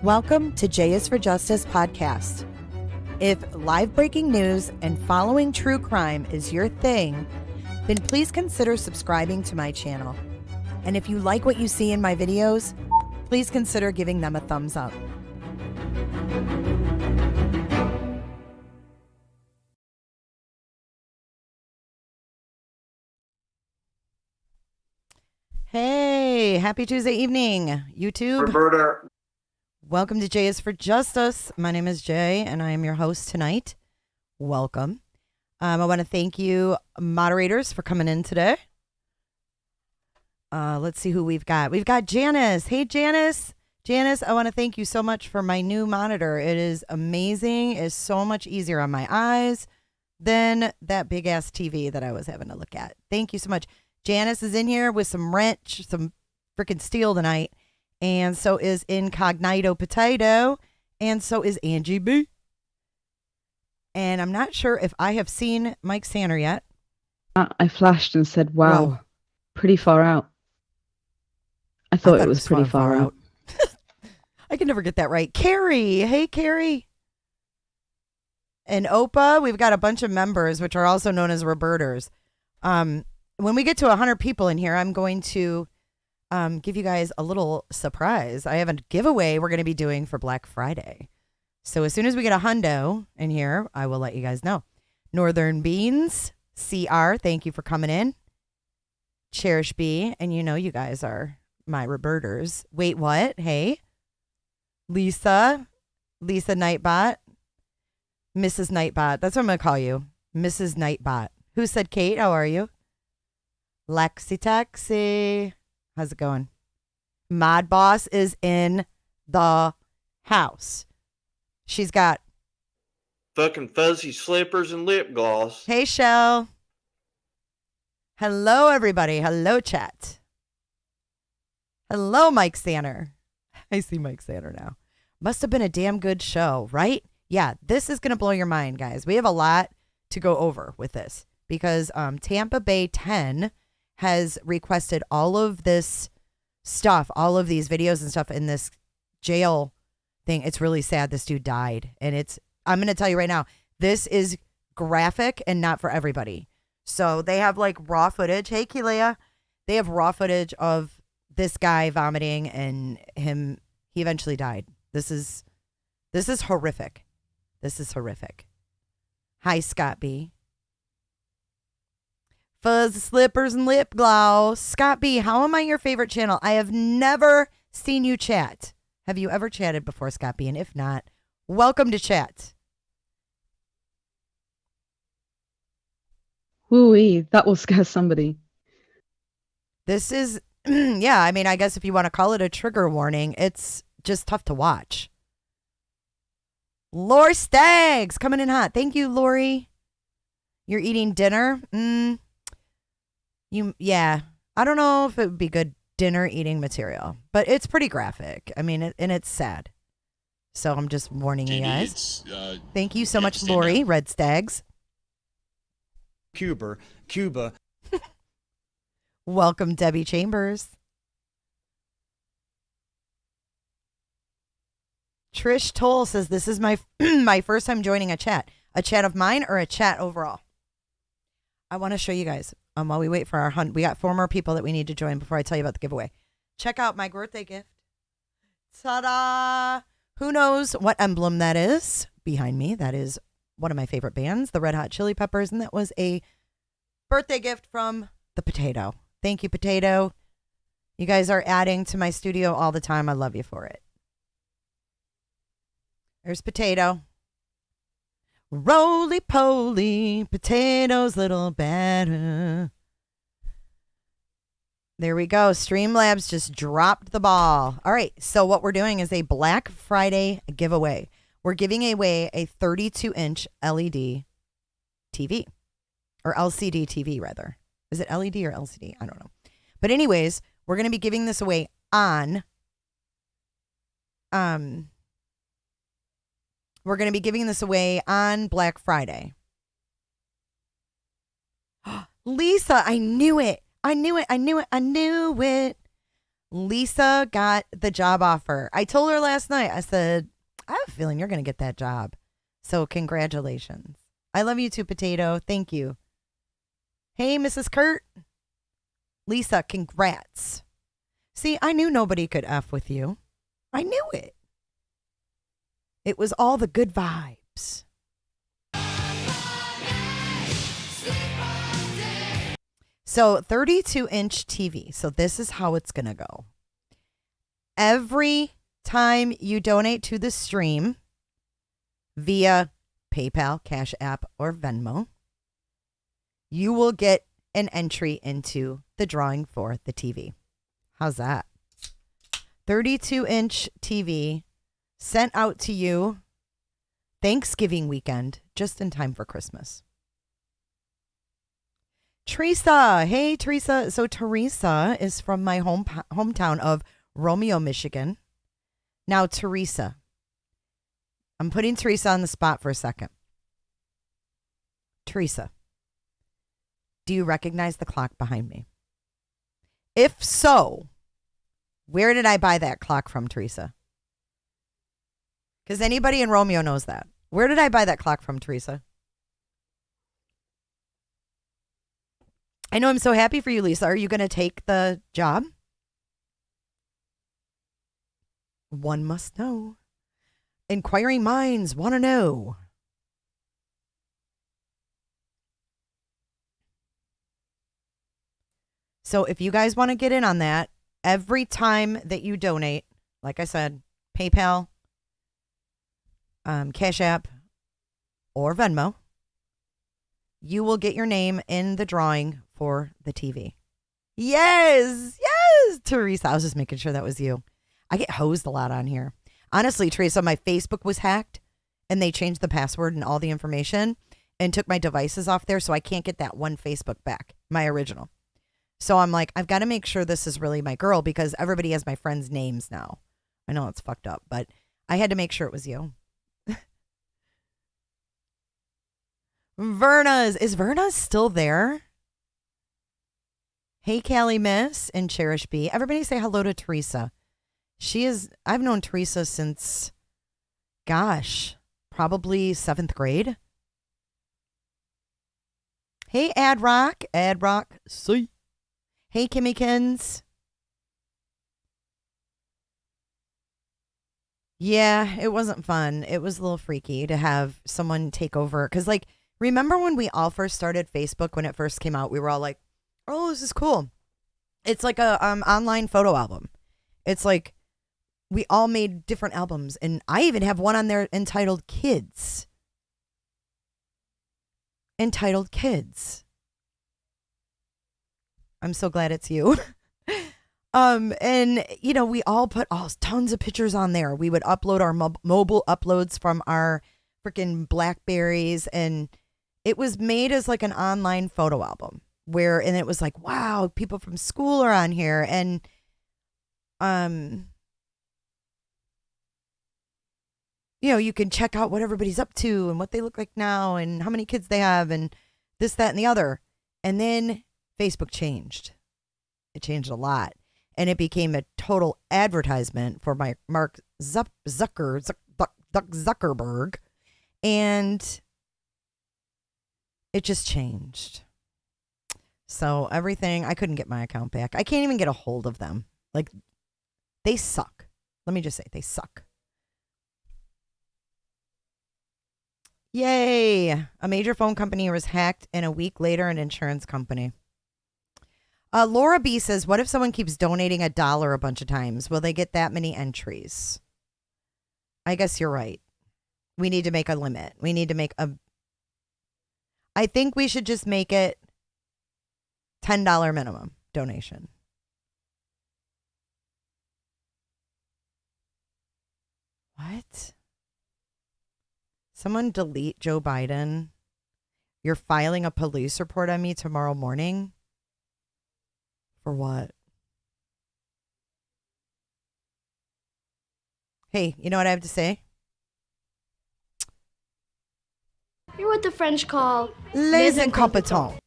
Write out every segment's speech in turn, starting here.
Welcome to J is for Justice podcast. If live breaking news and following true crime is your thing, then please consider subscribing to my channel. And if you like what you see in my videos, please consider giving them a thumbs up. Hey, happy Tuesday evening, YouTube. Roberta. Welcome to J is for Justice. My name is Jay, and I am your host tonight. Welcome. I want to thank you, moderators, for coming in today. Let's see who we've got. We've got Janice. Hey, Janice. Janice, I want to thank you so much for my new monitor. It is amazing. It's so much easier on my eyes than that big-ass TV that I was having to look at. Thank you so much. Janice is in here with some wrench, some freaking steel tonight. And so is Incognito Potato. And so is Angie B. And I'm not sure if I have seen Mike Sanner yet. I flashed and said, wow, Whoa. Pretty far out. I thought it was pretty far out. I can never get that right. Carrie. Hey, Carrie. And Opa, we've got a bunch of members, which are also known as Roberters. When we get to 100 people in here, I'm going to give you guys a little surprise. I have a giveaway we're going to be doing for Black Friday. So as soon as we get a hundo in here, I will let you guys know. Northern Beans, CR, thank you for coming in. Cherish B, and you know you guys are my Roberters. Wait, what? Hey. Lisa Nightbot, Mrs. Nightbot. That's what I'm going to call you. Mrs. Nightbot. Who said Kate? How are you? Lexi Taxi. How's it going? Mod Boss is in the house. She's got Fucking fuzzy slippers and lip gloss. Hey, Shell. Hello, everybody. Hello, chat. Hello, Mike Sanner. I see Mike Sanner now. Must have been a damn good show, right? Yeah, this is going to blow your mind, guys. We have a lot to go over with this because Tampa Bay 10 has requested all of this stuff, all of these videos and stuff in this jail thing. It's really sad. This dude died. And I'm going to tell you right now, this is graphic and not for everybody. So they have like raw footage. Hey, Kelia. They have raw footage of this guy vomiting and he eventually died. This is horrific. This is horrific. Hi, Scott B. Fuzz slippers and lip gloss. Scott B, how am I your favorite channel? I have never seen you chat. Have you ever chatted before, Scott B? And if not, welcome to chat. Woo-wee, that will scare somebody. This is, yeah, I mean, I guess if you want to call it a trigger warning, it's just tough to watch. Lori Staggs coming in hot. Thank you, Lori. You're eating dinner? Yeah. I don't know if it would be good dinner eating material, but it's pretty graphic. I mean, and it's sad. So I'm just warning you guys. Thank you so much, Lori, Red Stags. Cuba. Welcome, Debbie Chambers. Trish Toll says, this is my my first time joining a chat. A chat of mine or a chat overall? I want to show you guys while we wait for our hunt. We got 4 more people that we need to join before I tell you about the giveaway. Check out my birthday gift. Ta-da! Who knows what emblem that is behind me? That is one of my favorite bands, the Red Hot Chili Peppers, and that was a birthday gift from the Potato. Thank you, Potato. You guys are adding to my studio all the time. I love you for it. There's Potato. Roly-poly, Potato's little batter. There we go. Streamlabs just dropped the ball. All right, so what we're doing is a Black Friday giveaway. We're giving away a 32-inch LED TV. Or LCD TV, rather. Is it LED or LCD? I don't know. But anyways, we're going to be giving this away on... We're going to be giving this away on Black Friday. Lisa, I knew it. I knew it. Lisa got the job offer. I told her last night, I said, I have a feeling you're going to get that job. So congratulations. I love you too, Potato. Thank you. Hey, Mrs. Kurt. Lisa, congrats. See, I knew nobody could F with you. I knew it. It was all the good vibes. So 32-inch TV. So this is how it's going to go. Every time you donate to the stream via PayPal, Cash App, or Venmo, you will get an entry into the drawing for the TV. How's that? 32-inch TV sent out to you Thanksgiving weekend, just in time for Christmas. Teresa. Hey, Teresa. So Teresa is from my hometown of Romeo, Michigan. Now, Teresa. I'm putting Teresa on the spot for a second. Teresa, do you recognize the clock behind me? If so, where did I buy that clock from, Teresa? Because anybody in Romeo knows that. Where did I buy that clock from, Teresa? I know I'm so happy for you, Lisa. Are you going to take the job? One must know. Inquiring minds want to know. So if you guys want to get in on that, every time that you donate, like I said, PayPal, Cash App, or Venmo, you will get your name in the drawing for the TV. Yes, Teresa. I was just making sure that was you. I get hosed a lot on here. Honestly, Teresa, my Facebook was hacked and they changed the password and all the information and took my devices off there, so I can't get that one Facebook back, my original. So I'm like, I've got to make sure this is really my girl because everybody has my friends' names now. I know it's fucked up, but I had to make sure it was you. Is Verna's still there? Hey, Callie Miss and Cherish B. Everybody say hello to Teresa. I've known Teresa since, gosh, probably 7th grade. Hey, Ad Rock. See. Hey, Kimmykins. Yeah, it wasn't fun. It was a little freaky to have someone take over. Because, like, remember when we all first started Facebook when it first came out? We were all like, oh, this is cool. It's like a online photo album. It's like we all made different albums. And I even have one on there entitled Kids. I'm so glad it's you. And you know, we all put tons of pictures on there. We would upload our mobile uploads from our freaking Blackberries, and it was made as like an online photo album and it was like, wow, people from school are on here. And, you know, you can check out what everybody's up to and what they look like now and how many kids they have and this, that, and the other. And then Facebook changed. It changed a lot. And it became a total advertisement for Mark Zuckerberg. And it just changed. So everything, I couldn't get my account back. I can't even get a hold of them. Like, they suck. Let me just say, they suck. Yay. A major phone company was hacked, and a week later, an insurance company. Laura B says, what if someone keeps donating $1 a bunch of times? Will they get that many entries? I guess you're right. We need to make a limit. We need to make I think we should just make it $10 minimum donation. What? Someone delete Joe Biden. You're filing a police report on me tomorrow morning? For what? Hey, you know what I have to say? You're what the French call Les incompetents.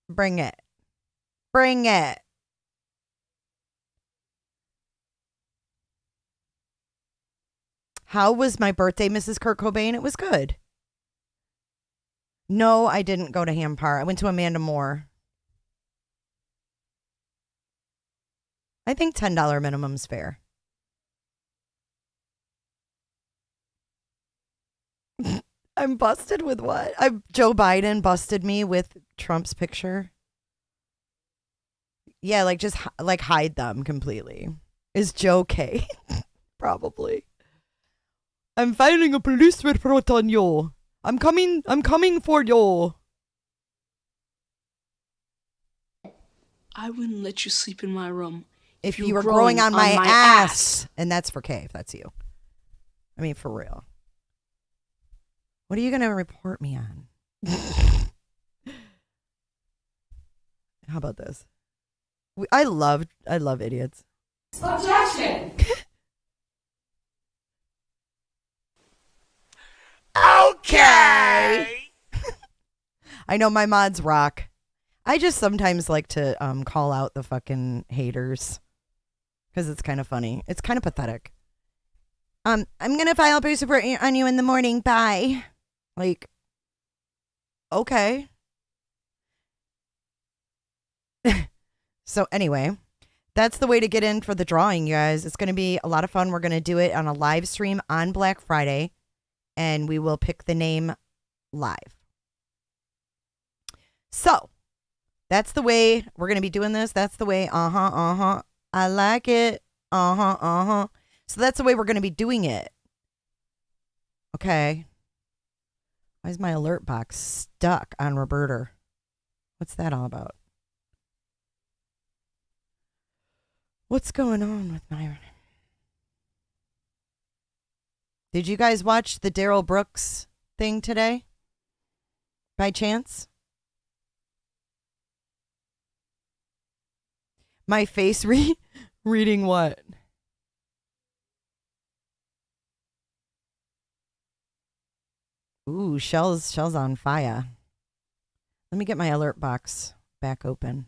Bring it. Bring it. How was my birthday, Mrs. Kurt Cobain? It was good. No, I didn't go to Hampar. I went to Amanda Moore. I think $10 minimum's fair. I'm busted with what? Joe Biden busted me with Trump's picture. Yeah, like just like hide them completely. Is Joe okay? Probably. I'm filing a police report on you. I'm coming for you. I wouldn't let you sleep in my room if you were growing on my ass. And that's for Kay, if that's you. I mean, for real. What are you going to report me on? How about this? I love idiots. Objection! Okay. I know my mods rock. I just sometimes like to call out the fucking haters because it's kind of funny. It's kind of pathetic. I'm gonna file a police report on you in the morning. Bye. Like, okay. So anyway, that's the way to get in for the drawing, you guys. It's going to be a lot of fun. We're going to do it on a live stream on Black Friday, and we will pick the name live. So that's the way we're going to be doing this. That's the way. I like it. So that's the way we're going to be doing it. Okay. Why is my alert box stuck on Roberta? What's that all about? What's going on with my... Did you guys watch the Daryl Brooks thing today? By chance? My face reading what? Ooh, Shell's on fire. Let me get my alert box back open.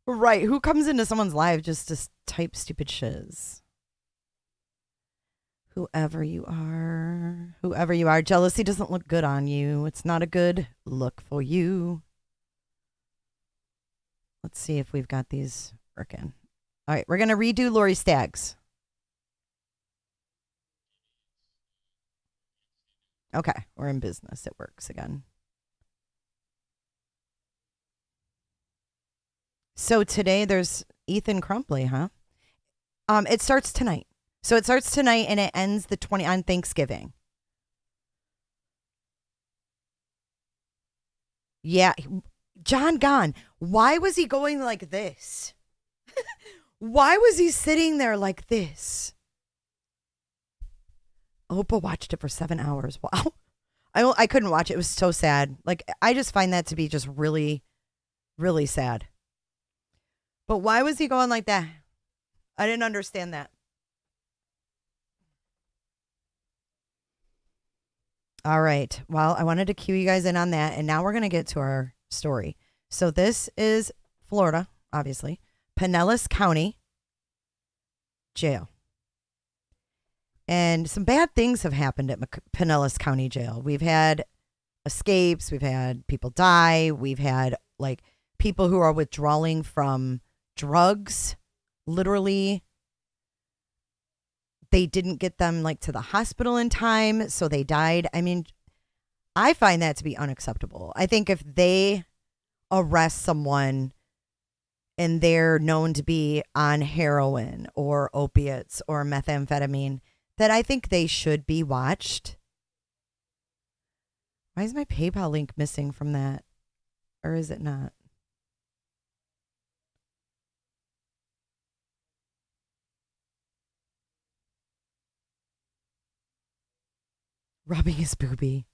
Right, who comes into someone's live just to type stupid shiz? Whoever you are. Jealousy doesn't look good on you. It's not a good look for you. Let's see if we've got these working. All right, we're going to redo Lori Staggs. Okay, we're in business. It works again. So today there's Ethan Crumpley, huh? It starts tonight. So it starts tonight and it ends the 20 on Thanksgiving. Yeah. John Gahn, why was he going like this? Why was he sitting there like this? Oprah watched it for 7 hours. Wow. I couldn't watch it. It was so sad. Like, I just find that to be just really, really sad. But why was he going like that? I didn't understand that. All right. Well, I wanted to cue you guys in on that. And now we're going to get to our story. So this is Florida, obviously. Pinellas County Jail. And some bad things have happened at Pinellas County Jail. We've had escapes. We've had people die. We've had like people who are withdrawing from drugs. Literally, they didn't get them like to the hospital in time, so they died. I mean, I find that to be unacceptable. I think if they arrest someone and they're known to be on heroin or opiates or methamphetamine, that I think they should be watched. Why is my PayPal link missing from that? Or is it not? Rubbing his boobie.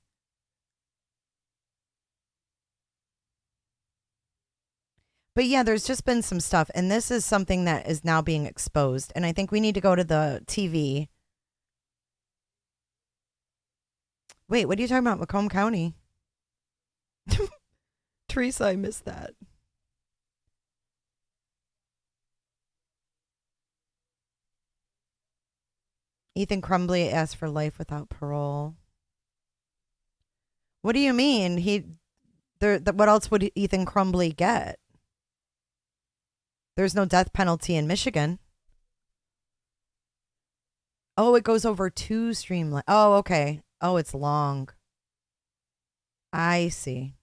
But yeah, there's just been some stuff. And this is something that is now being exposed. And I think we need to go to the TV. Wait, what are you talking about? Macomb County? Teresa, I missed that. Ethan Crumbly asked for life without parole. What do you mean? What else would Ethan Crumbly get? There's no death penalty in Michigan. Oh, it goes over 2 streamline. Oh, okay. Oh, it's long. I see.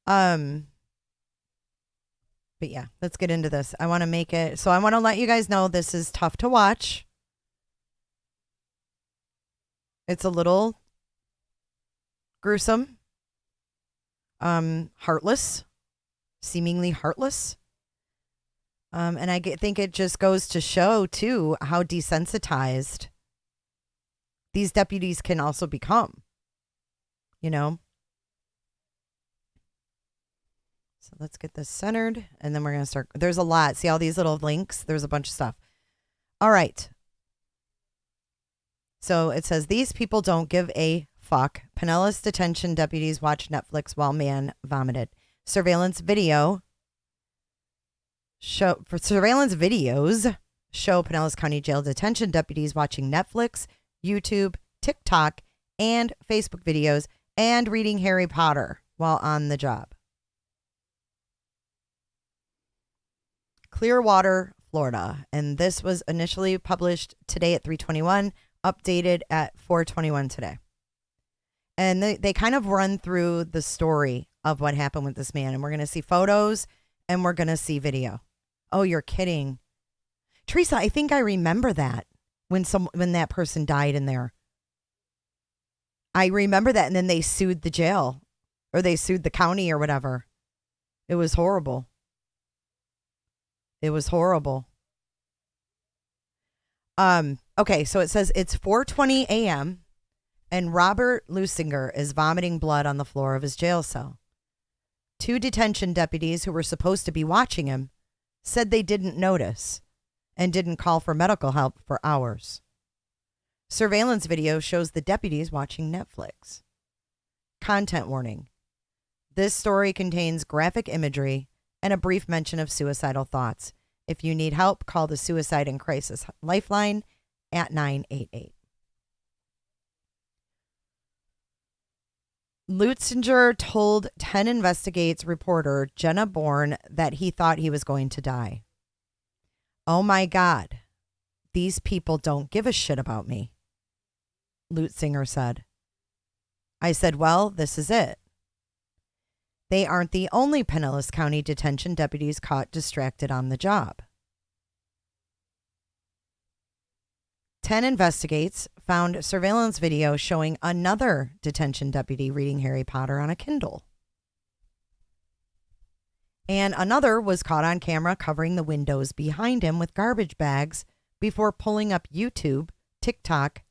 But yeah, let's get into this. I want to make it, so I want to let you guys know this is tough to watch. It's a little gruesome. Heartless. Seemingly heartless. And I think it just goes to show, too, how desensitized these deputies can also become. You know? So let's get this centered, and then we're going to start. There's a lot. See all these little links? There's a bunch of stuff. All right. So it says, these people don't give a fuck. Pinellas detention deputies watch Netflix while man vomited. Surveillance videos show Pinellas County Jail detention deputies watching Netflix, YouTube, TikTok, and Facebook videos and reading Harry Potter while on the job. Clearwater, Florida. And this was initially published today at 3:21, updated at 4:21 today. And they kind of run through the story of what happened with this man. And we're going to see photos and we're going to see video. Oh, you're kidding. Teresa, I think I remember that when that person died in there. I remember that. And then they sued the jail or they sued the county or whatever. It was horrible. It was horrible. Okay, so it says it's 4:20 a.m. and Robert Lusinger is vomiting blood on the floor of his jail cell. 2 detention deputies who were supposed to be watching him said they didn't notice and didn't call for medical help for hours. Surveillance video shows the deputies watching Netflix. Content warning. This story contains graphic imagery and a brief mention of suicidal thoughts. If you need help, call the Suicide and Crisis Lifeline at 988. Lutzinger told 10 Investigates reporter Jenna Bourne that he thought he was going to die. Oh my God, these people don't give a shit about me, Lutzinger said. I said, well, this is it. They aren't the only Pinellas County detention deputies caught distracted on the job. 10 Investigates found surveillance video showing another detention deputy reading Harry Potter on a Kindle. And another was caught on camera covering the windows behind him with garbage bags before pulling up YouTube, TikTok,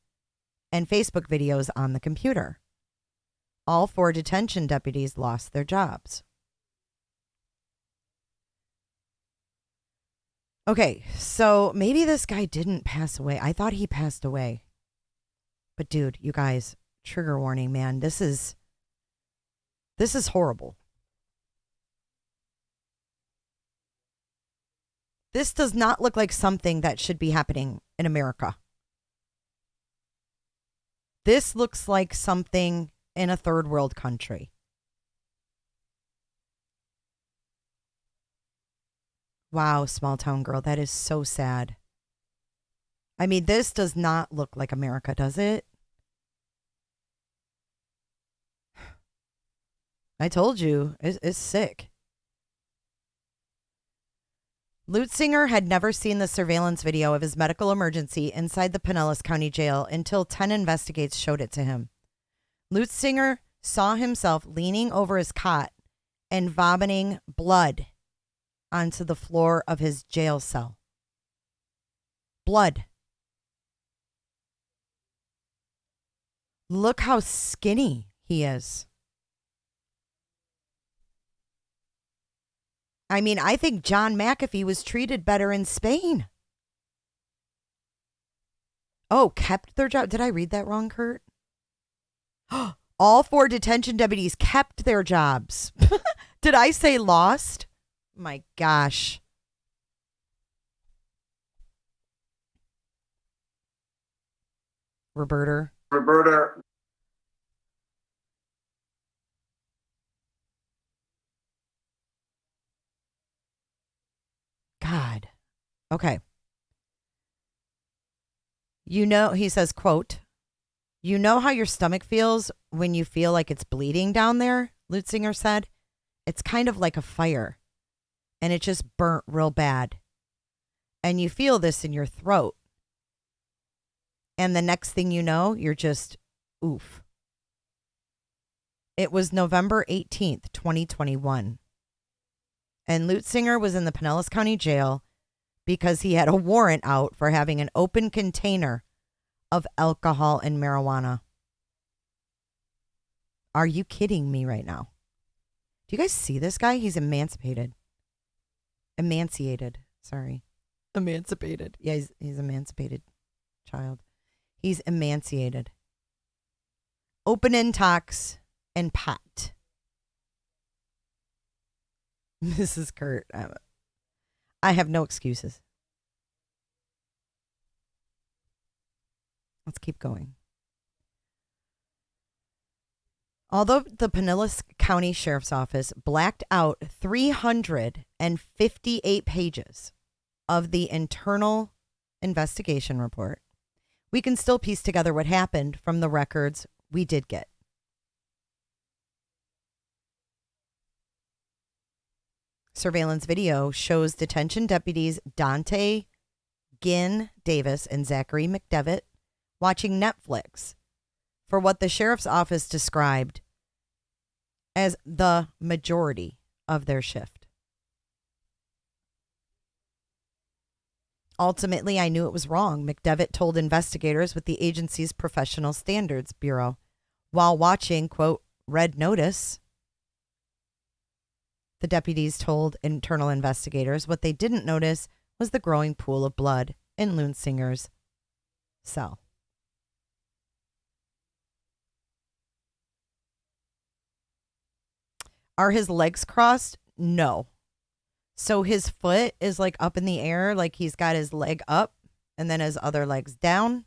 and Facebook videos on the computer. All 4 detention deputies lost their jobs. Okay, so maybe this guy didn't pass away. I thought he passed away. But dude, you guys, trigger warning, man. This is horrible. This does not look like something that should be happening in America. This looks like something in a third world country. Wow, small town girl, that is so sad. I mean, this does not look like America, does it? I told you, it's sick. Lutzinger had never seen the surveillance video of his medical emergency inside the Pinellas County Jail until 10 Investigates showed it to him. Lutzinger saw himself leaning over his cot and vomiting blood onto the floor of his jail cell. Blood. Look how skinny he is. I mean, I think John McAfee was treated better in Spain. Oh, kept their job. Did I read that wrong, Kurt? All 4 detention deputies kept their jobs. Did I say lost? My gosh. Roberta. God. Okay. You know, he says, quote, "You know how your stomach feels when you feel like it's bleeding down there?" Lutzinger said. "It's kind of like a fire. And it just burnt real bad. And you feel this in your throat. And the next thing you know, you're just, oof." It was November 18th, 2021. And Lutzinger was in the Pinellas County Jail because he had a warrant out for having an open container of alcohol and marijuana. Are you kidding me right now? Do you guys see this guy? He's emancipated. Sorry. Emancipated. Yeah, he's emancipated child. He's emancipated. Open intox and pot. Mrs. Kurt, I have no excuses. Let's keep going. Although the Pinellas County Sheriff's Office blacked out 358 pages of the internal investigation report, we can still piece together what happened from the records we did get. Surveillance video shows detention deputies Dante Ginn Davis and Zachary McDevitt watching Netflix for what the sheriff's office described as the majority of their shift. Ultimately, I knew it was wrong, McDevitt told investigators with the agency's Professional Standards Bureau while watching, quote, Red Notice. The deputies told internal investigators what they didn't notice was the growing pool of blood in Lutzinger's cell. Are his legs crossed? No. So his foot is like up in the air, like he's got his leg up and then his other leg's down.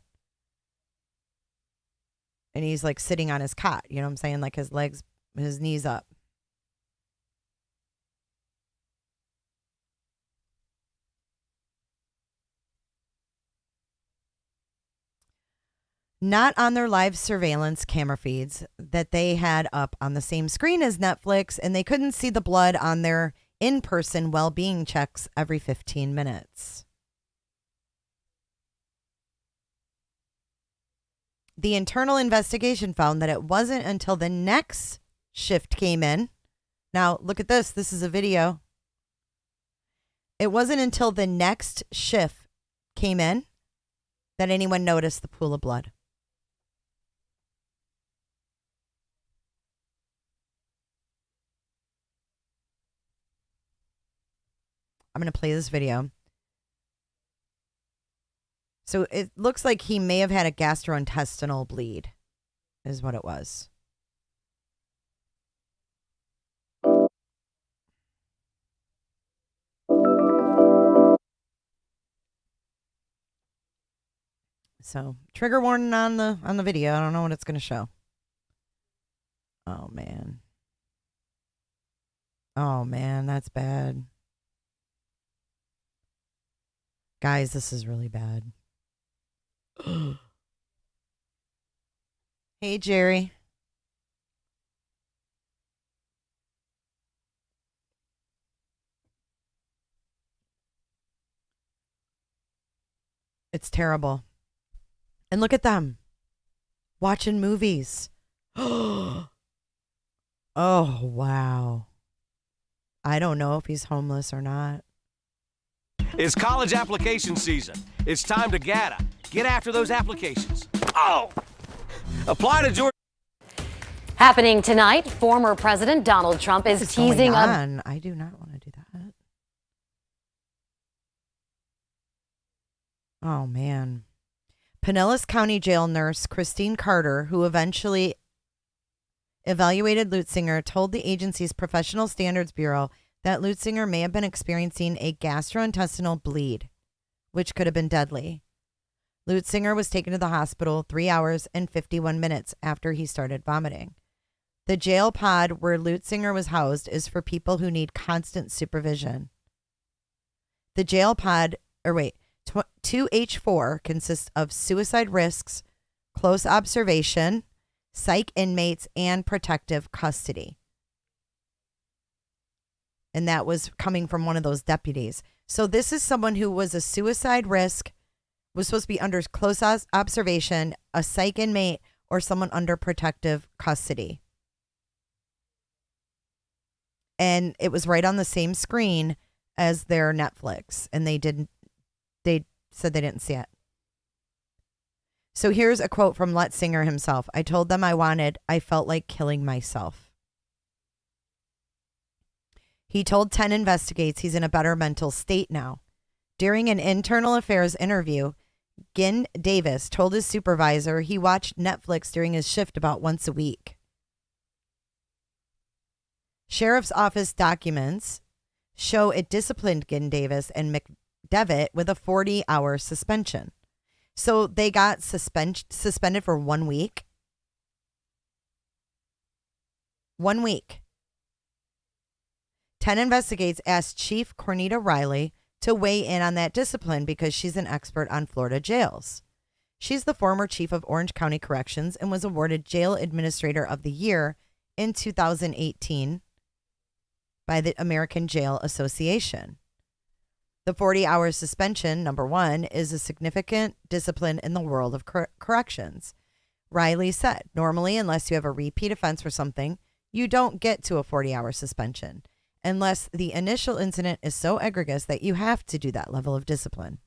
And he's like sitting on his cot, you know what I'm saying? Like his legs, his knees up. Not on their live surveillance camera feeds that they had up on the same screen as Netflix, and they couldn't see the blood on their in-person well-being checks every 15 minutes. The internal investigation found that it wasn't until the next shift came in. Now, look at this. This is a video. It wasn't until the next shift came in that anyone noticed the pool of blood. I'm going to play this video. So it looks like he may have had a gastrointestinal bleed, is what it was. So trigger warning on the video. I don't know what it's going to show. Oh man. Oh man, that's bad. Guys, this is really bad. Hey, Jerry. It's terrible. And look at them. Watching movies. Oh, wow. I don't know if he's homeless or not. It's college application season. It's time to get after those applications. Oh! Apply to Georgia. Happening tonight, former President Donald Trump is teasing on. I do not want to do that. Oh, man. Pinellas County Jail nurse Christine Carter, who eventually evaluated Lutzinger, told the agency's Professional Standards Bureau that Lutzinger may have been experiencing a gastrointestinal bleed, which could have been deadly. Lutzinger was taken to the hospital 3 hours and 51 minutes after he started vomiting. The jail pod where Lutzinger was housed is for people who need constant supervision. The jail pod, 2H4 consists of suicide risks, close observation, psych inmates, and protective custody. And that was coming from one of those deputies. So this is someone who was a suicide risk, was supposed to be under close observation, a psych inmate, or someone under protective custody. And it was right on the same screen as their Netflix. And they said they didn't see it. So here's a quote from Lutzinger himself. I told them I felt like killing myself. He told 10 Investigates he's in a better mental state now. During an internal affairs interview, Gin Davis told his supervisor he watched Netflix during his shift about once a week. Sheriff's Office documents show it disciplined Gin Davis and McDevitt with a 40-hour suspension. So they got suspended for 1 week. 1 week. 10 Investigates asked Chief Cornita Riley to weigh in on that discipline because she's an expert on Florida jails. She's the former chief of Orange County Corrections and was awarded Jail Administrator of the Year in 2018 by the American Jail Association. The 40-hour suspension, number one, is a significant discipline in the world of corrections. Riley said, normally, unless you have a repeat offense for something, you don't get to a 40-hour suspension unless the initial incident is so egregious that you have to do that level of discipline.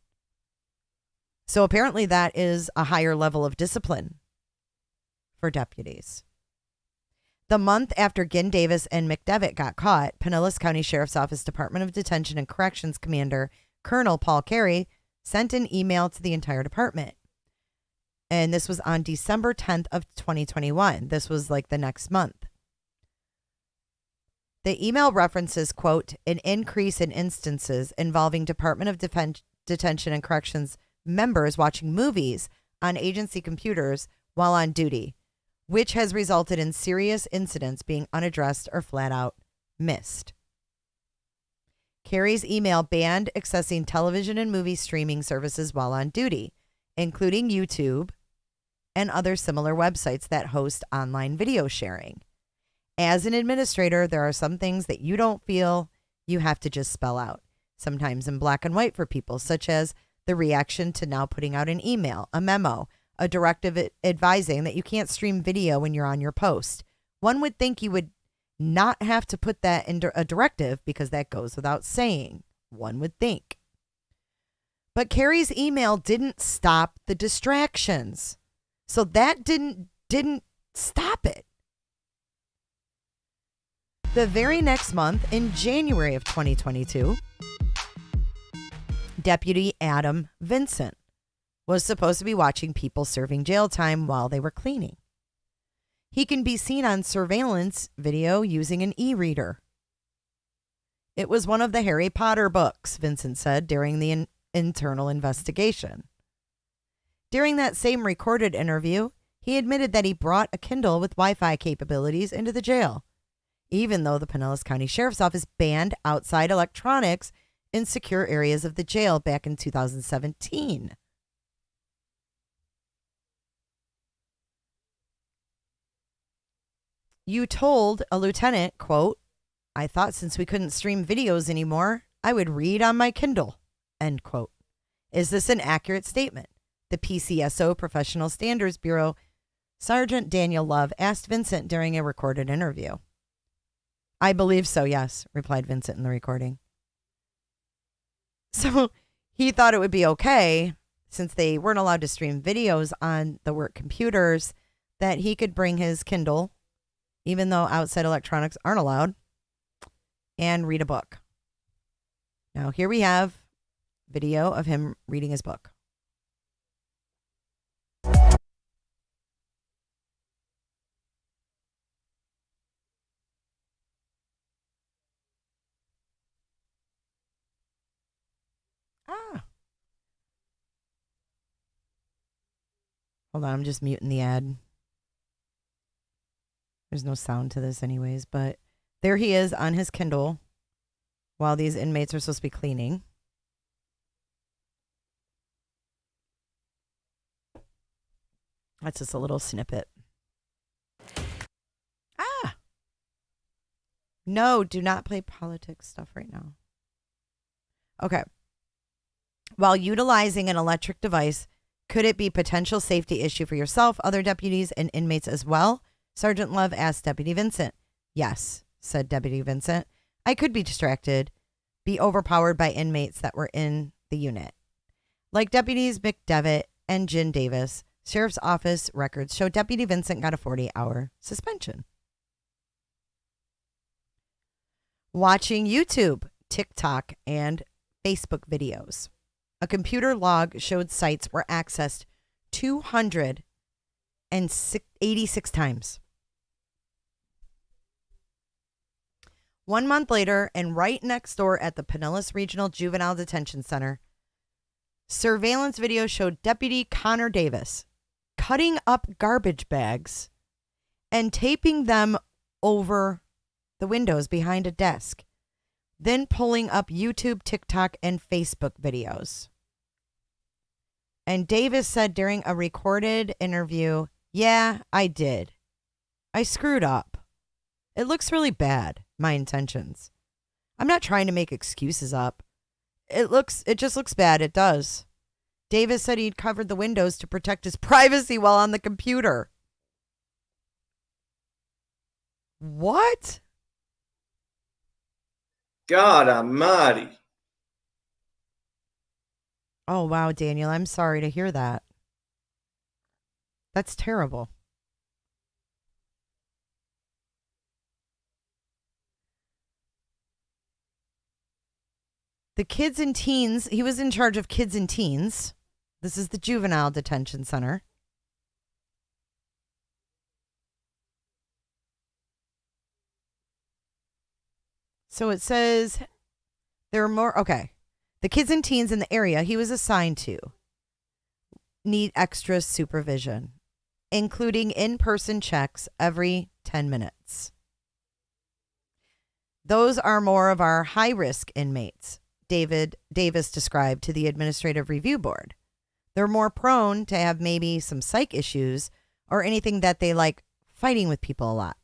So apparently that is a higher level of discipline for deputies. The month after Gin Davis and McDevitt got caught, Pinellas County Sheriff's Office Department of Detention and Corrections Commander Colonel Paul Carey sent an email to the entire department. And this was on December 10th of 2021. This was like the next month. The email references, quote, an increase in instances involving Department of Detention and Corrections members watching movies on agency computers while on duty, which has resulted in serious incidents being unaddressed or flat out missed. Carey's email banned accessing television and movie streaming services while on duty, including YouTube and other similar websites that host online video sharing. As an administrator, there are some things that you don't feel you have to just spell out, sometimes in black and white for people, such as the reaction to now putting out an email, a memo, a directive advising that you can't stream video when you're on your post. One would think you would not have to put that in a directive because that goes without saying. One would think. But Carrie's email didn't stop the distractions. So that didn't stop it. The very next month, in January of 2022, Deputy Adam Vincent was supposed to be watching people serving jail time while they were cleaning. He can be seen on surveillance video using an e-reader. It was one of the Harry Potter books, Vincent said during the internal investigation. During that same recorded interview, he admitted that he brought a Kindle with Wi-Fi capabilities into the jail, even though the Pinellas County Sheriff's Office banned outside electronics in secure areas of the jail back in 2017. You told a lieutenant, quote, "I thought since we couldn't stream videos anymore, I would read on my Kindle," end quote. Is this an accurate statement? The PCSO Professional Standards Bureau Sergeant Daniel Love asked Vincent during a recorded interview. "I believe so, yes," replied Vincent in the recording. So he thought it would be okay, since they weren't allowed to stream videos on the work computers, that he could bring his Kindle, even though outside electronics aren't allowed, and read a book. Now here we have video of him reading his book. Hold on, I'm just muting the ad. There's no sound to this anyways, but there he is on his Kindle while these inmates are supposed to be cleaning. That's just a little snippet. No, do not play politics stuff right now. Okay. While utilizing an electric device, could it be potential safety issue for yourself, other deputies, and inmates as well? Sergeant Love asked Deputy Vincent. Yes, said Deputy Vincent. I could be distracted, be overpowered by inmates that were in the unit. Like Deputies McDevitt and Jen Davis, Sheriff's Office records show Deputy Vincent got a 40-hour suspension. Watching YouTube, TikTok, and Facebook videos. A computer log showed sites were accessed 286 times. 1 month later, and right next door at the Pinellas Regional Juvenile Detention Center, surveillance video showed Deputy Connor Davis cutting up garbage bags and taping them over the windows behind a desk, then pulling up YouTube, TikTok, and Facebook videos. And Davis said during a recorded interview, "Yeah, I did. I screwed up. It looks really bad, my intentions. I'm not trying to make excuses up. It just looks bad, it does." Davis said he'd covered the windows to protect his privacy while on the computer. What? God almighty. Oh, wow, Daniel, I'm sorry to hear that. That's terrible. The kids and teens, he was in charge of kids and teens. This is the Juvenile Detention Center. So it says there are more. Okay. The kids and teens in the area he was assigned to need extra supervision, including in-person checks every 10 minutes. Those are more of our high-risk inmates, Davis described to the Administrative Review Board. They're more prone to have maybe some psych issues or anything that they like fighting with people a lot.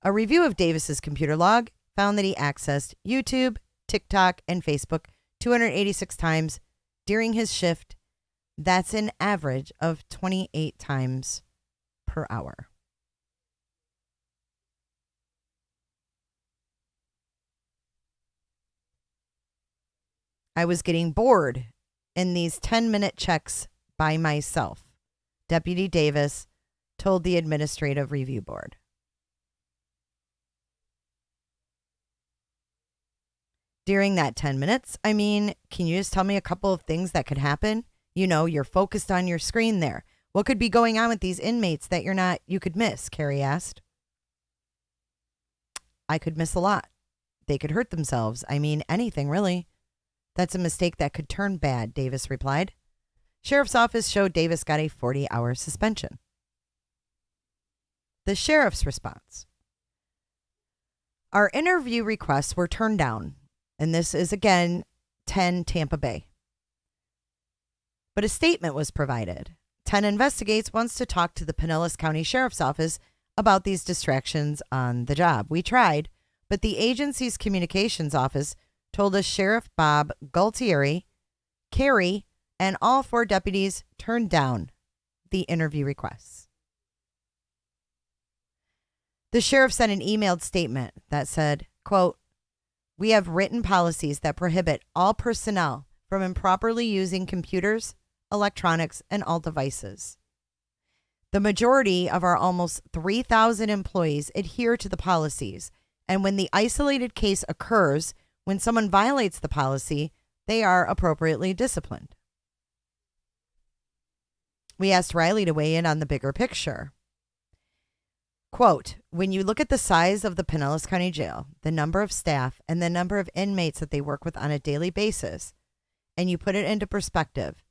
A review of Davis's computer log found that he accessed YouTube, TikTok, and Facebook 286 times during his shift That's an average of 28 times per hour. I was getting bored in these 10-minute checks by myself, Deputy Davis told the Administrative Review Board. During that 10 minutes, can you just tell me a couple of things that could happen? You know, you're focused on your screen there. What could be going on with these inmates that you could miss? Carrie asked. I could miss a lot. They could hurt themselves. Anything really. That's a mistake that could turn bad, Davis replied. Sheriff's office showed Davis got a 40-hour suspension. The sheriff's response. Our interview requests were turned down. And this is, again, 10 Tampa Bay. But a statement was provided. 10 Investigates wants to talk to the Pinellas County Sheriff's Office about these distractions on the job. We tried, but the agency's communications office told us Sheriff Bob Gualtieri, Carey, and all 4 deputies turned down the interview requests. The sheriff sent an emailed statement that said, quote, we have written policies that prohibit all personnel from improperly using computers, electronics, and all devices. The majority of our almost 3,000 employees adhere to the policies, and when the isolated case occurs, when someone violates the policy, they are appropriately disciplined. We asked Riley to weigh in on the bigger picture. Quote, when you look at the size of the Pinellas County Jail, the number of staff, and the number of inmates that they work with on a daily basis, and you put it into perspective,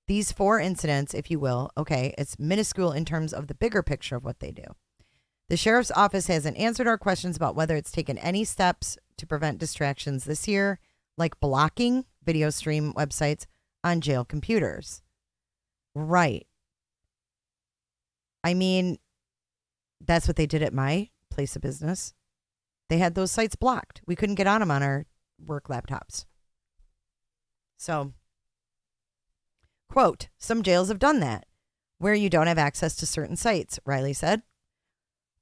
these 4 incidents, if you will, okay, it's minuscule in terms of the bigger picture of what they do. The sheriff's office hasn't answered our questions about whether it's taken any steps to prevent distractions this year, like blocking video stream websites on jail computers. Right. That's what they did at my place of business. They had those sites blocked. We couldn't get on them on our work laptops. So, quote, some jails have done that, where you don't have access to certain sites, Riley said.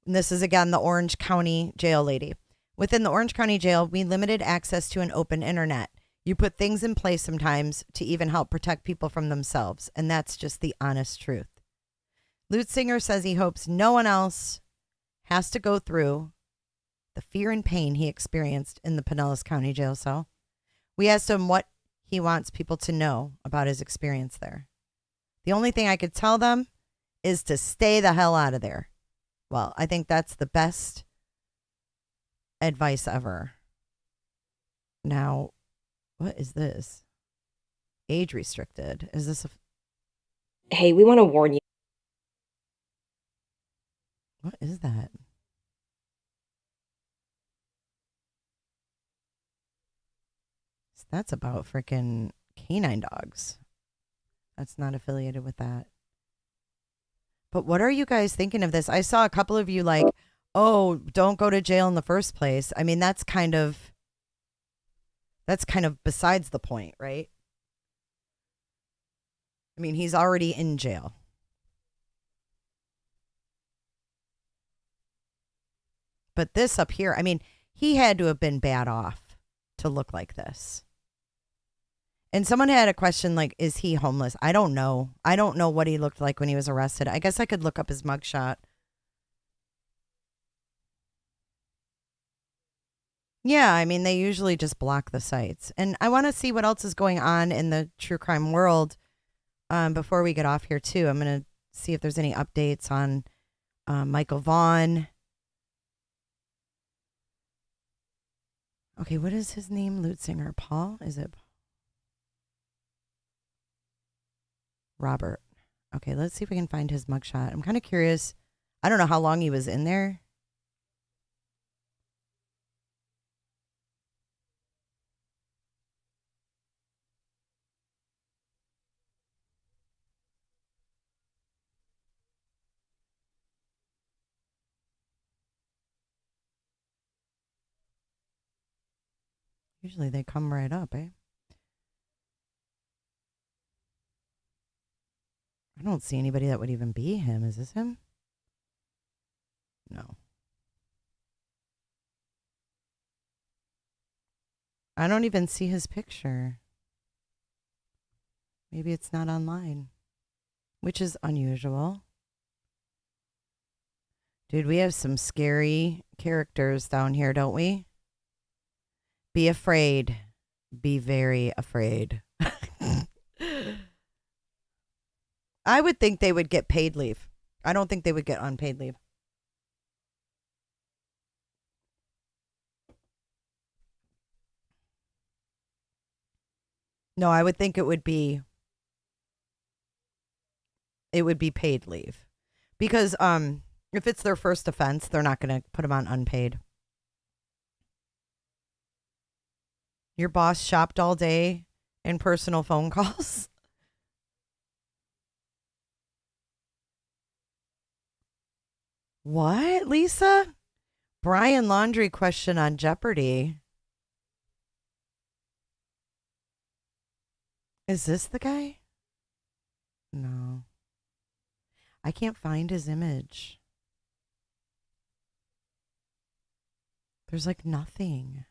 And this is, again, the Orange County jail lady. Within the Orange County jail, we limited access to an open internet. You put things in place sometimes to even help protect people from themselves, and that's just the honest truth. Lutzinger says he hopes no one else has to go through the fear and pain he experienced in the Pinellas County jail cell. We asked him what he wants people to know about his experience there. The only thing I could tell them is to stay the hell out of there. Well, I think that's the best advice ever. Now, what is this? Age restricted. Is this Hey, we want to warn you. What is that? That's about freaking canine dogs. That's not affiliated with that. But what are you guys thinking of this? I saw a couple of you like, oh, don't go to jail in the first place. That's kind of besides the point, right? He's already in jail. But this up here, he had to have been bad off to look like this. And someone had a question like, is he homeless? I don't know. I don't know what he looked like when he was arrested. I guess I could look up his mugshot. Yeah, they usually just block the sites. And I want to see what else is going on in the true crime world before we get off here, too. I'm going to see if there's any updates on Michael Vaughn. Okay, what is his name? Lutzinger. Paul? Is it Robert? Okay, let's see if we can find his mugshot. I'm kind of curious. I don't know how long he was in there. Usually they come right up, eh? I don't see anybody that would even be him. Is this him? No. I don't even see his picture. Maybe it's not online, which is unusual. Dude, we have some scary characters down here, don't we? Be afraid. Be very afraid. I would think they would get paid leave. I don't think they would get unpaid leave. No, I would think it would be paid leave. Because if it's their first offense, they're not going to put them on unpaid. Your boss shopped all day in personal phone calls. What, Lisa? Brian Laundrie question on Jeopardy. Is this the guy? No. I can't find his image. There's like nothing.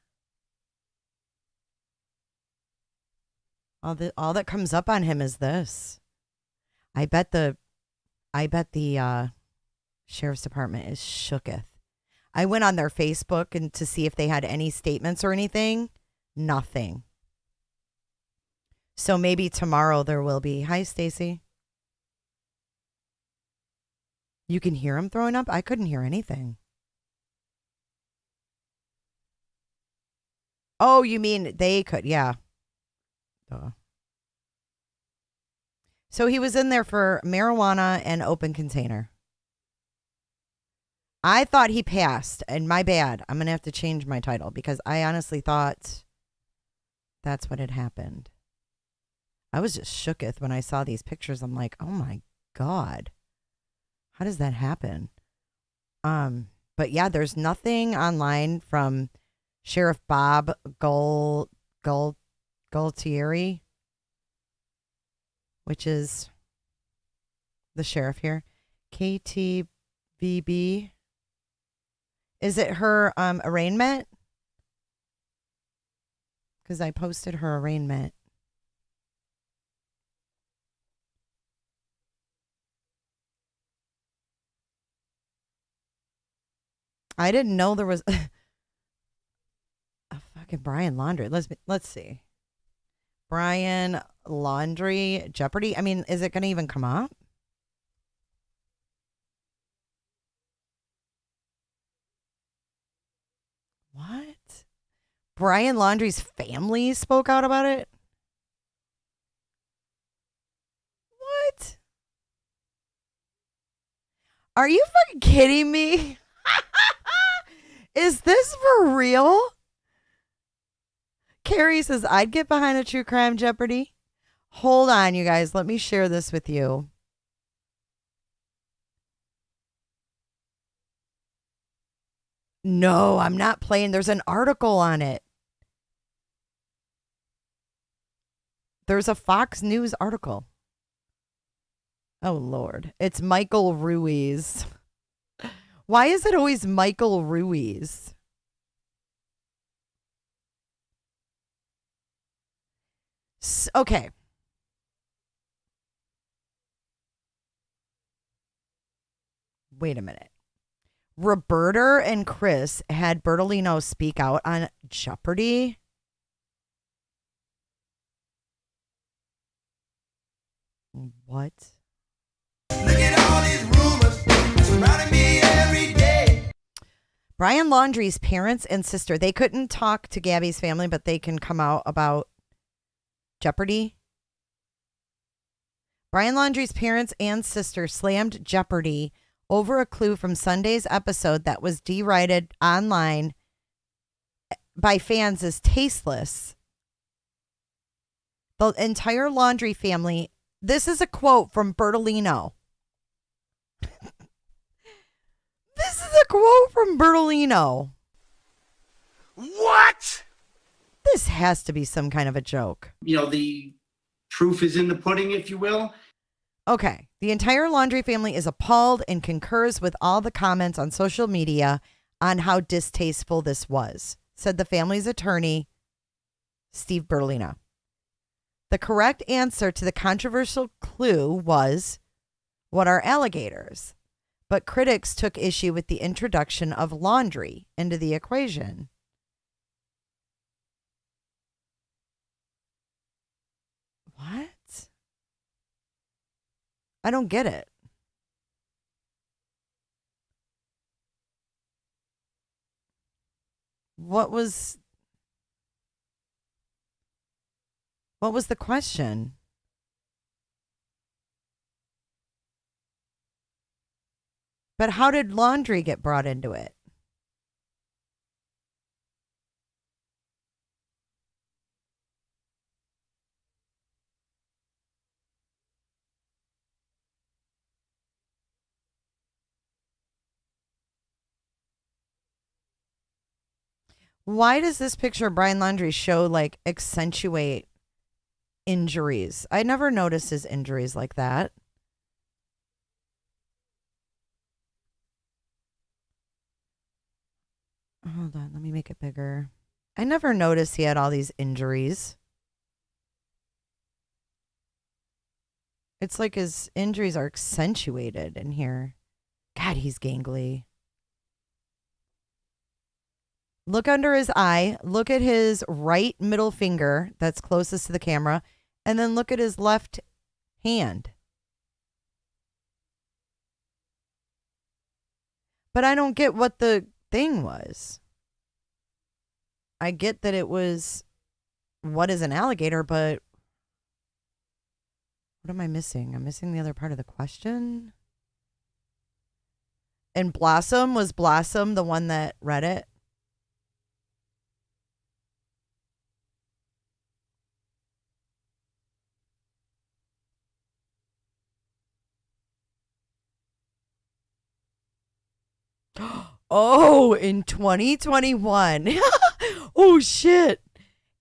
All that comes up on him is this. I bet the sheriff's department is shooketh. I went on their Facebook and to see if they had any statements or anything. Nothing. So maybe tomorrow there will be. Hi, Stacy. You can hear him throwing up? I couldn't hear anything. Oh, you mean they could? Yeah. Duh. So he was in there for marijuana and open container. I thought he passed, and my bad. I'm going to have to change my title because I honestly thought that's what had happened. I was just shooketh when I saw these pictures. I'm like, oh my God. How does that happen? But yeah, there's nothing online from Sheriff Bob Gualtieri, which is the sheriff here. KTVB. Is it her arraignment? Because I posted her arraignment. I didn't know there was a fucking Brian Laundrie. Let's see. Brian Laundrie Jeopardy. I mean, is it going to even come up? What? Brian Laundrie's family spoke out about it? What? Are you fucking kidding me? Is this for real? Carrie says, I'd get behind a true crime Jeopardy. Hold on, you guys. Let me share this with you. No, I'm not playing. There's an article on it. There's a Fox News article. Oh, Lord. It's Michael Ruiz. Why is it always Michael Ruiz? Okay. Wait a minute. Roberta and Chris had Bertolino speak out on Jeopardy. What? Look at all these rumors surrounding me every day. Brian Laundrie's parents and sister, they couldn't talk to Gabby's family, but they can come out about Jeopardy. Brian Laundrie's parents and sister slammed Jeopardy over a clue from Sunday's episode that was derided online by fans as tasteless. The entire Laundrie family, this is a quote from Bertolino. This is a quote from Bertolino. What? This has to be some kind of a joke. You know, the proof is in the pudding, if you will. Okay. The entire Laundrie family is appalled and concurs with all the comments on social media on how distasteful this was, said the family's attorney, Steve Berlino. The correct answer to the controversial clue was, what are alligators? But critics took issue with the introduction of laundry into the equation. What? I don't get it. What was the question? But how did laundry get brought into it? Why does this picture of Brian Laundrie show like accentuate injuries? I never noticed his injuries like that. Hold on, let me make it bigger. I never noticed he had all these injuries. It's like his injuries are accentuated in here. God, he's gangly. Look under his eye. Look at his right middle finger that's closest to the camera. And then look at his left hand. But I don't get what the thing was. I get that it was, what is an alligator, but what am I missing? I'm missing the other part of the question. And Blossom, was Blossom the one that read it? Oh, in 2021. Oh, shit.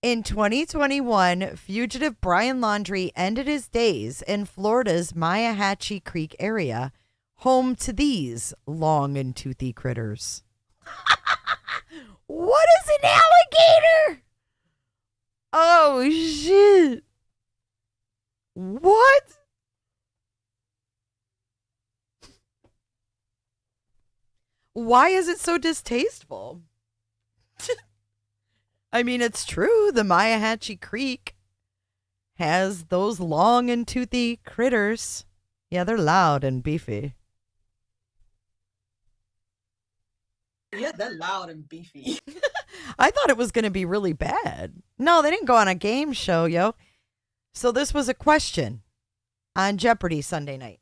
In 2021, fugitive Brian Laundrie ended his days in Florida's Myahachie Creek area, home to these long and toothy critters. What is an alligator? Oh, shit. What? Why is it so distasteful? I mean, it's true. The Myahachie Creek has those long and toothy critters. Yeah, they're loud and beefy. Yeah, they're loud and beefy. I thought it was going to be really bad. No, they didn't go on a game show, yo. So this was a question on Jeopardy Sunday night.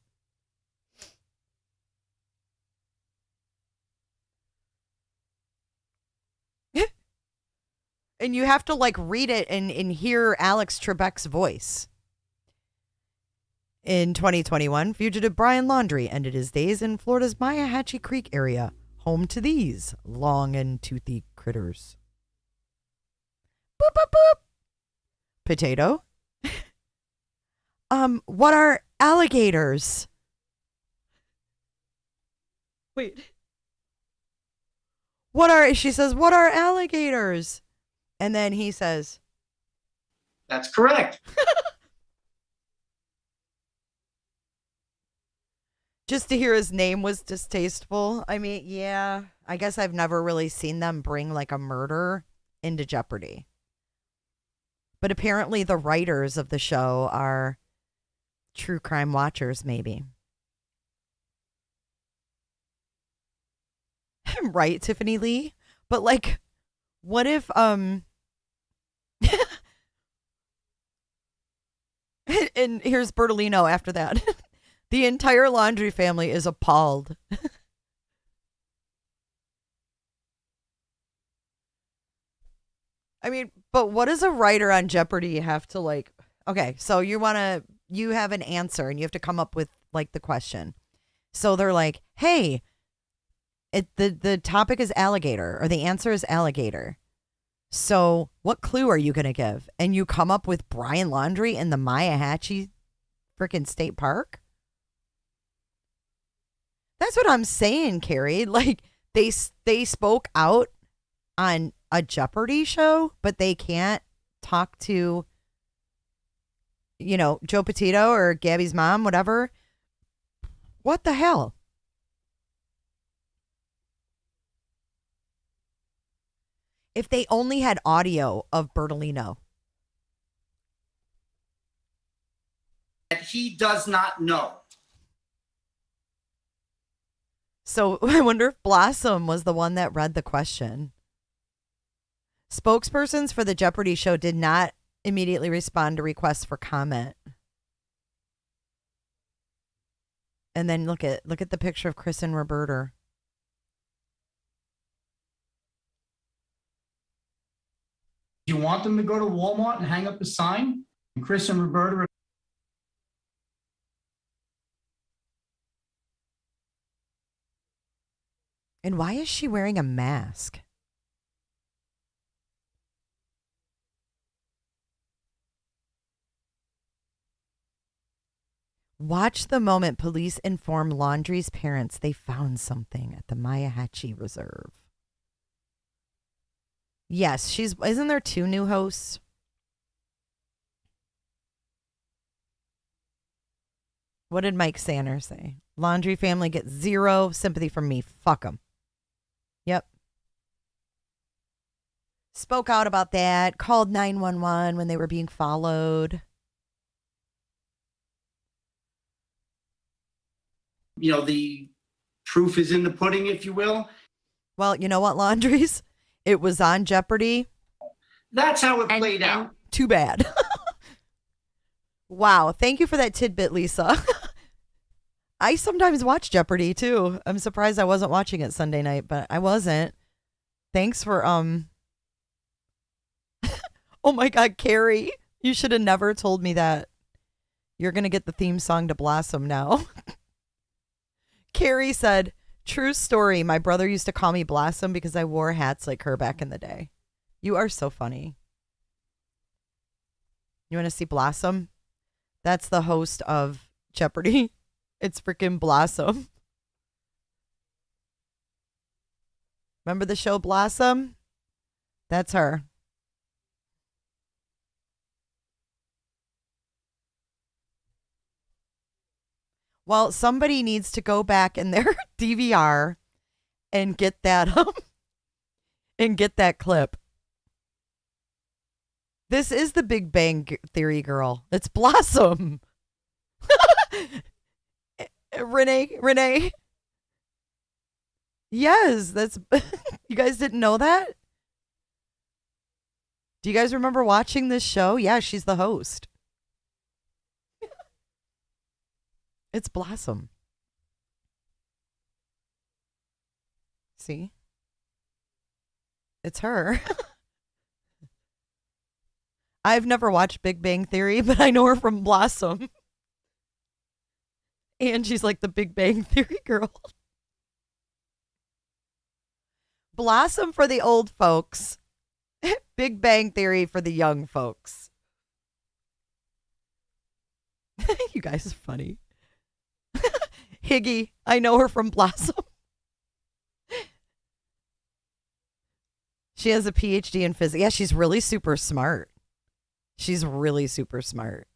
And you have to like read it and hear Alex Trebek's voice. In 2021, fugitive Brian Laundrie ended his days in Florida's Myahachie Creek area, home to these long and toothy critters. Boop, boop, boop. Potato. What are alligators? Wait. She says, what are alligators? And then he says, that's correct. Just to hear his name was distasteful. I mean, yeah, I guess I've never really seen them bring like a murder into Jeopardy. But apparently the writers of the show are true crime watchers, maybe. Right, Tiffany Lee? But like, what if, and here's Bertolino after that. The entire Laundrie family is appalled. I mean, but what does a writer on Jeopardy have to like, okay, so you have an answer and you have to come up with like the question. So they're like, hey, the topic is alligator, or the answer is alligator. So what clue are you going to give? And you come up with Brian Laundrie in the Myahachie freaking state park? That's what I'm saying, Carrie. Like they spoke out on a Jeopardy show, but they can't talk to, Joe Petito or Gabby's mom, whatever. What the hell? If they only had audio of Bertolino. That he does not know. So I wonder if Blossom was the one that read the question. Spokespersons for the Jeopardy show did not immediately respond to requests for comment. And then look at the picture of Chris and Roberta. You want them to go to Walmart and hang up a sign? And Chris and Roberta are... And why is she wearing a mask? Watch the moment police inform Laundrie's parents they found something at the Mayahatchee Reserve. Yes, isn't there 2 new hosts? What did Mike Sanders say? Laundrie family gets 0 sympathy from me. Fuck them. Yep. Spoke out about that. Called 911 when they were being followed. The proof is in the pudding, if you will. Well, you know what, Laundries? It was on Jeopardy. That's how it played out. Too bad. Wow. Thank you for that tidbit, Lisa. I sometimes watch Jeopardy too. I'm surprised I wasn't watching it Sunday night, but I wasn't. Thanks for Oh my God, Carrie, you should have never told me that. You're going to get the theme song to Blossom now. Carrie said, "True story. My brother used to call me Blossom because I wore hats like her back in the day." You are so funny. You want to see Blossom? That's the host of Jeopardy. It's freaking Blossom. Remember the show Blossom? That's her. Well, somebody needs to go back in their DVR and get that clip. This is the Big Bang Theory girl. It's Blossom. Renee. Yes, that's you guys didn't know that? Do you guys remember watching this show? Yeah, she's the host. It's Blossom. See? It's her. I've never watched Big Bang Theory, but I know her from Blossom. And she's like the Big Bang Theory girl. Blossom for the old folks. Big Bang Theory for the young folks. You guys are funny. Higgy, I know her from Blossom. She has a PhD in physics. Yeah, she's really super smart. She's really super smart.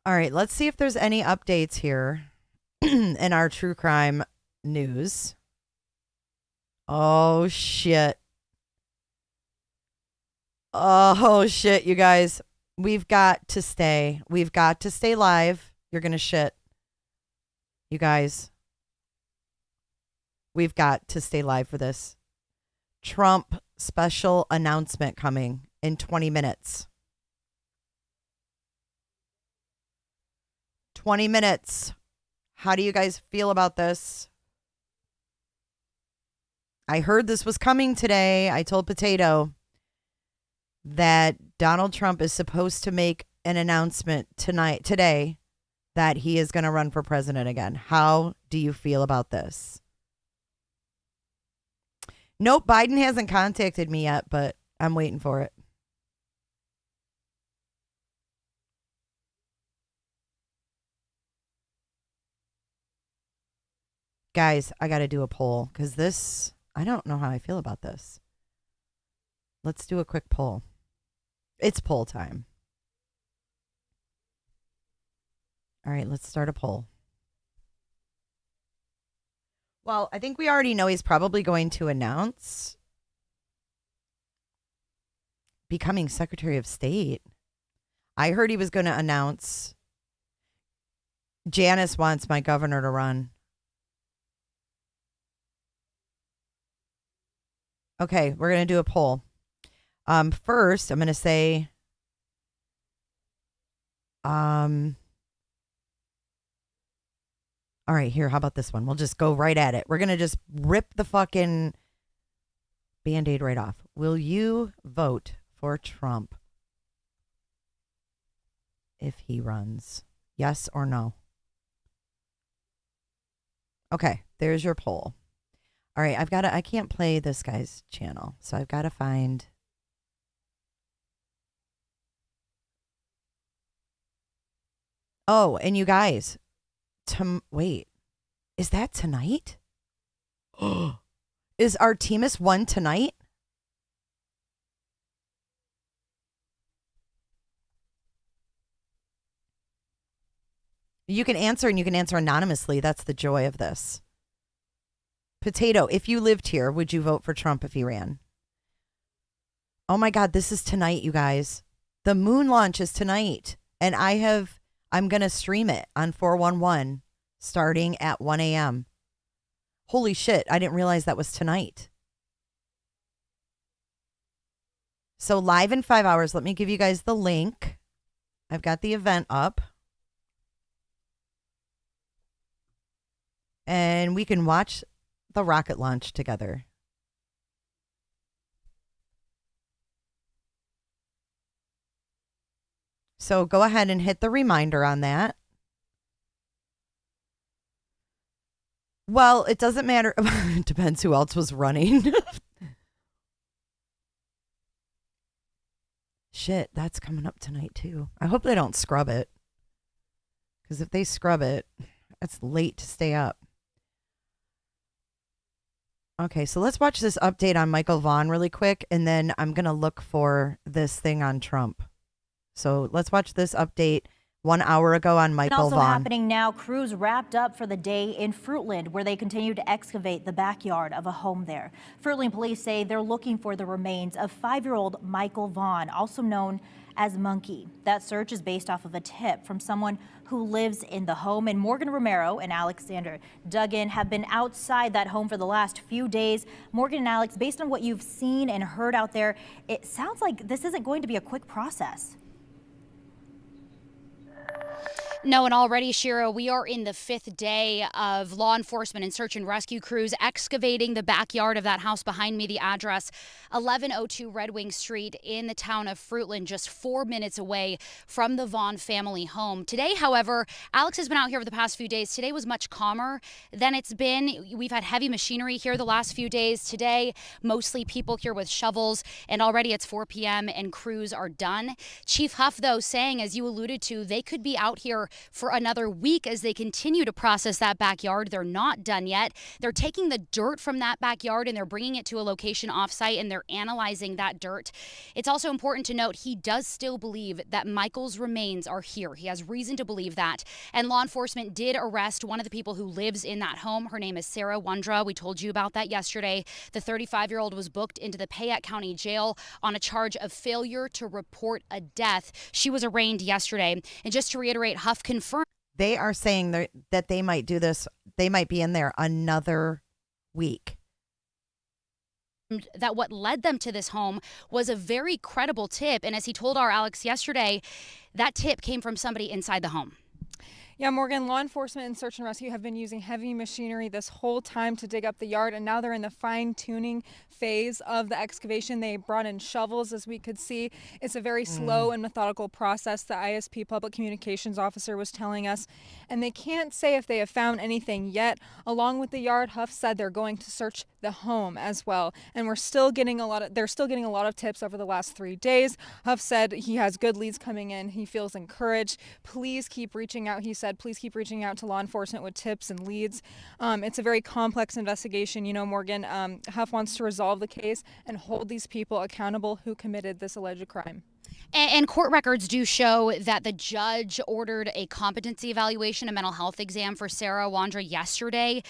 All right, let's see if there's any updates here in our true crime news. Oh, shit. Oh, shit, you guys. We've got to stay. We've got to stay live. You're going to shit. You guys. We've got to stay live for this. Trump special announcement coming in 20 minutes. 20 minutes. How do you guys feel about this? I heard this was coming today. I told Potato that Donald Trump is supposed to make an announcement today, that he is going to run for president again. How do you feel about this? Nope, Biden hasn't contacted me yet, but I'm waiting for it. Guys, I got to do a poll because this, I don't know how I feel about this. Let's do a quick poll. It's poll time. All right, let's start a poll. Well, I think we already know he's probably going to announce becoming Secretary of State. I heard he was going to announce Janice wants my governor to run. Okay, we're going to do a poll. First, I'm going to say all right, here, how about this one? We'll just go right at it. We're going to just rip the fucking Band-Aid right off. Will you vote for Trump if he runs? Yes or no? Okay, there's your poll. All right, I can't play this guy's channel, so I've got to find. Oh, and you guys, wait, is that tonight? Is Artemis 1 tonight? You can answer, and you can answer anonymously. That's the joy of this. Potato, if you lived here, would you vote for Trump if he ran? Oh my God, this is tonight, you guys. The moon launch is tonight. And I'm going to stream it on 411 starting at 1 a.m. Holy shit, I didn't realize that was tonight. So live in 5 hours. Let me give you guys the link. I've got the event up. And we can watch the rocket launch together. So go ahead and hit the reminder on that. Well, it doesn't matter. It depends who else was running. Shit, that's coming up tonight too. I hope they don't scrub it. Because if they scrub it, it's late to stay up. Okay, so let's watch this update on Michael Vaughn really quick, and then I'm going to look for this thing on Trump. So let's watch this update 1 hour ago on Michael Vaughn. Also happening now, crews wrapped up for the day in Fruitland, where they continue to excavate the backyard of a home there. Fruitland police say they're looking for the remains of 5-year-old Michael Vaughn, also known as Monkey. That search is based off of a tip from someone who lives in the home, and Morgan Romero and Alexander Duggan have been outside that home for the last few days. Morgan and Alex, based on what you've seen and heard out there, it sounds like this isn't going to be a quick process. No, and already, Shira, we are in the 5th day of law enforcement and search and rescue crews excavating the backyard of that house behind me, the address 1102 Red Wing Street in the town of Fruitland, just 4 minutes away from the Vaughn family home. Today, however, Alex has been out here for the past few days. Today was much calmer than it's been. We've had heavy machinery here the last few days. Today, mostly people here with shovels, and already it's 4 p.m. and crews are done. Chief Huff, though, saying, as you alluded to, they could be out here for another week as they continue to process that backyard. They're not done yet. They're taking the dirt from that backyard and they're bringing it to a location offsite, and they're analyzing that dirt. It's also important to note he does still believe that Michael's remains are here. He has reason to believe that. And law enforcement did arrest one of the people who lives in that home. Her name is Sarah Wondra. We told you about that yesterday. The 35-year-old was booked into the Payette County Jail on a charge of failure to report a death. She was arraigned yesterday. And just to reiterate, Huff confirmed they are saying that they might do this. They might be in there another week. That what led them to this home was a very credible tip. And as he told our Alex yesterday, that tip came from somebody inside the home. Yeah, Morgan, law enforcement and search and rescue have been using heavy machinery this whole time to dig up the yard, and now they're in the fine-tuning phase of the excavation. They brought in shovels, as we could see. It's a very slow and methodical process, the ISP public communications officer was telling us, and they can't say if they have found anything yet. Along with the yard, Huff said they're going to search the home as well, and they're still getting a lot of tips over the last 3 days. Huff said he has good leads coming in. He feels encouraged. Please keep reaching out, he said, said, please keep reaching out to law enforcement with tips and leads. It's a very complex investigation. You know, Morgan, Huff wants to resolve the case and hold these people accountable who committed this alleged crime. And court records do show that the judge ordered a competency evaluation, a mental health exam for Sarah Wandra yesterday.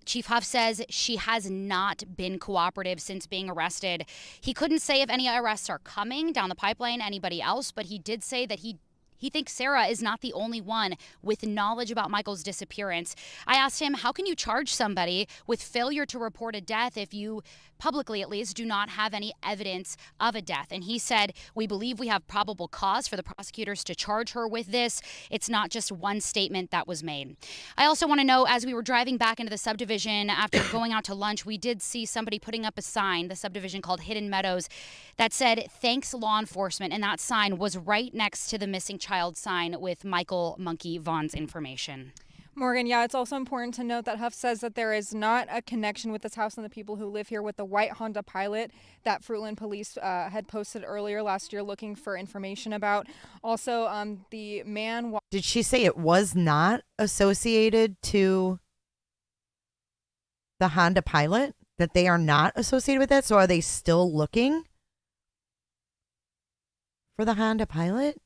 Chief Huff says she has not been cooperative since being arrested. He couldn't say if any arrests are coming down the pipeline, anybody else, but he did say that he thinks Sarah is not the only one with knowledge about Michael's disappearance. I asked him, how can you charge somebody with failure to report a death if you, publicly at least, do not have any evidence of a death? And he said, we believe we have probable cause for the prosecutors to charge her with this. It's not just one statement that was made. I also want to know, as we were driving back into the subdivision after going out to lunch, we did see somebody putting up a sign, the subdivision called Hidden Meadows, that said, thanks law enforcement. And that sign was right next to the missing child sign with Michael Monkey Vaughn's information. Morgan, yeah, it's also important to note that Huff says that there is not a connection with this house and the people who live here with the white Honda Pilot that Fruitland police had posted earlier last year looking for information about. Also, the man... Did she say it was not associated to the Honda Pilot? That they are not associated with that? So are they still looking for the Honda Pilot?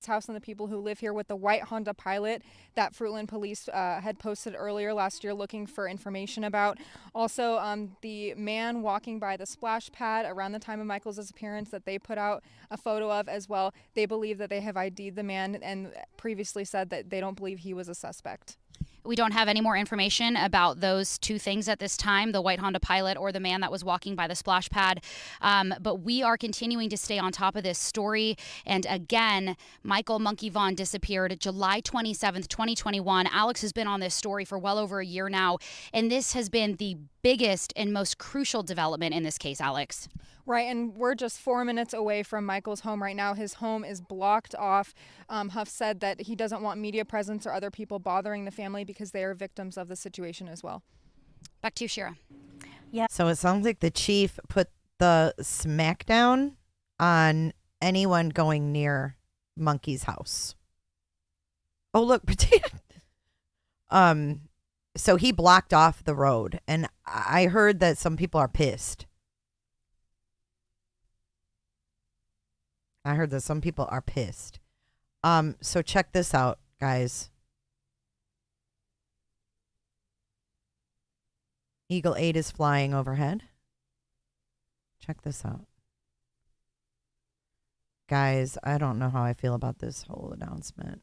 House and the people who live here with the white Honda Pilot that Fruitland police had posted earlier last year looking for information about. Also, the man walking by the splash pad around the time of Michael's disappearance that they put out a photo of as well. They believe that they have ID'd the man and previously said that they don't believe he was a suspect. We don't have any more information about those two things at this time, the white Honda Pilot or the man that was walking by the splash pad. But we are continuing to stay on top of this story. And again, Michael Monkey Vaughn disappeared July 27th, 2021. Alex has been on this story for well over a year now. And this has been the biggest and most crucial development in this case, Alex. Right, and we're just 4 minutes away from Michael's home right now. His home is blocked off. Huff said that he doesn't want media presence or other people bothering the family because they are victims of the situation as well. Back to you, Shira. Yeah. So it sounds like the chief put the smackdown on anyone going near Monkey's house. Oh, look, potato. So he blocked off the road, and I heard that some people are pissed. So check this out, guys. Eagle 8 is flying overhead. Check this out. Guys, I don't know how I feel about this whole announcement.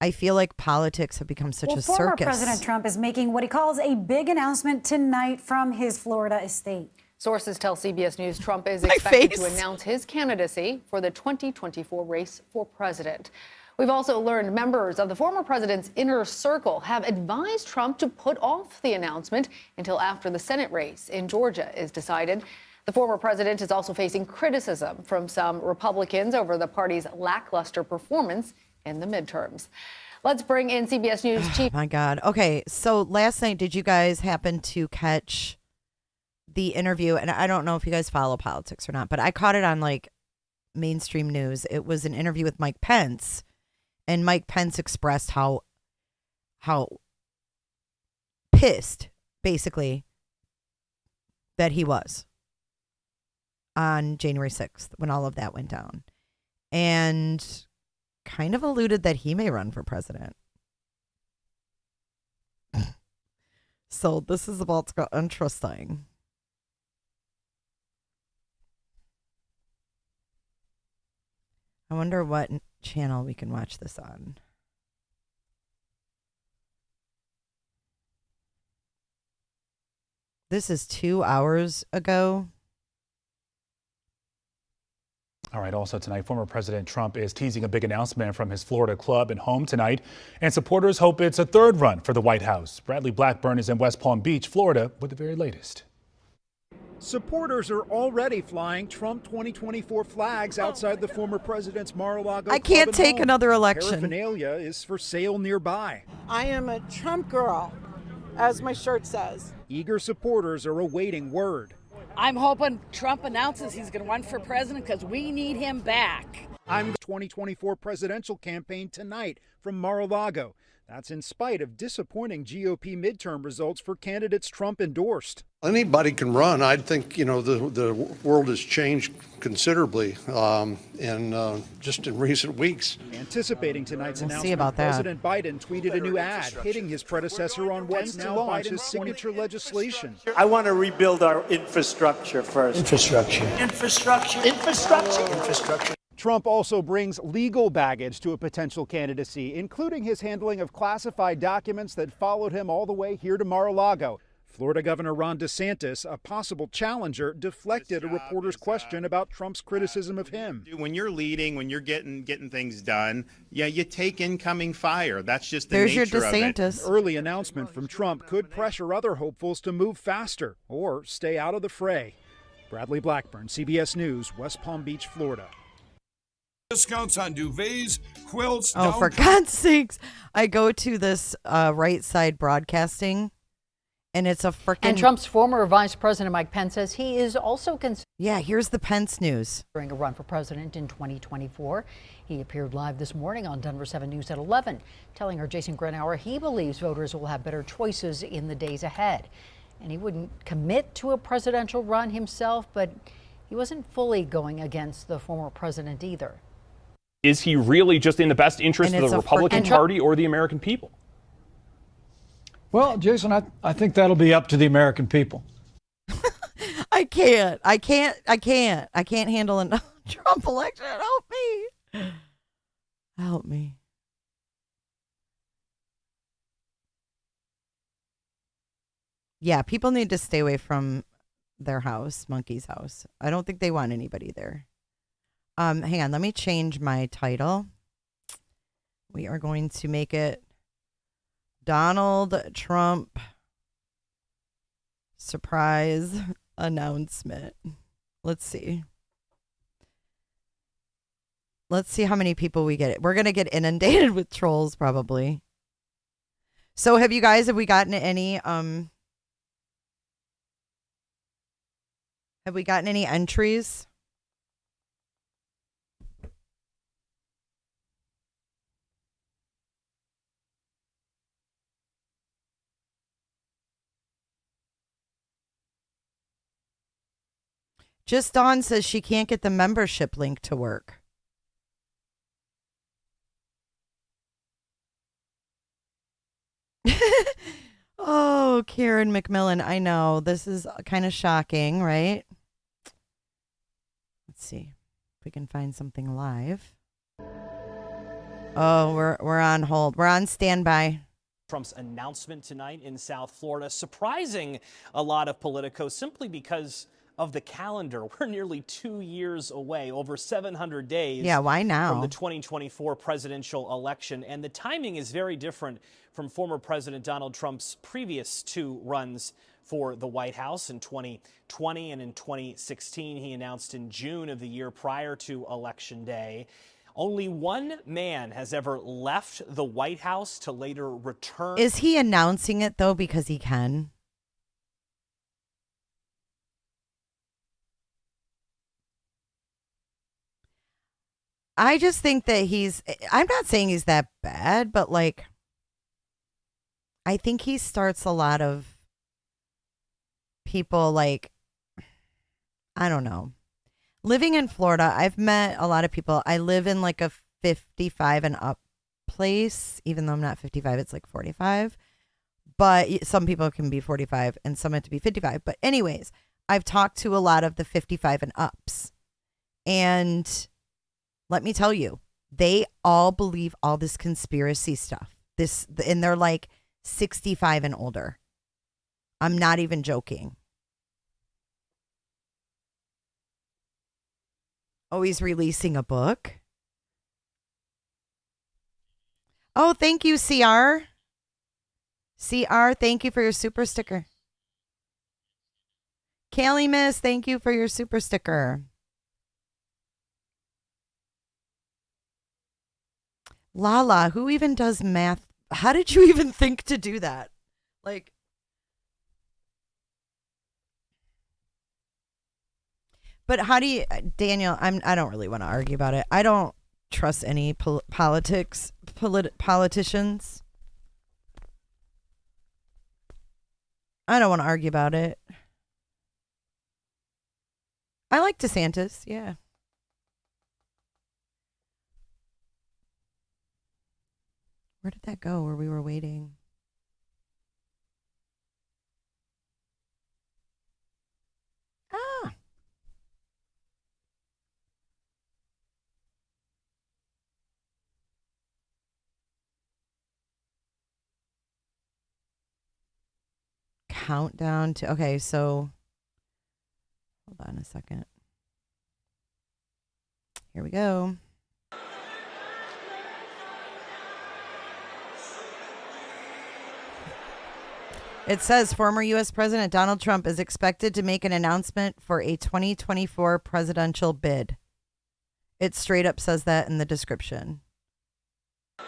I feel like politics have become such a circus. Former President Trump is making what he calls a big announcement tonight from his Florida estate. Sources tell CBS News Trump is expected to announce his candidacy for the 2024 race for president. We've also learned members of the former president's inner circle have advised Trump to put off the announcement until after the Senate race in Georgia is decided. The former president is also facing criticism from some Republicans over the party's lackluster performance in the midterms. Let's bring in CBS News chief. Oh my God. Okay, so last night, did you guys happen to catch the interview? And I don't know if you guys follow politics or not, but I caught it on like mainstream news. It was an interview with Mike Pence, and Mike Pence expressed how pissed, basically, that he was on January 6th when all of that went down, and kind of alluded that he may run for president. So this is about to get interesting. I wonder what channel we can watch this on. This is 2 hours ago. All right. Also tonight, former President Trump is teasing a big announcement from his Florida club and home tonight. And supporters hope it's a third run for the White House. Bradley Blackburn is in West Palm Beach, Florida, with the very latest. Supporters are already flying Trump 2024 flags outside the former president's Mar-a-Lago. I can't take home. another election. Paraphernalia is for sale nearby. I am a Trump girl, as my shirt says. Eager supporters are awaiting word. I'm hoping Trump announces he's going to run for president because we need him back. I'm 2024 presidential campaign tonight from Mar-a-Lago. That's in spite of disappointing GOP midterm results for candidates Trump endorsed. Anybody can run. I think, the world has changed considerably just in recent weeks. Anticipating tonight's We'll see announcement, about that. President Biden tweeted a new ad hitting his predecessor on what's now Biden's signature legislation. I want to rebuild our infrastructure first. Infrastructure. Trump also brings legal baggage to a potential candidacy, including his handling of classified documents that followed him all the way here to Mar-a-Lago. Florida Governor Ron DeSantis, a possible challenger, deflected a reporter's question about Trump's criticism of him. When you're leading, when you're getting things done, you take incoming fire. That's just the There's nature your DeSantis. of it. Early announcement from Trump could pressure other hopefuls to move faster or stay out of the fray. Bradley Blackburn, CBS News, West Palm Beach, Florida. Discounts on duvets, quilts. Oh, for God's sakes. I go to this Right Side Broadcasting, and it's a freaking... And Trump's former Vice President Mike Pence says he is also considering... Yeah, here's the Pence news. ...a run for president in 2024. He appeared live this morning on Denver 7 News at 11, telling our Jason Grenauer he believes voters will have better choices in the days ahead. And he wouldn't commit to a presidential run himself, but he wasn't fully going against the former president either. Is he really just in the best interest of the Republican Party or the American people? Well, Jason, I think that'll be up to the American people. I can't handle a Trump election. Help me. Help me. Yeah, people need to stay away from their house, Monkey's house. I don't think they want anybody there. Hang on, let me change my title. We are going to make it Donald Trump surprise announcement. Let's see. Let's see how many people we get. We're going to get inundated with trolls probably. So have we gotten any entries? Just Dawn says she can't get the membership link to work. Oh, Karen McMillan, I know. This is kind of shocking, right? Let's see if we can find something live. Oh, we're on hold. We're on standby. Trump's announcement tonight in South Florida, surprising a lot of politicos simply because of the calendar. We're nearly 2 years away, over 700 days. Yeah, why now? From the 2024 presidential election. And the timing is very different from former President Donald Trump's previous two runs for the White House in 2020 and in 2016. He announced in June of the year prior to Election Day. Only one man has ever left the White House to later return. Is he announcing it, though, because he can? I just think that I'm not saying he's that bad, but like, I think he starts a lot of people like, I don't know. Living in Florida, I've met a lot of people. I live in like a 55 and up place, even though I'm not 55, it's like 45. But some people can be 45 and some have to be 55. But anyways, I've talked to a lot of the 55 and ups. And let me tell you, they all believe all this conspiracy stuff. And they're like 65 and older. I'm not even joking. Oh, he's releasing a book? Oh, thank you, CR. CR, thank you for your super sticker. Kelly Miss, thank you for your super sticker. Lala, who even does math? How did you even think to do that? Like, but how do you, Daniel, I don't really want to argue about it. I don't trust any politicians. I don't want to argue about it. I like DeSantis, yeah. Where did that go where we were waiting? Ah. Countdown to, okay, so hold on a second. Here we go. It says former U.S. President Donald Trump is expected to make an announcement for a 2024 presidential bid. It straight up says that in the description. Why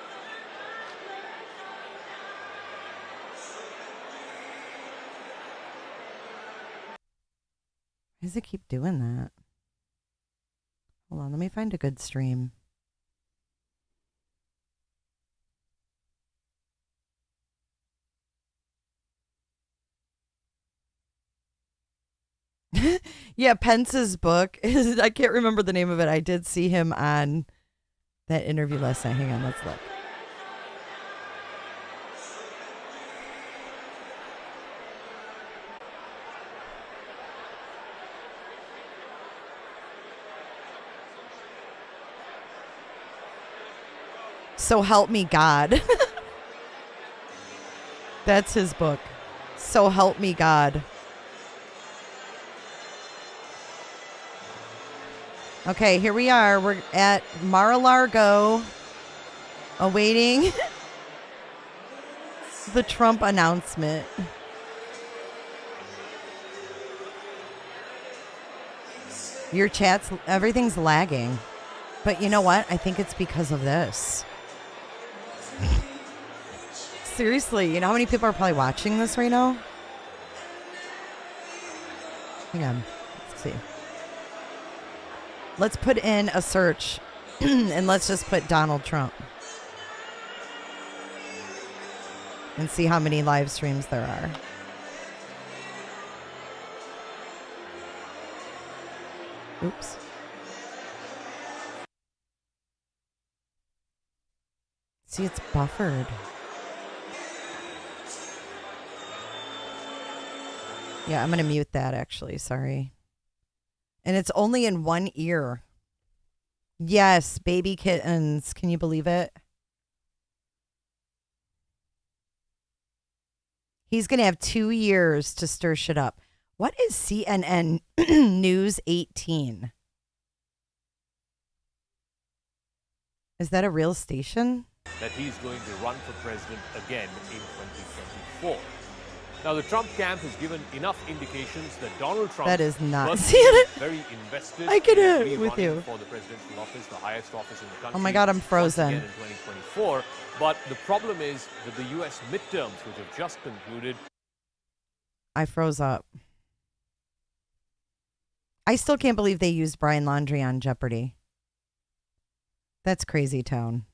does it keep doing that? Hold on, let me find a good stream. Yeah, Pence's book is, I can't remember the name of it. I did see him on that interview last night. Hang on, let's look. So Help Me God. That's his book. So Help Me God. Okay, here we are. We're at Mar-a-Lago, awaiting the Trump announcement. Your chat's, everything's lagging. But you know what? I think it's because of this. Seriously, you know how many people are probably watching this right now? Hang on. Let's see. Let's put in a search and let's just put Donald Trump and see how many live streams there are. Oops. See, it's buffered. Yeah, I'm going to mute that actually. Sorry. And it's only in one ear. Yes, baby kittens. Can you believe it? He's going to have 2 years to stir shit up. What is CNN News 18? Is that a real station? That he's going to run for president again in 2024. Now, the Trump camp has given enough indications that Donald Trump that is not is very invested I can in with you for the presidential office, the highest office in the country. Oh my God, I'm frozen. Again in 2024. But the problem is that the U.S. midterms, which have just concluded. I froze up. I still can't believe they used Brian Laundrie on Jeopardy. That's crazy town.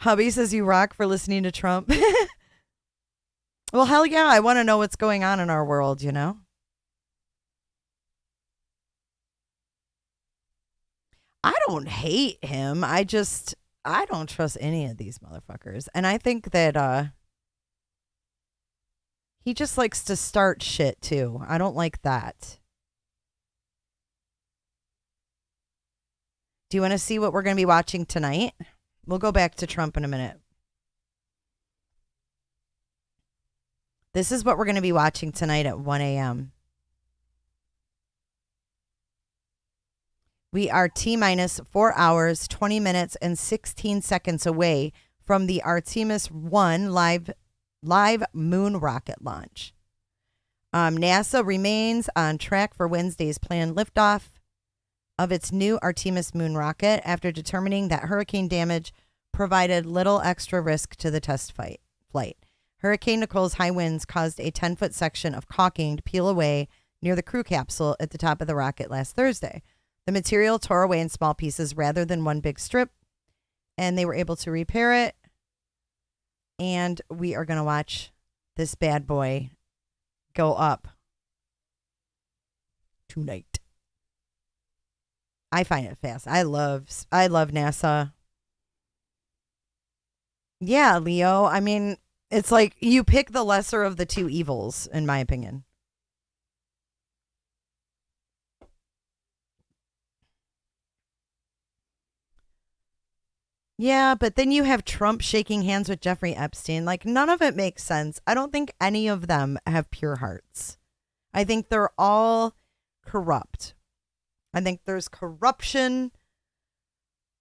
Hubby says you rock for listening to Trump. Well, hell yeah. I want to know what's going on in our world, you know? I don't hate him. I don't trust any of these motherfuckers. And I think that he just likes to start shit too. I don't like that. Do you want to see what we're going to be watching tonight? We'll go back to Trump in a minute. This is what we're going to be watching tonight at 1 a.m. We are T-minus 4 hours, 20 minutes, and 16 seconds away from the Artemis 1 live moon rocket launch. NASA remains on track for Wednesday's planned liftoff of its new Artemis moon rocket after determining that hurricane damage provided little extra risk to the test flight. Hurricane Nicole's high winds caused a 10-foot section of caulking to peel away near the crew capsule at the top of the rocket last Thursday. The material tore away in small pieces rather than one big strip, and they were able to repair it. And we are going to watch this bad boy go up tonight. I find it fast. I love NASA. Yeah, Leo. I mean, it's like you pick the lesser of the two evils, in my opinion. Yeah, but then you have Trump shaking hands with Jeffrey Epstein. Like, none of it makes sense. I don't think any of them have pure hearts. I think they're all corrupt. I think there's corruption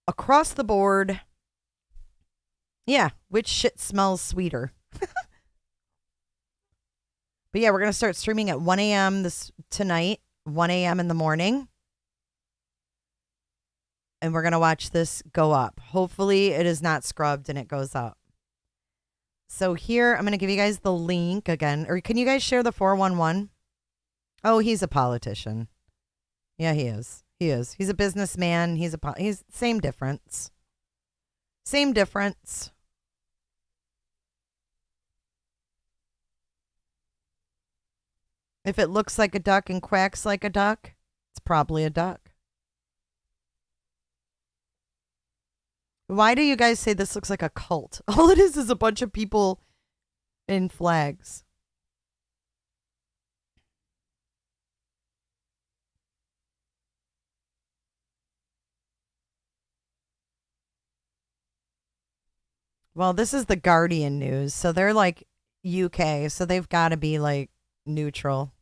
across the board. Yeah, which shit smells sweeter? But yeah, we're going to start streaming at 1 a.m. tonight, 1 a.m. in the morning. And we're going to watch this go up. Hopefully it is not scrubbed and it goes up. So here, I'm going to give you guys the link again. Or can you guys share the 411? Oh, he's a politician. Yeah, he is. He is. He's a businessman. He's same difference. Same difference. If it looks like a duck and quacks like a duck, it's probably a duck. Why do you guys say this looks like a cult? All it is a bunch of people in flags. Well, this is the Guardian news, so they're like UK, so they've got to be like neutral-ish.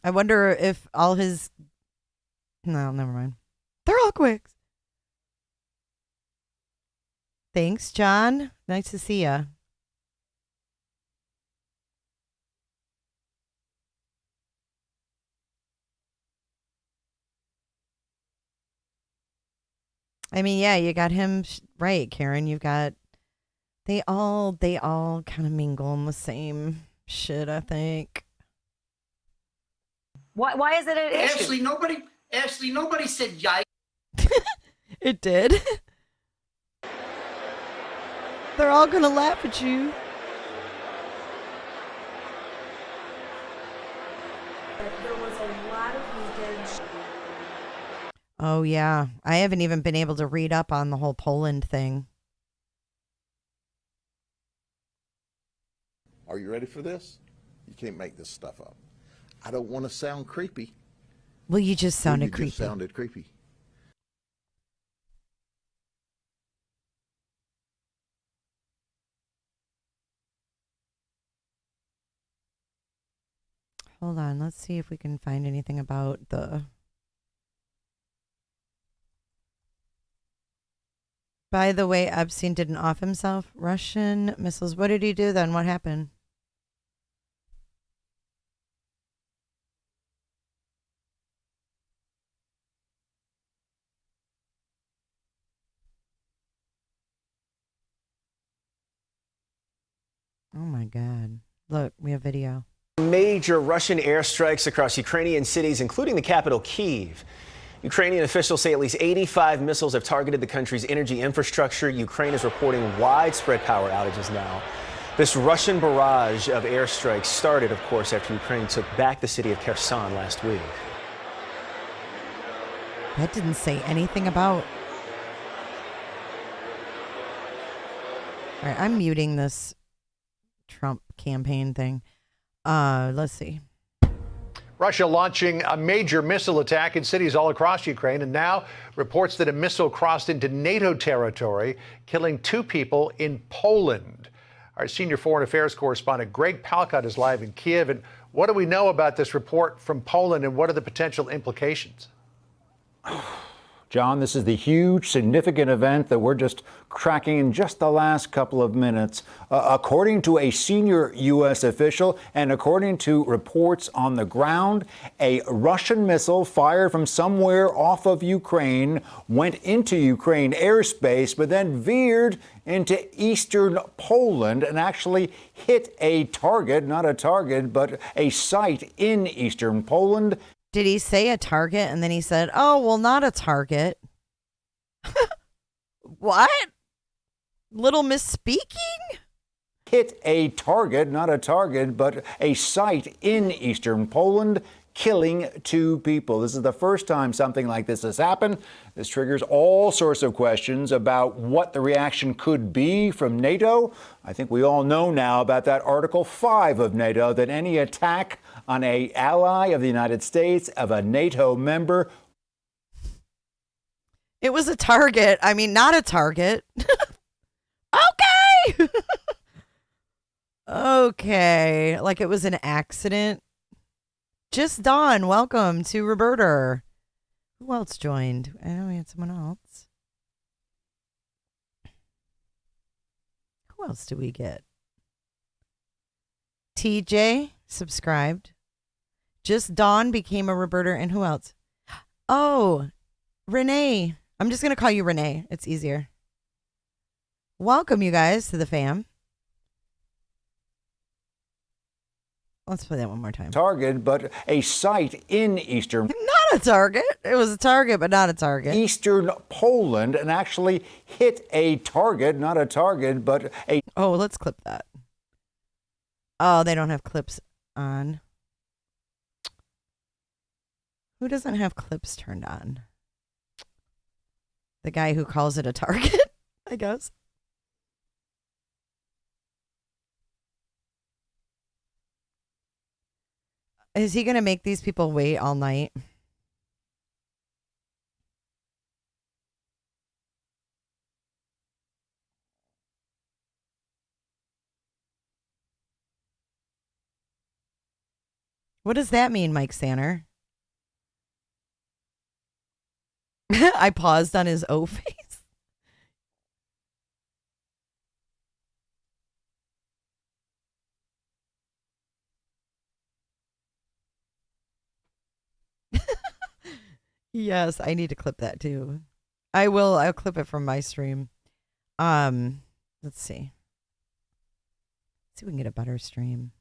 I wonder if all his... No, never mind. They're all quicks. Thanks, John. Nice to see ya. I mean, yeah, you got him right, Karen. You've got... They all kind of mingle in the same shit, I think. Why is it an issue? Ashley, nobody said yikes. It did. They're all gonna laugh at you. There was a lot of leakage. Oh, yeah. I haven't even been able to read up on the whole Poland thing. Are you ready for this? You can't make this stuff up. I don't want to sound creepy. Well, you just sounded creepy. You just sounded creepy. Hold on. Let's see if we can find anything about the... By the way, Epstein didn't off himself. Russian missiles. What did he do then? What happened? Oh my God. Look, we have video. Major Russian airstrikes across Ukrainian cities, including the capital, Kyiv. Ukrainian officials say at least 85 missiles have targeted the country's energy infrastructure. Ukraine is reporting widespread power outages now. This Russian barrage of airstrikes started, of course, after Ukraine took back the city of Kherson last week. That didn't say anything about... All right, I'm muting this Trump campaign thing. Let's see. Russia launching a major missile attack in cities all across Ukraine, and now reports that a missile crossed into NATO territory, killing 2 people in Poland. Our senior foreign affairs correspondent Greg Palkot is live in Kiev. And what do we know about this report from Poland, and what are the potential implications? John, this is the huge, significant event that we're just tracking in just the last couple of minutes. According to a senior U.S. official and according to reports on the ground, a Russian missile fired from somewhere off of Ukraine went into Ukraine airspace, but then veered into eastern Poland and actually hit a target, not a target, but a site in eastern Poland. Did he say a target and then he said, oh, well, not a target? What? Little misspeaking? Hit a target, not a target, but a site in eastern Poland, killing 2 people. This is the first time something like this has happened. This triggers all sorts of questions about what the reaction could be from NATO. I think we all know now about that Article 5 of NATO, that any attack on an ally of the United States, of a NATO member. It was a target. I mean, not a target. Okay. Okay. Like it was an accident. Just Dawn, welcome to Roberta. Who else joined? I know we had someone else. Who else do we get? TJ subscribed. Just Dawn became a Roberta, and who else? Oh, Renee. I'm just going to call you Renee. It's easier. Welcome, you guys, to the fam. Let's play that one more time. Target, but a site in eastern. Not a target. It was a target, but not a target. Eastern Poland, and actually hit a target, not a target, but a. Oh, let's clip that. Oh, they don't have clips on. Who doesn't have clips turned on? The guy who calls it a target, I guess. Is he going to make these people wait all night? What does that mean, Mike Sanner? I paused on his O face. Yes, I need to clip that too. I will. I'll clip it from my stream. Let's see. Let's see if we can get a better stream.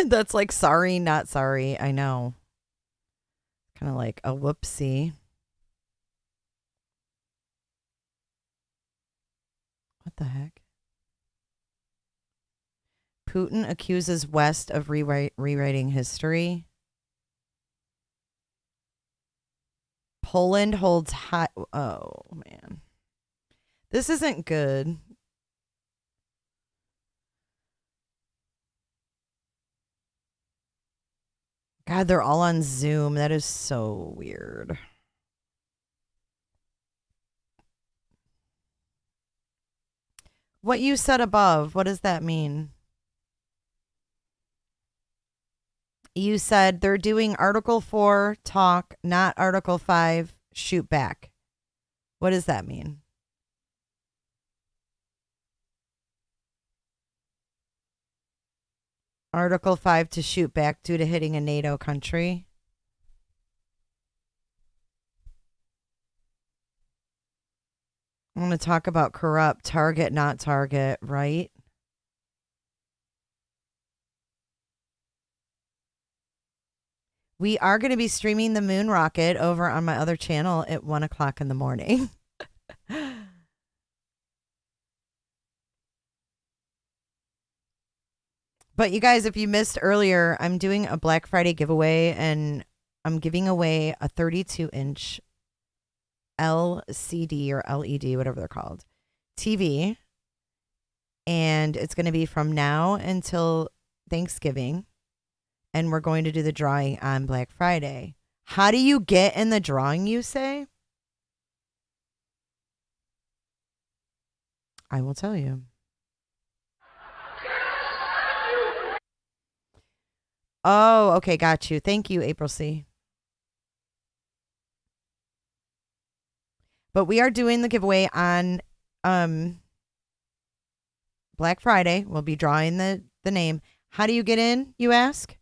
That's like sorry, not sorry. I know. Kind of like a whoopsie. What the heck? Putin accuses West of rewriting history. Poland holds high. Oh, man. This isn't good. God, they're all on Zoom. That is so weird. What you said above, what does that mean? You said they're doing Article 4 talk, not Article 5 shoot back. What does that mean? Article 5 to shoot back due to hitting a NATO country. I'm going to talk about corrupt, target, not target, right? We are going to be streaming the moon rocket over on my other channel at 1 o'clock in the morning. But you guys, if you missed earlier, I'm doing a Black Friday giveaway and I'm giving away a 32-inch LCD or LED, whatever they're called, TV. And it's going to be from now until Thanksgiving. And we're going to do the drawing on Black Friday. How do you get in the drawing, you say? I will tell you. Oh, okay. Got you. Thank you, April C. But we are doing the giveaway on Black Friday. We'll be drawing the name. How do you get in, you ask?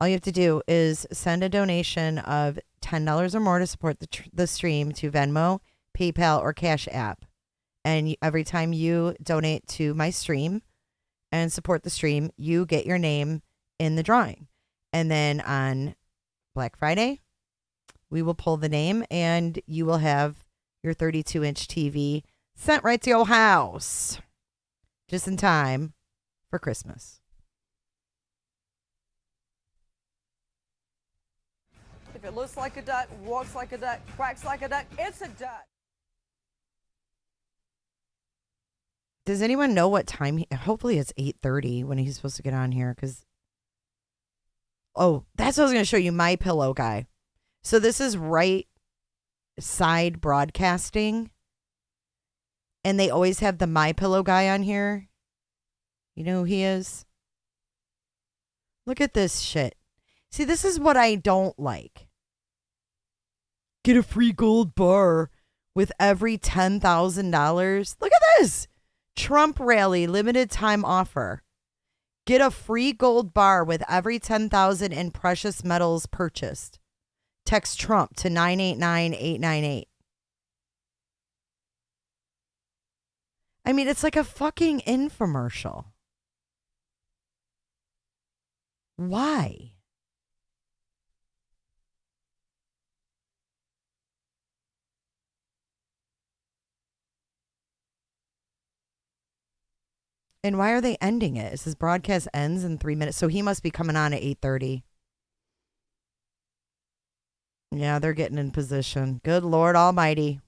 All you have to do is send a donation of $10 or more to support the stream to Venmo, PayPal, or Cash App. And every time you donate to my stream and support the stream, you get your name in the drawing. And then on Black Friday, we will pull the name and you will have your 32-inch TV sent right to your house just in time for Christmas. If it looks like a duck, walks like a duck, quacks like a duck, it's a duck. Does anyone know what time? Hopefully it's 8:30 when he's supposed to get on here. Oh, that's what I was going to show you. My Pillow guy. So this is right side broadcasting. And they always have the My Pillow guy on here. You know who he is? Look at this shit. See, this is what I don't like. Get a free gold bar with every $10,000. Look at this. Trump rally limited time offer. Get a free gold bar with every $10,000 in precious metals purchased. Text Trump to 989-898. I mean, it's like a fucking infomercial. Why? And why are they ending it? It says broadcast ends in 3 minutes. So he must be coming on at 8:30. Yeah, they're getting in position. Good Lord Almighty.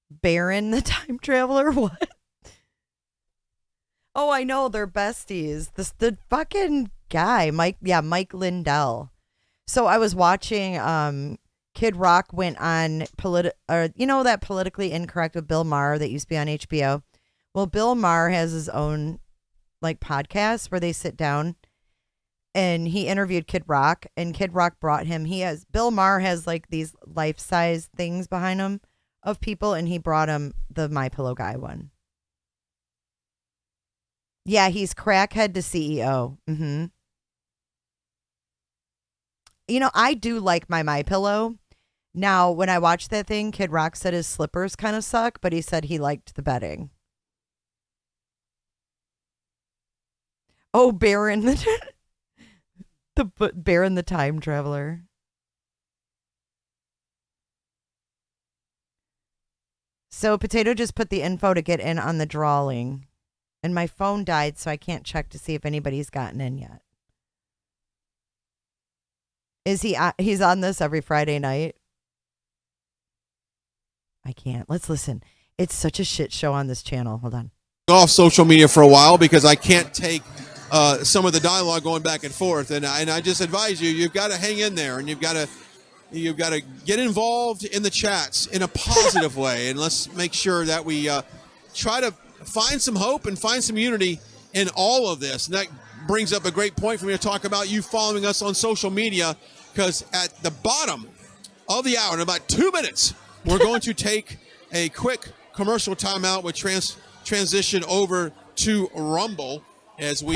Baron the time traveler? What? Oh, I know. They're besties. The fucking guy, Mike. Yeah, Mike Lindell. So I was watching Kid Rock went on that politically incorrect with Bill Maher that used to be on HBO. Well, Bill Maher has his own podcast where they sit down and he interviewed Kid Rock, and Kid Rock brought him. Bill Maher has these life-size things behind him of people, and he brought him the My Pillow guy one. Yeah, he's crackhead to CEO. Mm-hmm. You know, I do like my Pillow. Now, when I watched that thing, Kid Rock said his slippers kind of suck, but he said he liked the bedding. Oh, Baron Baron the time traveler. So Potato just put the info to get in on the drawing, and my phone died, so I can't check to see if anybody's gotten in yet. Is he? He's on this every Friday night. I can't. Let's listen. It's such a shit show on this channel. Hold on. Off social media for a while because I can't take some of the dialogue going back and forth, and I just advise you've got to hang in there, and you've got to get involved in the chats in a positive way, and let's make sure that we try to find some hope and find some unity in all of this. And that brings up a great point for me to talk about you following us on social media, because at the bottom of the hour, in about 2 minutes, we're going to take a quick commercial timeout with transition over to Rumble as we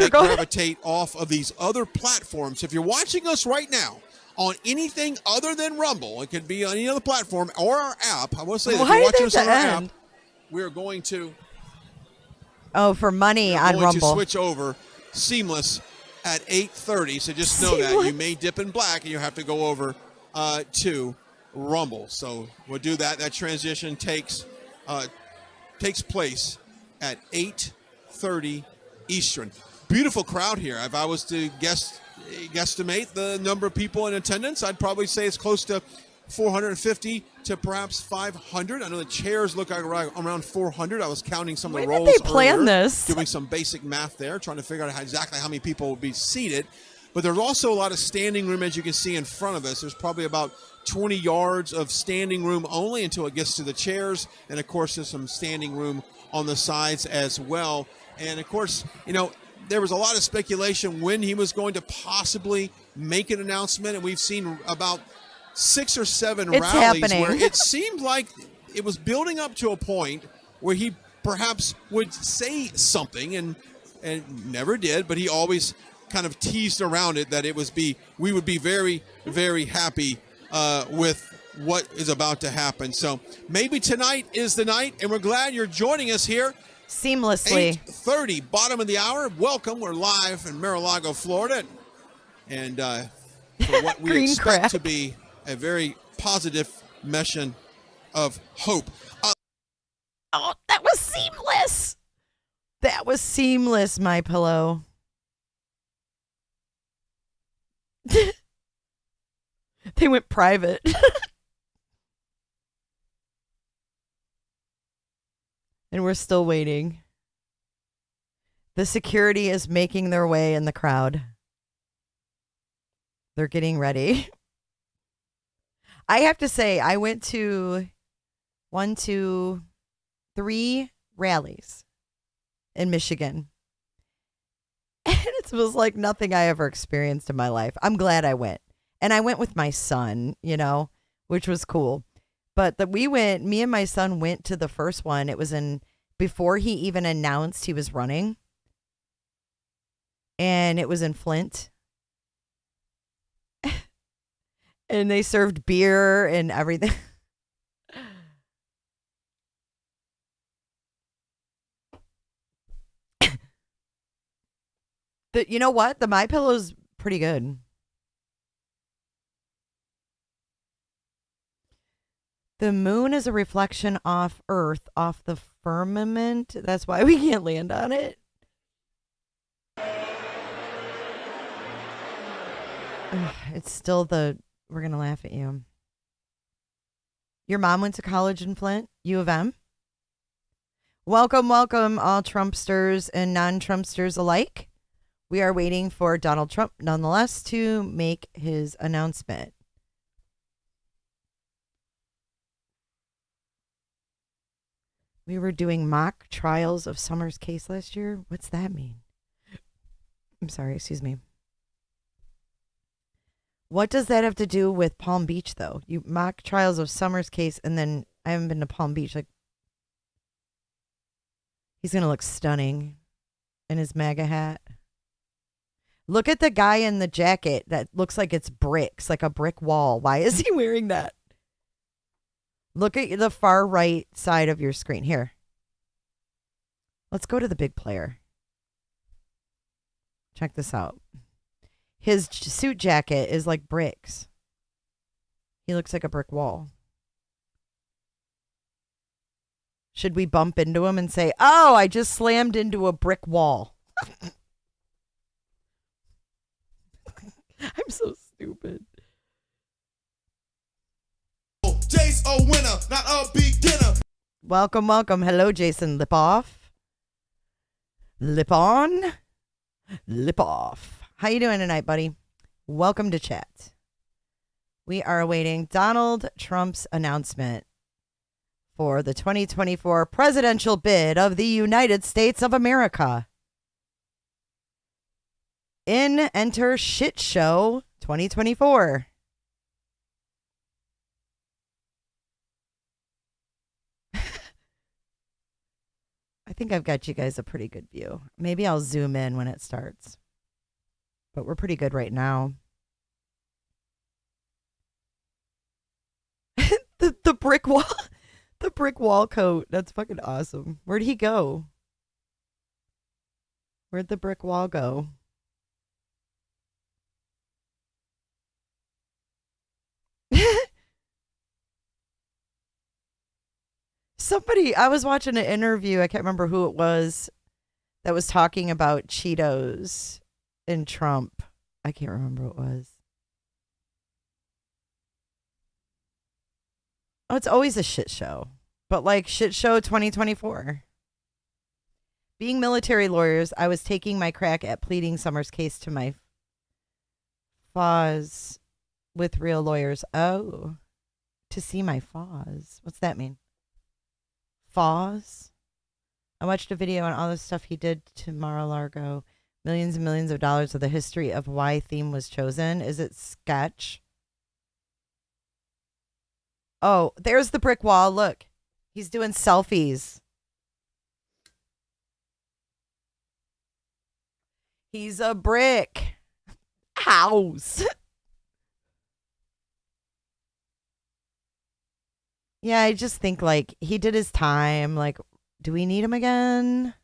gravitate off of these other platforms. If you're watching us right now on anything other than Rumble, it could be on any other platform or our app. I will say that if you're watching us on our app, we're going to for money on Rumble. To switch over seamless at 8:30. So just know that you may dip in black and you have to go over to Rumble. So we'll do that. That transition takes place at 8:30 Eastern. Beautiful crowd here. If I was to guesstimate the number of people in attendance, I'd probably say it's close to 450 to perhaps 500. I know the chairs look like around 400. I was counting some of the rows. When did they plan earlier, this? doing some basic math there, trying to figure out exactly how many people would be seated. but there's also a lot of standing room, as you can see in front of us. There's probably about 20 yards of standing room only until it gets to the chairs. And, of course, there's some standing room on the sides as well. And, of course, you know, there was a lot of speculation when he was going to possibly make an announcement. And we've seen about 6 or 7 rallies where it seemed like it was building up to a point where he perhaps would say something and never did, but he always kind of teased around it that we would be very, very happy with what is about to happen. So maybe tonight is the night, and we're glad you're joining us here seamlessly. 8:30, bottom of the hour. Welcome. We're live in Mar-a-Lago, Florida, and for what we expect to be a very positive mission of hope. Oh, that was seamless. That was seamless, my pillow. They went private. And we're still waiting. The security is making their way in the crowd. They're getting ready. I have to say, I went to 1, 2, 3 rallies in Michigan. And it was like nothing I ever experienced in my life. I'm glad I went. And I went with my son, you know, which was cool. But me and my son went to the first one. It was before he even announced he was running. And it was in Flint. And they served beer and everything. You know what? The MyPillow's pretty good. The moon is a reflection off Earth, off the firmament. That's why we can't land on it. It's still we're going to laugh at you. Your mom went to college in Flint, U of M. Welcome, welcome, all Trumpsters and non-Trumpsters alike. We are waiting for Donald Trump, nonetheless, to make his announcement. We were doing mock trials of Summer's case last year. What's that mean? I'm sorry, excuse me. What does that have to do with Palm Beach, though? You mock trials of Summer's case, and then I haven't been to Palm Beach. Like, he's going to look stunning in his MAGA hat. Look at the guy in the jacket that looks like it's bricks, like a brick wall. Why is he wearing that? Look at the far right side of your screen. Here. Let's go to the big player. Check this out. His suit jacket is like bricks. He looks like a brick wall. Should we bump into him and say, "Oh, I just slammed into a brick wall"? I'm so stupid. Jace a winner, not a beginner. Welcome, welcome. Hello, Jason. Lip off. Lip on. Lip off. How you doing tonight, buddy? Welcome to chat. We are awaiting Donald Trump's announcement for the 2024 presidential bid of the United States of America. Enter Shit Show 2024. I think I've got you guys a pretty good view. Maybe I'll zoom in when it starts. But we're pretty good right now. the brick wall. The brick wall coat. That's fucking awesome. Where'd he go? Where'd the brick wall go? I was watching an interview, I can't remember who it was, that was talking about Cheetos and Trump. I can't remember who it was. Oh, it's always a shit show. But like Shit Show 2024. Being military lawyers, I was taking my crack at pleading Summer's case to my FAWs with real lawyers. Oh, to see my FAWs. What's that mean? FAWs? I watched a video on all the stuff he did to Mar-a-Lago. Millions and millions of dollars of the history of why theme was chosen. Is it sketch? Oh, there's the brick wall. Look, he's doing selfies. He's a brick house. Yeah, I just think like he did his time. Like, do we need him again?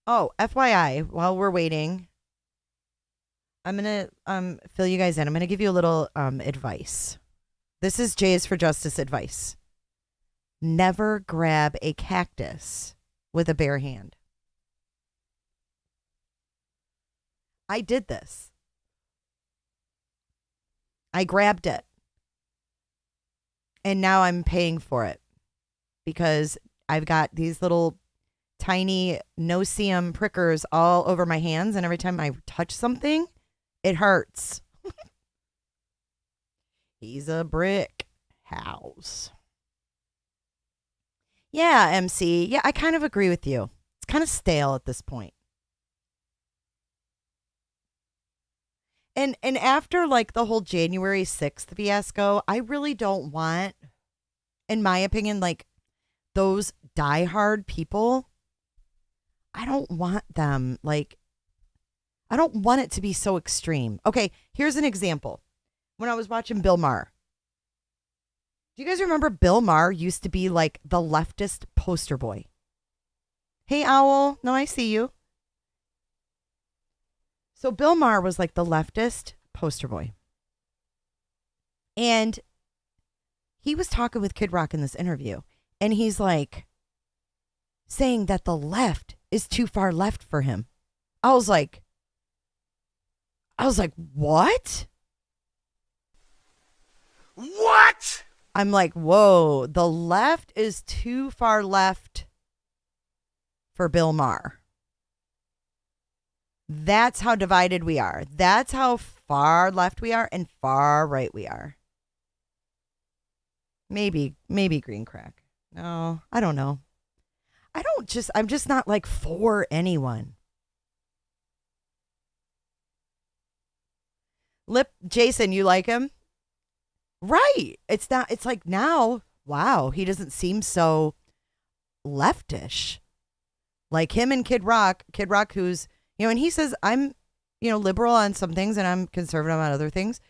Oh, FYI, while we're waiting, I'm going to fill you guys in. I'm going to give you a little advice. This is Jay's for Justice advice. Never grab a cactus with a bare hand. I did this. I grabbed it. And now I'm paying for it because I've got these little tiny no-see-um prickers all over my hands. And every time I touch something, it hurts. He's a brick house. Yeah, MC. Yeah, I kind of agree with you. It's kind of stale at this point. And after like the whole January 6th fiasco, I really don't want, in my opinion, like those diehard people, I don't want them, like, I don't want it to be so extreme. Okay, here's an example. When I was watching Bill Maher. Do you guys remember Bill Maher used to be like the leftist poster boy? Hey, Owl. No, I see you. So Bill Maher was like the leftist poster boy. And he was talking with Kid Rock in this interview. And he's like saying that the left is too far left for him. I was like, what? What? I'm like, whoa, the left is too far left for Bill Maher. That's how divided we are. That's how far left we are and far right we are. Maybe green crack. No, I don't know. I'm just not like for anyone. Jason, you like him? Right. It's like now, wow, he doesn't seem so leftish. Like him and Kid Rock who's, and he says, I'm, liberal on some things and I'm conservative on other things.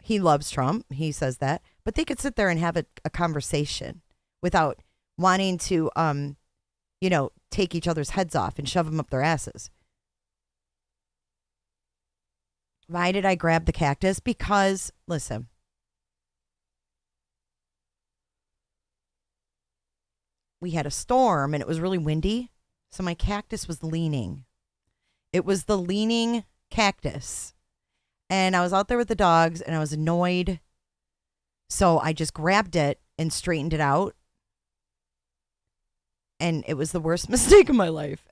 He loves Trump. He says that. But they could sit there and have a conversation without wanting to, take each other's heads off and shove them up their asses. Why did I grab the cactus? Because, listen. We had a storm and it was really windy. So my cactus was leaning. It was the leaning cactus. And I was out there with the dogs and I was annoyed. So I just grabbed it and straightened it out. And it was the worst mistake of my life.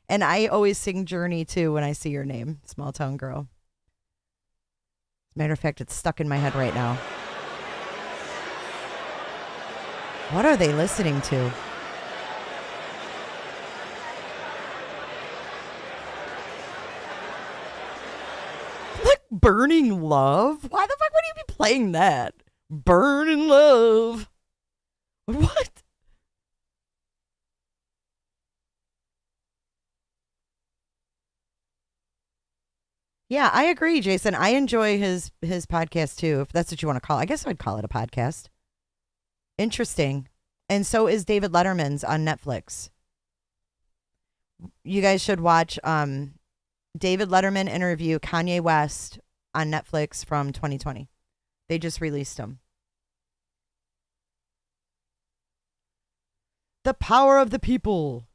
And I always sing Journey too when I see your name, Small Town Girl. As a matter of fact, it's stuck in my head right now. What are they listening to? Burning Love? Why the fuck would you be playing that? Burning Love. What? Yeah, I agree, Jason. I enjoy his podcast too, if that's what you want to call it. I guess I'd call it a podcast. Interesting. And so is David Letterman's on Netflix. You guys should watch David Letterman interview Kanye West on Netflix from 2020. They just released him. The power of the people.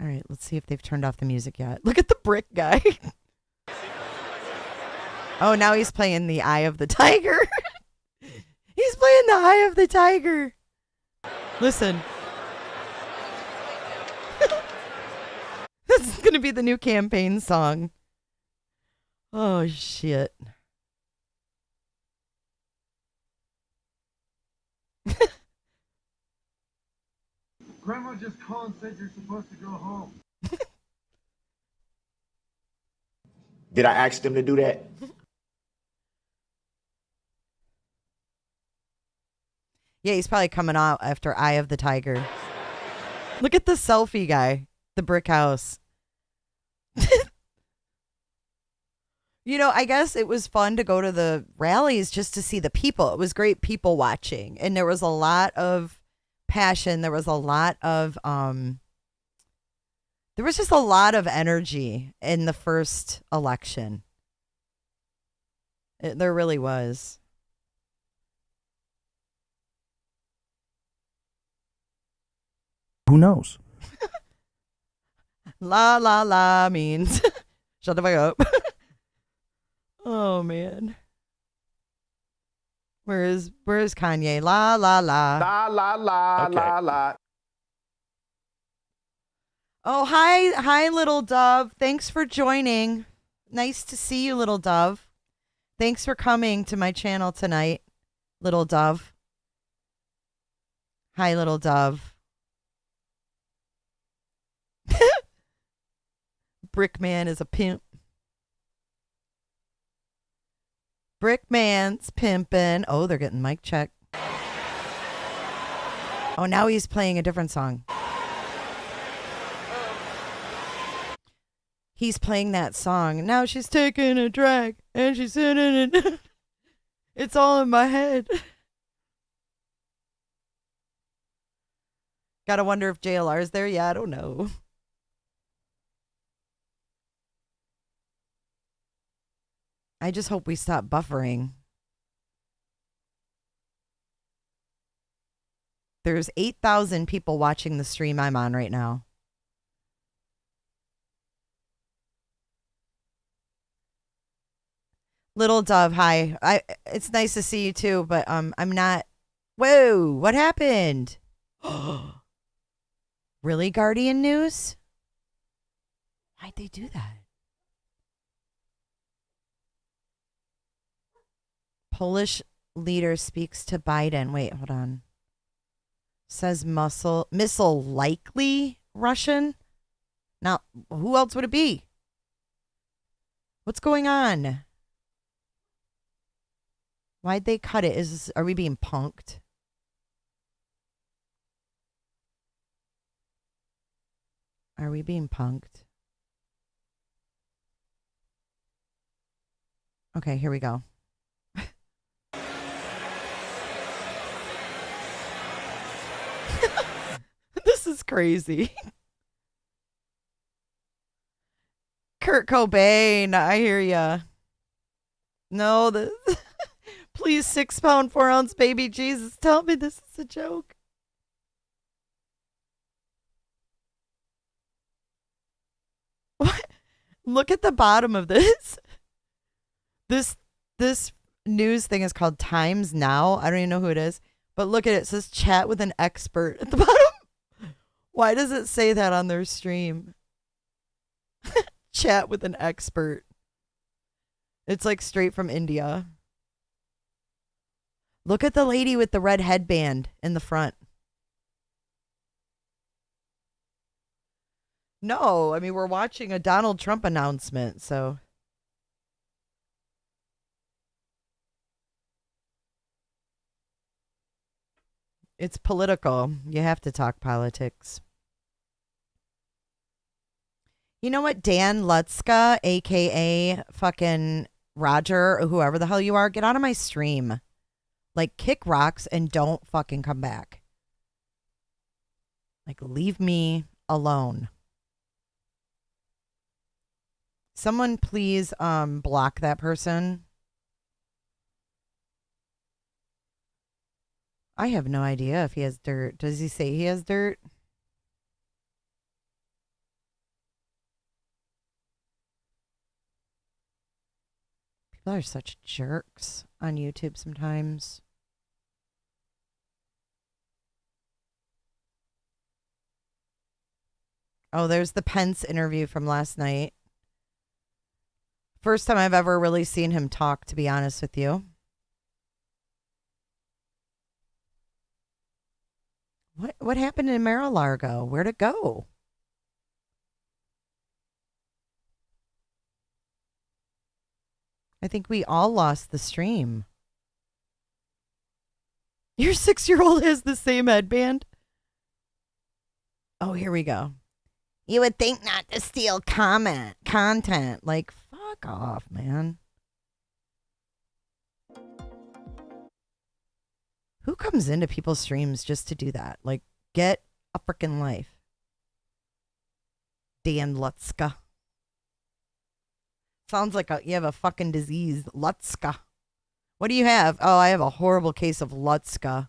All right, let's see if they've turned off the music yet. Look at the brick guy. Oh, now he's playing the Eye of the Tiger. He's playing the Eye of the Tiger. Listen. This is going to be the new campaign song. Oh, shit. Grandma just called and said you're supposed to go home. Did I ask them to do that? Yeah, he's probably coming out after Eye of the Tiger. Look at the selfie guy. The brick house. You know, I guess it was fun to go to the rallies just to see the people. It was great people watching. And there was a lot of passion. There was a lot of there was just a lot of energy in the first election. There really was. Who knows? La la la means shut the fuck up. Oh man. Where is Kanye? La la la. La la la la la. Oh, hi little dove. Thanks for joining. Nice to see you, little dove. Thanks for coming to my channel tonight, little dove. Hi, little dove. Brickman is a pimp. Brickman's pimpin'. Oh, they're getting mic check. Oh, now he's playing a different song. He's playing that song. Now she's taking a drag and she's sitting in. It's all in my head. Gotta wonder if JLR's there. Yeah, I don't know. I just hope we stop buffering. There's 8,000 people watching the stream I'm on right now. Little Dove, hi. It's nice to see you too, but I'm not. Whoa, what happened? Really, Guardian News? Why'd they do that? Polish leader speaks to Biden. Wait, hold on. Says missile likely Russian. Now, who else would it be? What's going on? Why'd they cut it? Are we being punked? Are we being punked? Okay, here we go. This is crazy. Kurt Cobain, I hear ya. No, please 6 pound 4 ounce baby Jesus, tell me this is a joke. What? Look at the bottom of this. This news thing is called Times Now. I don't even know who it is. But look at it. It says chat with an expert at the bottom. Why does it say that on their stream? Chat with an expert. It's like straight from India. Look at the lady with the red headband in the front. No, I mean, we're watching a Donald Trump announcement, so. It's political. You have to talk politics. You know what? Dan Lutzka, a.k.a. fucking Roger, or whoever the hell you are, get out of my stream. Like, kick rocks and don't fucking come back. Like, leave me alone. Someone please block that person. I have no idea if he has dirt. Does he say he has dirt? People are such jerks on YouTube sometimes. Oh, there's the Pence interview from last night. First time I've ever really seen him talk, to be honest with you. What happened in Mar-a-Lago? Where'd it go? I think we all lost the stream. Your 6-year-old has the same headband? Oh, here we go. You would think not to steal content. Like, fuck off, man. Who comes into people's streams just to do that? Like, get a freaking life. Dan Lutska. Sounds like you have a fucking disease. Lutska. What do you have? Oh, I have a horrible case of Lutska.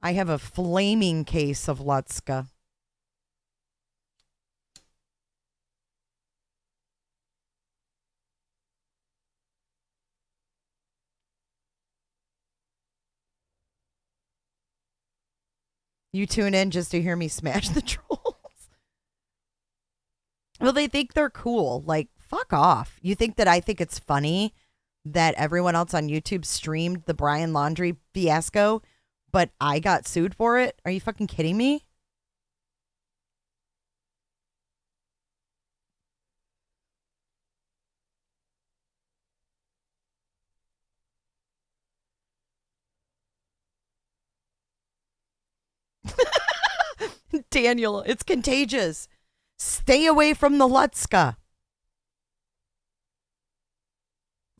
I have a flaming case of Lutska. You tune in just to hear me smash the trolls. Well, they think they're cool. Like, fuck off. You think that I think it's funny that everyone else on YouTube streamed the Brian Laundrie fiasco, but I got sued for it? Are you fucking kidding me? Daniel, it's contagious. Stay away from the Lutska.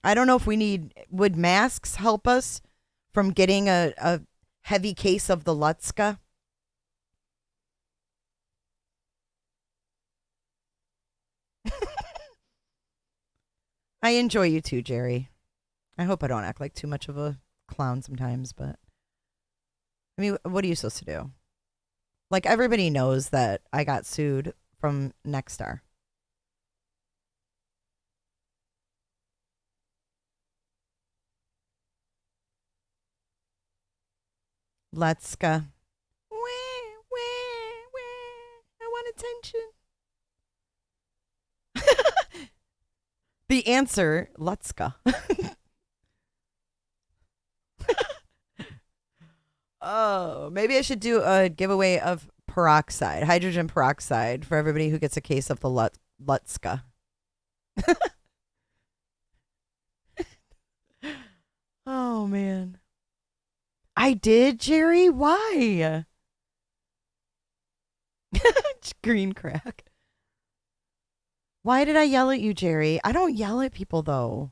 I don't know if would masks help us from getting a heavy case of the Lutska? I enjoy you too, Jerry. I hope I don't act like too much of a clown sometimes, but I mean, what are you supposed to do? Like, everybody knows that I got sued from Nexstar. Let's go. I want attention. The answer, let's go. Oh, maybe I should do a giveaway of peroxide, hydrogen peroxide, for everybody who gets a case of the Lutska. Oh, man. I did, Jerry? Why? Green crack. Why did I yell at you, Jerry? I don't yell at people, though.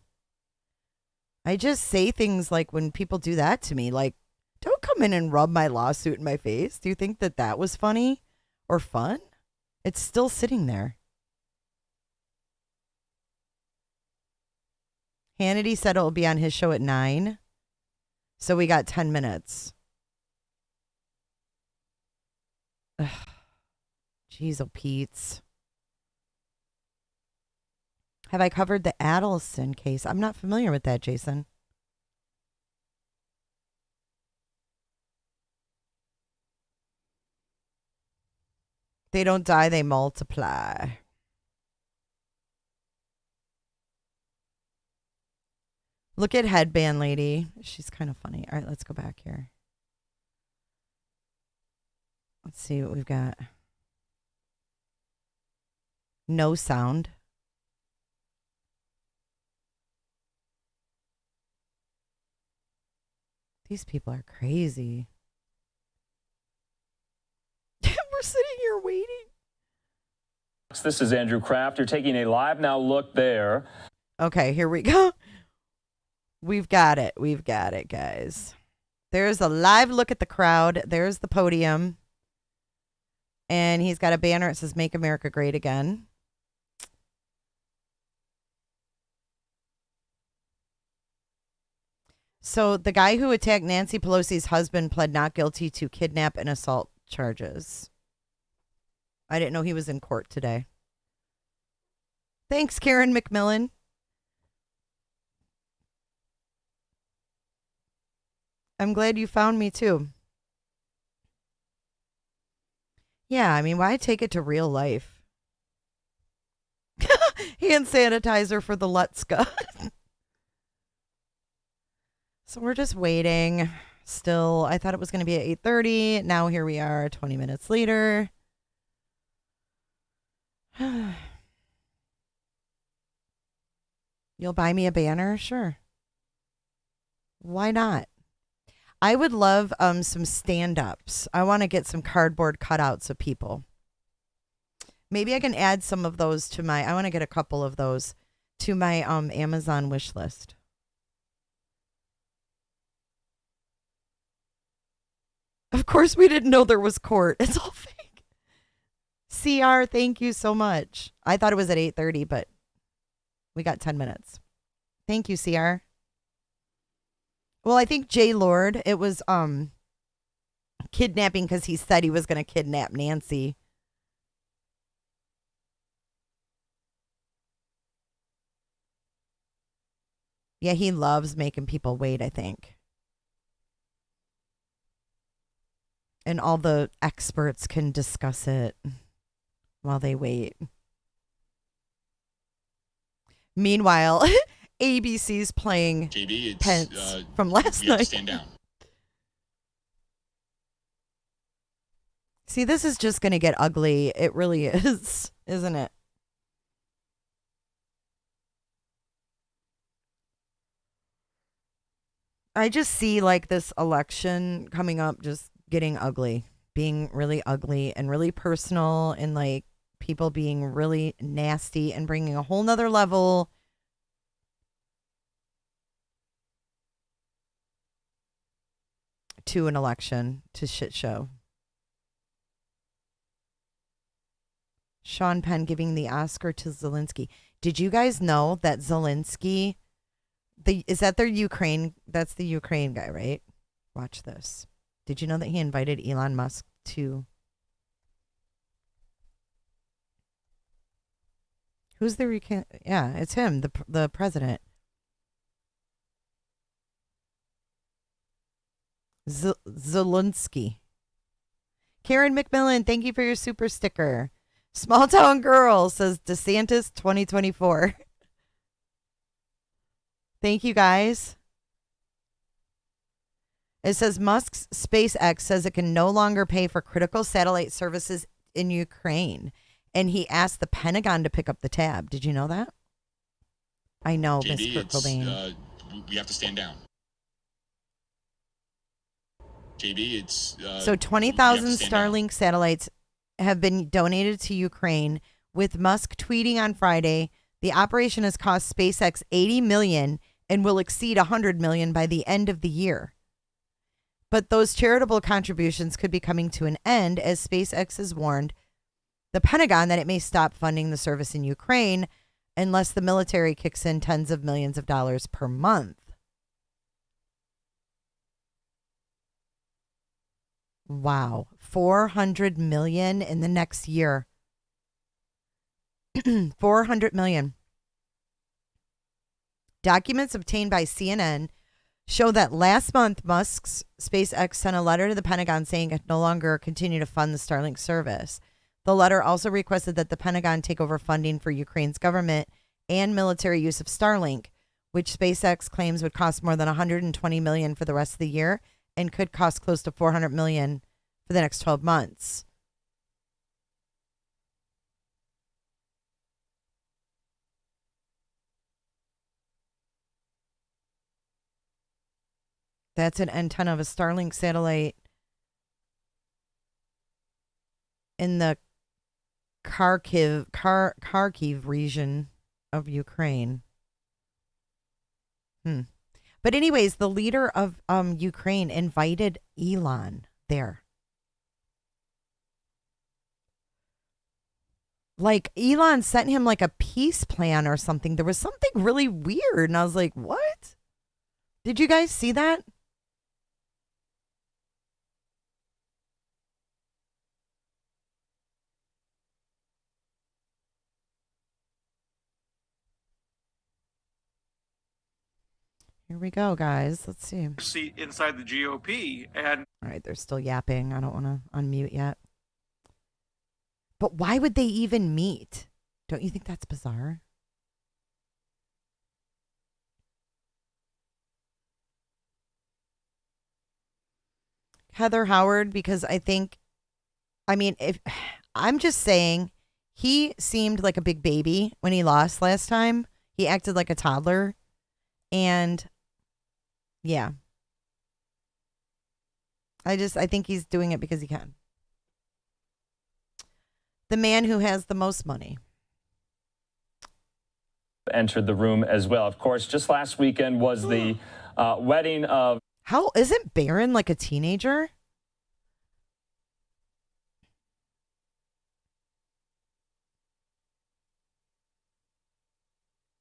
I just say things like when people do that to me, like, don't come in and rub my lawsuit in my face. Do you think that that was funny or fun? It's still sitting there. Hannity said it'll be on his show at 9. So we got 10 minutes. Ugh. Jeez, oh, Pete's. Have I covered the Adelson case? I'm not familiar with that, Jason. They don't die, they multiply. Look at Headband Lady. She's kind of funny. All right, let's go back here. Let's see what we've got. No sound. These people are crazy. We're sitting here waiting. This is Andrew Kraft. You're taking a live now look there. Okay, here we go. We've got it. We've got it, guys. There's a live look at the crowd. There's the podium. And he's got a banner. It says, Make America Great Again. So the guy who attacked Nancy Pelosi's husband pled not guilty to kidnap and assault charges. I didn't know he was in court today. Thanks, Karen McMillan. I'm glad you found me too. Yeah, I mean, why take it to real life? Hand sanitizer for the Lutska. So we're just waiting. Still, I thought it was going to be at 8:30. Now here we are 20 minutes later. You'll buy me a banner? Sure. Why not? I would love some stand-ups. I want to get some cardboard cutouts of people. Maybe I can add some of those to I want to get a couple of those to my Amazon wish list. Of course, we didn't know there was court. It's all fake. CR, thank you so much. I thought it was at 8:30, but we got 10 minutes. Thank you, CR. Well, I think Jay Lord, it was kidnapping because he said he was going to kidnap Nancy. Yeah, he loves making people wait, I think. And all the experts can discuss it while they wait. Meanwhile, ABC's playing JB, Pence from last you have to night. stand down. See, this is just going to get ugly. It really is, isn't it? I just see like this election coming up just getting ugly, being really ugly and really personal, and like people being really nasty and bringing a whole nother level to an election, to shit show. Sean Penn giving the Oscar to Zelensky. Did you guys know that Zelensky, is that their Ukraine? That's the Ukraine guy, right? Watch this. Did you know that he invited Elon Musk to? Who's the yeah, it's him, the president. Zelensky. Karen McMillan, thank you for your super sticker. Small Town Girl says DeSantis 2024. Thank you, guys. It says Musk's SpaceX says it can no longer pay for critical satellite services in Ukraine. And he asked the Pentagon to pick up the tab. Did you know that? I know, Miss Kurt Cobain. We have to stand down. JB, it's... so 20,000 Starlink satellites have been donated to Ukraine, with Musk tweeting on Friday, the operation has cost SpaceX $80 million and will exceed $100 million by the end of the year. But those charitable contributions could be coming to an end, as SpaceX has warned the Pentagon that it may stop funding the service in Ukraine unless the military kicks in tens of millions of dollars per month. Wow. $400 million in the next year. $400 million. Documents obtained by CNN show that last month, Musk's SpaceX sent a letter to the Pentagon saying it no longer continue to fund the Starlink service. The letter also requested that the Pentagon take over funding for Ukraine's government and military use of Starlink, which SpaceX claims would cost more than $120 million for the rest of the year and could cost close to $400 million for the next 12 months. That's an antenna of a Starlink satellite in the Kharkiv region of Ukraine. But anyways, the leader of Ukraine invited Elon there. Like, Elon sent him like a peace plan or something. There was something really weird, and I was like, what? Did you guys see that? Here we go, guys. Let's see. Seat inside the GOP, and all right, they're still yapping. I don't want to unmute yet. But why would they even meet? Don't you think that's bizarre? Heather Howard, because if I'm just saying, he seemed like a big baby when he lost last time. He acted like a toddler. And yeah. I think he's doing it because he can. The man who has the most money entered the room as well. Of course, just last weekend was the wedding of... How isn't Barron like a teenager?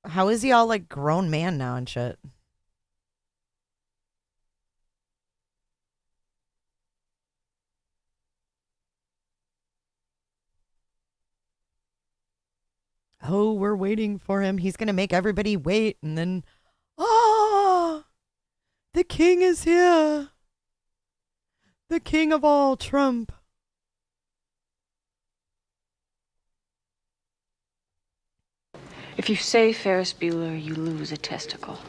How is he all like grown man now and shit? Oh, we're waiting for him. He's going to make everybody wait. And then, the king is here. The king of all, Trump. If you say Ferris Bueller, you lose a testicle.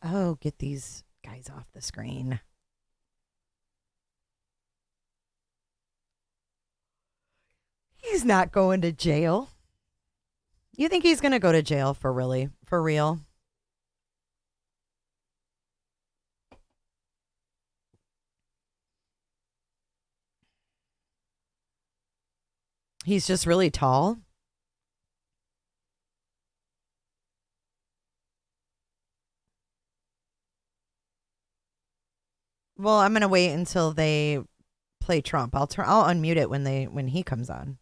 Oh, get these guys off the screen. He's not going to jail. You think he's going to go to jail for real? He's just really tall. Well, I'm going to wait until they play Trump. I'll unmute it when he comes on.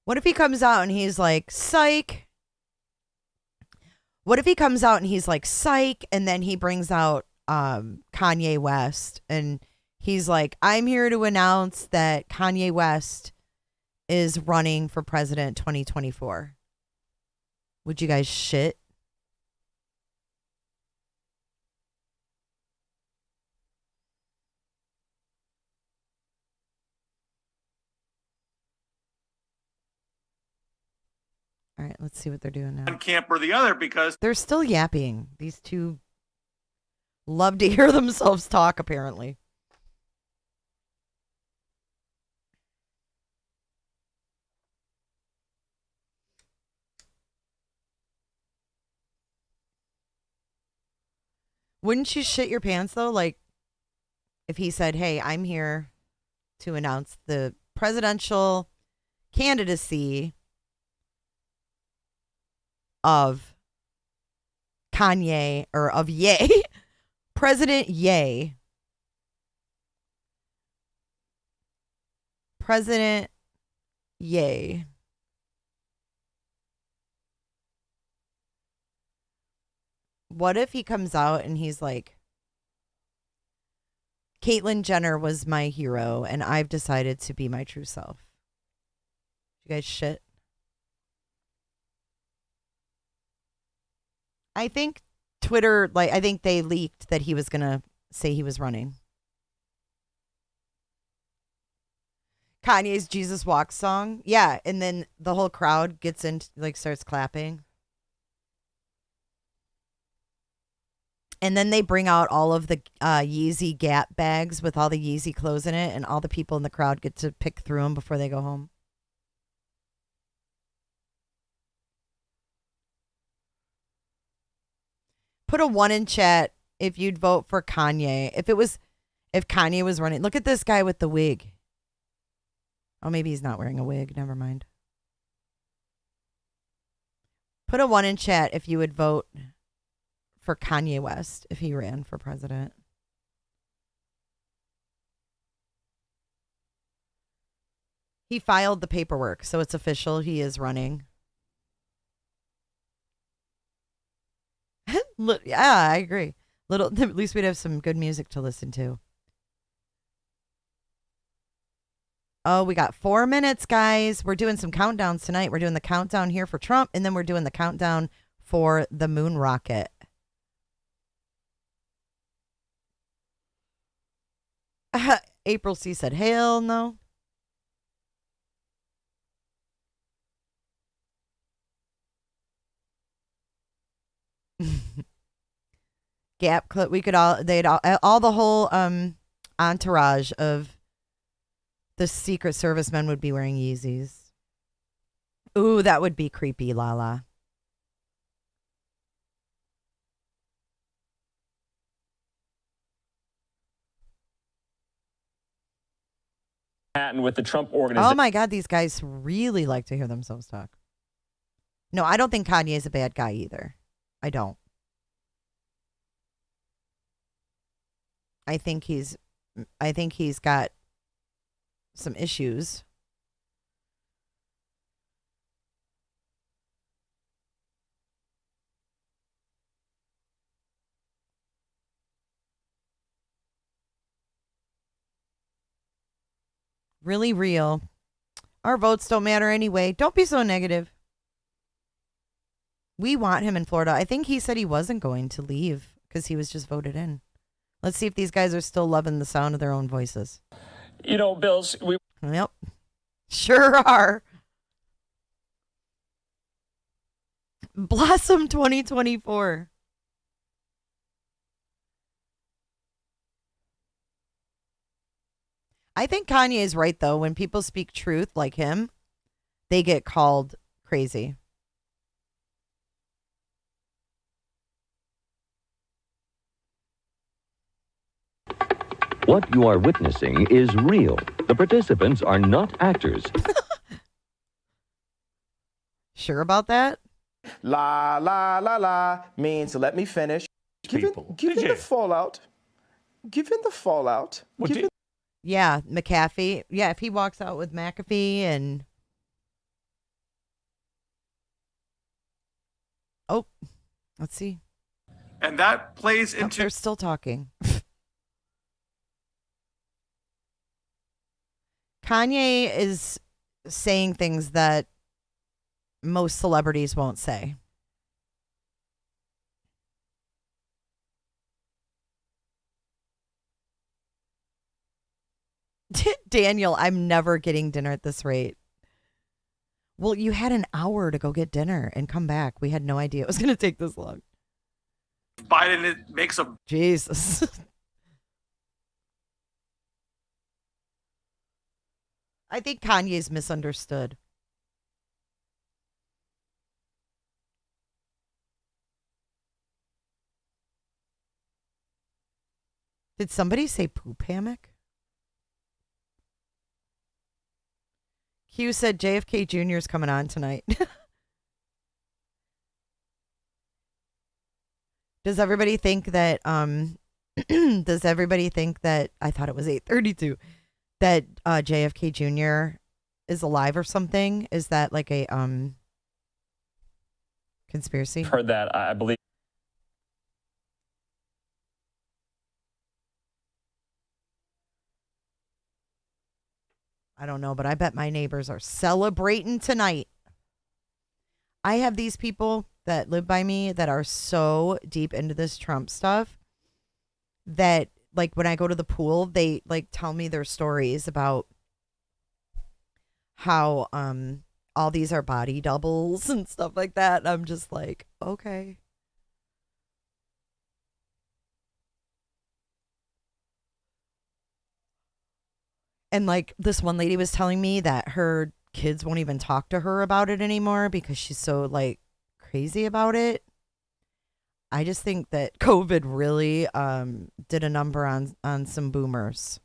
What if he comes out and he's like, psych? What if he comes out and he's like, psych, and then he brings out Kanye West and he's like, I'm here to announce that Kanye West is running for president 2024. Would you guys shit? All right, let's see what they're doing now. One camp or the other because they're still yapping. These two love to hear themselves talk, apparently. Wouldn't you shit your pants, though? Like, if he said, hey, I'm here to announce the presidential candidacy of Kanye, or of Ye, President Ye. President Ye. What if he comes out and he's like, Caitlyn Jenner was my hero and I've decided to be my true self. You guys shit? I think Twitter, I think they leaked that he was going to say he was running. Kanye's Jesus Walks song. Yeah. And then the whole crowd gets into, starts clapping. And then they bring out all of the Yeezy Gap bags with all the Yeezy clothes in it. And all the people in the crowd get to pick through them before they go home. Put a 1 in chat if you'd vote for Kanye. If Kanye was running. Look at this guy with the wig. Oh, maybe he's not wearing a wig. Never mind. Put a 1 in chat if you would vote for Kanye West if he ran for president. He filed the paperwork, so it's official. He is running. Yeah, I agree. At least we'd have some good music to listen to. Oh, we got 4 minutes, guys. We're doing some countdowns tonight. We're doing the countdown here for Trump, and then we're doing the countdown for the moon rocket. April C said, hell no. Gap clip. We could all the whole entourage of the Secret Service men would be wearing Yeezys. Ooh, that would be creepy, Lala. With the Trump organization. Oh my God, these guys really like to hear themselves talk. No, I don't think Kanye is a bad guy either. I don't. I think he's got some issues. Really real. Our votes don't matter anyway. Don't be so negative. We want him in Florida. I think he said he wasn't going to leave because he was just voted in. Let's see if these guys are still loving the sound of their own voices. You know, Bills, Yep. Sure are. Blossom 2024. I think Kanye is right, though. When people speak truth like him, they get called crazy. What you are witnessing is real. The participants are not actors. Sure about that? La, la, la, la means let me finish. Given the fallout. Yeah, McAfee. Yeah, if he walks out with McAfee and... Oh, let's see. And that plays into... They're still talking. Kanye is saying things that most celebrities won't say. Daniel, I'm never getting dinner at this rate. Well, you had an hour to go get dinner and come back. We had no idea it was going to take this long. Biden makes a... Jesus. I think Kanye's misunderstood. Did somebody say poop hammock? Q said JFK Jr. is coming on tonight. Does everybody think that does everybody think that I thought it was 8:32 that JFK Jr. is alive or something? Is that like a conspiracy? Heard that, I believe. I don't know, but I bet my neighbors are celebrating tonight. I have these people that live by me that are so deep into this Trump stuff that, like, when I go to the pool, they, like, tell me their stories about how all these are body doubles and stuff like that. And I'm just like, okay. And like this one lady was telling me that her kids won't even talk to her about it anymore because she's so like crazy about it. I just think that COVID really did a number on some boomers.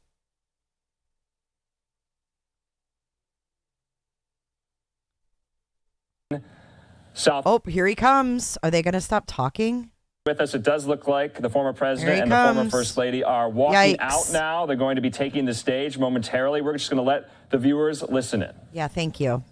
South. Oh, here he comes. Are they going to stop talking? With us, it does look like the former president and the former first lady are walking out now. They're going to be taking the stage momentarily. We're just going to let the viewers listen in. Yeah, thank you.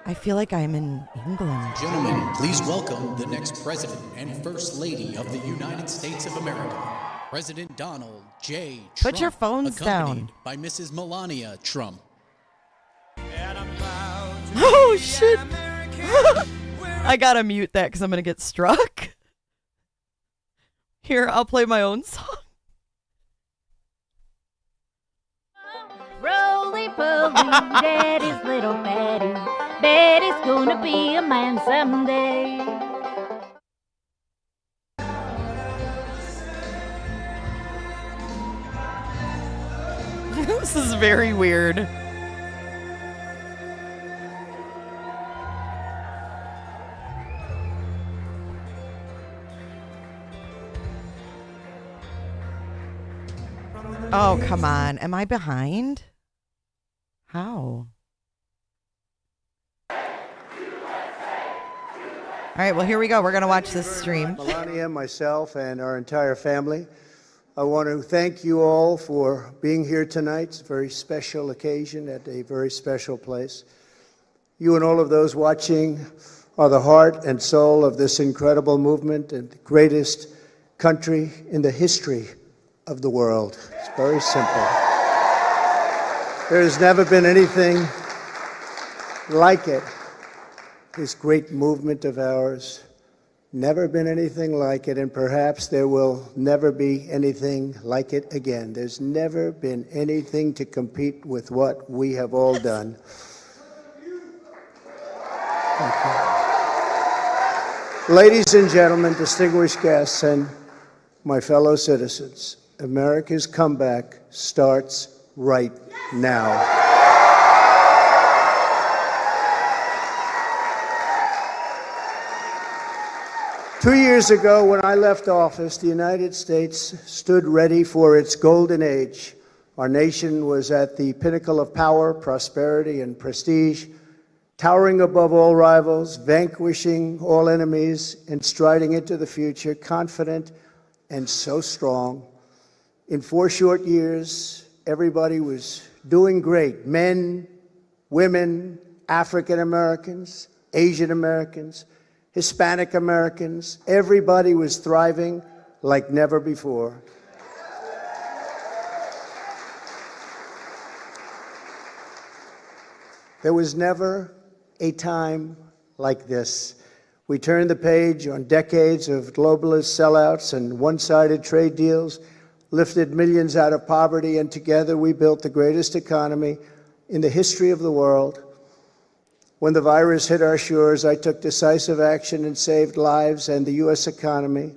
I feel like I'm in England. Gentlemen, please welcome the next President and First Lady of the United States of America, President Donald J. Trump. Put your phones down. By Mrs. Melania Trump. Oh, shit. I gotta mute that because I'm gonna get struck. Here, I'll play my own song. Roly-poly, daddy's little Betty. Betty's gonna be a man someday. This is very weird. Oh, come on. Am I behind? How? All right, well, here we go. We're going to watch this stream. Melania, myself, and our entire family. I want to thank you all for being here tonight. It's a very special occasion at a very special place. You and all of those watching are the heart and soul of this incredible movement and the greatest country in the history of the world. It's very simple. There has never been anything like it. This great movement of ours, never been anything like it, and perhaps there will never be anything like it again. There's never been anything to compete with what we have all done. Thank you. Ladies and gentlemen, distinguished guests, and my fellow citizens, America's comeback starts right now. Two years ago, when I left office, the United States stood ready for its golden age. Our nation was at the pinnacle of power, prosperity, and prestige, towering above all rivals, vanquishing all enemies, and striding into the future, confident and so strong. In 4 short years, everybody was doing great. Men, women, African Americans, Asian Americans, Hispanic Americans, everybody was thriving like never before. There was never a time like this. We turned the page on decades of globalist sellouts and one-sided trade deals, lifted millions out of poverty, and together we built the greatest economy in the history of the world. When the virus hit our shores, I took decisive action and saved lives and the U.S. economy.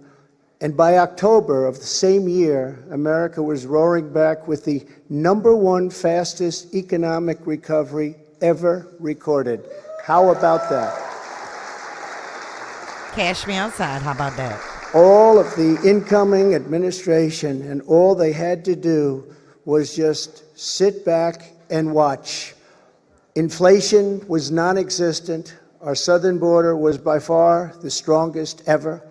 And by October of the same year, America was roaring back with the #1 fastest economic recovery ever recorded. How about that? Cash me outside. How about that? All of the incoming administration and all they had to do was just sit back and watch. Inflation was non-existent. Our southern border was by far the strongest ever.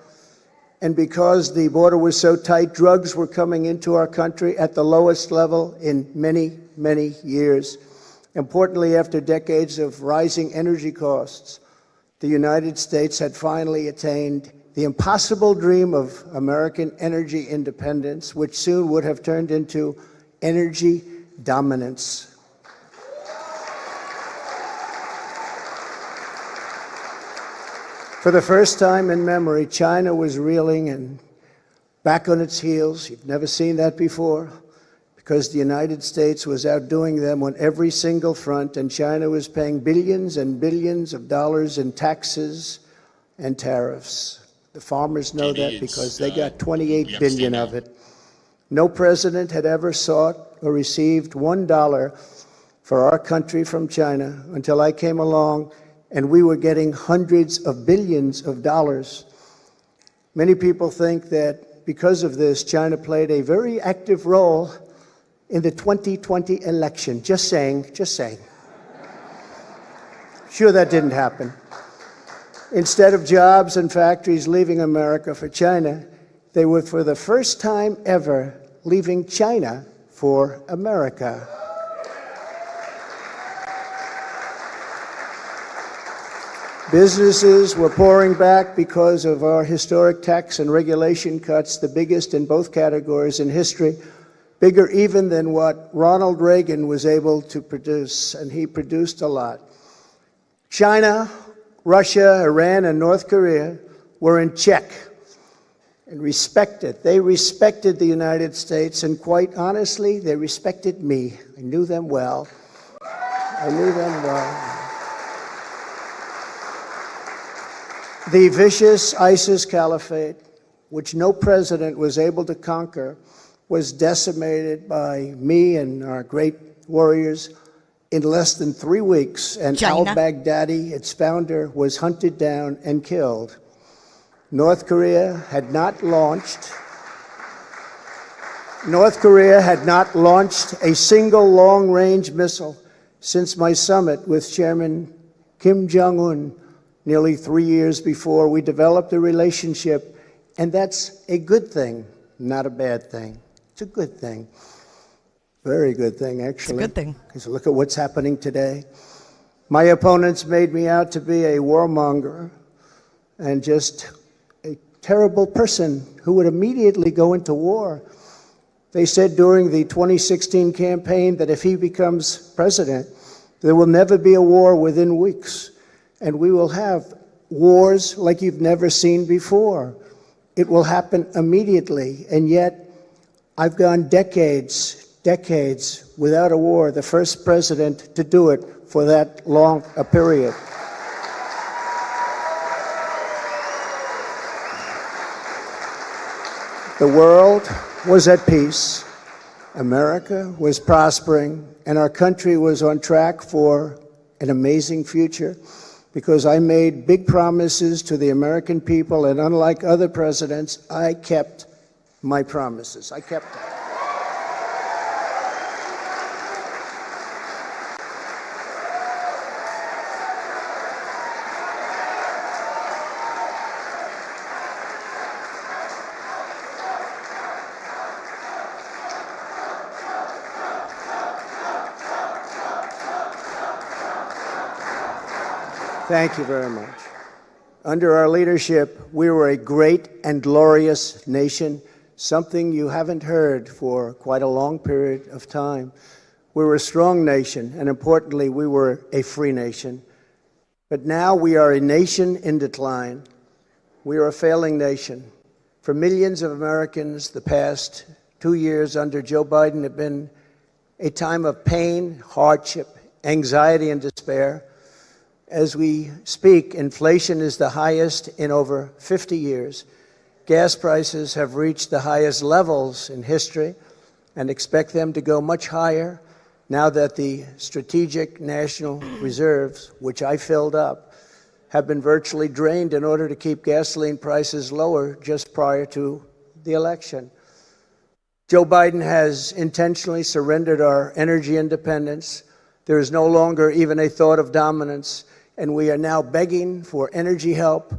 And because the border was so tight, drugs were coming into our country at the lowest level in many, many years. Importantly, after decades of rising energy costs, the United States had finally attained the impossible dream of American energy independence, which soon would have turned into energy dominance. For the first time in memory, China was reeling and back on its heels. You've never seen that before, because the United States was outdoing them on every single front, and China was paying billions and billions of dollars in taxes and tariffs. The farmers know that because they got $28 billion of it. No president had ever sought or received $1 for our country from China until I came along, and we were getting hundreds of billions of dollars. Many people think that because of this, China played a very active role in the 2020 election. Just saying, just saying. Sure, that didn't happen. Instead of jobs and factories leaving America for China, they were, for the first time ever, leaving China for America. Businesses were pouring back because of our historic tax and regulation cuts, the biggest in both categories in history, bigger even than what Ronald Reagan was able to produce, and he produced a lot. China, Russia, Iran, and North Korea were in check and respected. They respected the United States, and quite honestly, they respected me. I knew them well. The vicious ISIS caliphate, which no president was able to conquer, was decimated by me and our great warriors in less than 3 weeks, and al-Baghdadi, its founder, was hunted down and killed. North Korea had not launched a single long-range missile since my summit with Chairman Kim Jong-un nearly 3 years before. We developed a relationship, and that's a good thing, not a bad thing. It's a good thing. Very good thing, actually. It's a good thing. Because look at what's happening today. My opponents made me out to be a warmonger and just a terrible person who would immediately go into war. They said during the 2016 campaign that if he becomes president, there will never be a war within weeks. And we will have wars like you've never seen before. It will happen immediately. And yet, I've gone decades without a war, the first president to do it for that long a period. The world was at peace, America was prospering, and our country was on track for an amazing future, because I made big promises to the American people, and unlike other presidents, I kept my promises. I kept them. Thank you very much. Under our leadership, we were a great and glorious nation, something you haven't heard for quite a long period of time. We were a strong nation, and importantly, we were a free nation. But now we are a nation in decline. We are a failing nation. For millions of Americans, the past 2 years under Joe Biden have been a time of pain, hardship, anxiety, and despair. As we speak, inflation is the highest in over 50 years. Gas prices have reached the highest levels in history and expect them to go much higher now that the strategic national reserves, which I filled up, have been virtually drained in order to keep gasoline prices lower just prior to the election. Joe Biden has intentionally surrendered our energy independence. There is no longer even a thought of dominance, and we are now begging for energy help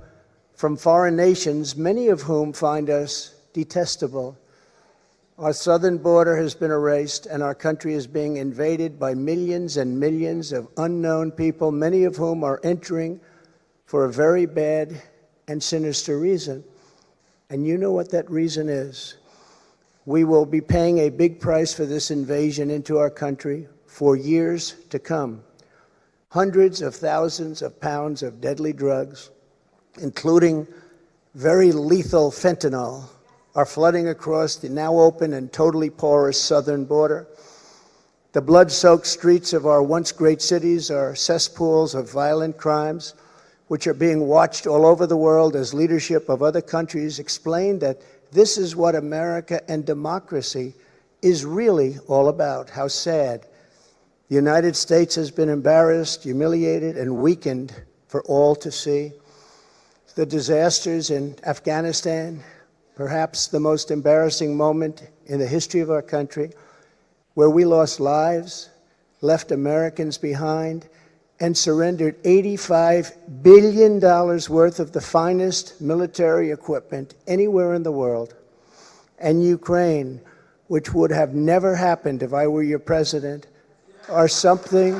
from foreign nations, many of whom find us detestable. Our southern border has been erased, and our country is being invaded by millions and millions of unknown people, many of whom are entering for a very bad and sinister reason. And you know what that reason is. We will be paying a big price for this invasion into our country for years to come. Hundreds of thousands of pounds of deadly drugs, including very lethal fentanyl, are flooding across the now open and totally porous southern border. The blood-soaked streets of our once great cities are cesspools of violent crimes, which are being watched all over the world as leadership of other countries explain that this is what America and democracy is really all about. How sad. The United States has been embarrassed, humiliated, and weakened for all to see. The disasters in Afghanistan, perhaps the most embarrassing moment in the history of our country, where we lost lives, left Americans behind, and surrendered $85 billion worth of the finest military equipment anywhere in the world. And Ukraine, which would have never happened if I were your president, are something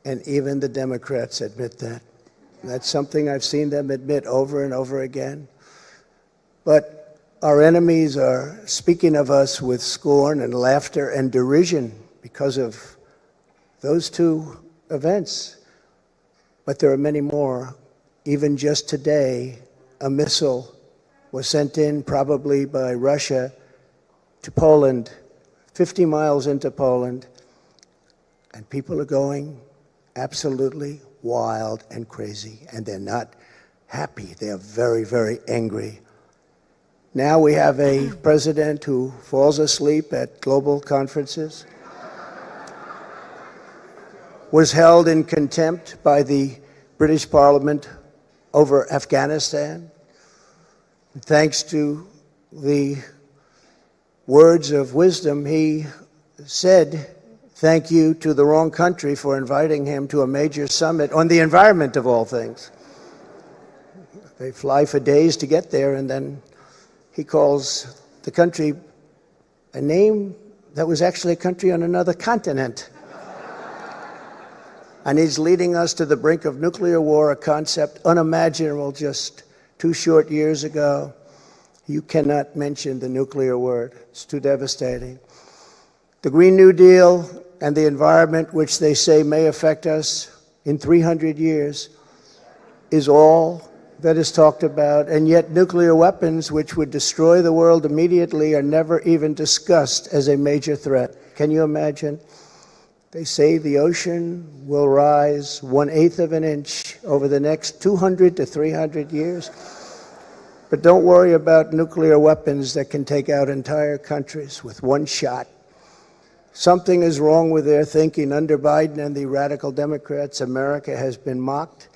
And even the Democrats admit that. That's something I've seen them admit over and over again. But our enemies are speaking of us with scorn and laughter and derision because of those two events. But there are many more. Even just today, a missile was sent in, probably by Russia, to Poland, 50 miles into Poland, and people are going absolutely wild and crazy, and they're not happy. They are very, very angry. Now we have a president who falls asleep at global conferences, was held in contempt by the British Parliament over Afghanistan. Thanks to the words of wisdom, he said thank you to the wrong country for inviting him to a major summit on the environment, of all things. They fly for days to get there, and then he calls the country a name that was actually a country on another continent. And he's leading us to the brink of nuclear war, a concept unimaginable just 2 short years ago. You cannot mention the nuclear word. It's too devastating. The Green New Deal and the environment, which they say may affect us in 300 years, is all that is talked about. And yet nuclear weapons, which would destroy the world immediately, are never even discussed as a major threat. Can you imagine? They say the ocean will rise 1/8 of an inch over the next 200 to 300 years. But don't worry about nuclear weapons that can take out entire countries with one shot. Something is wrong with their thinking. Under Biden and the radical Democrats, America has been mocked,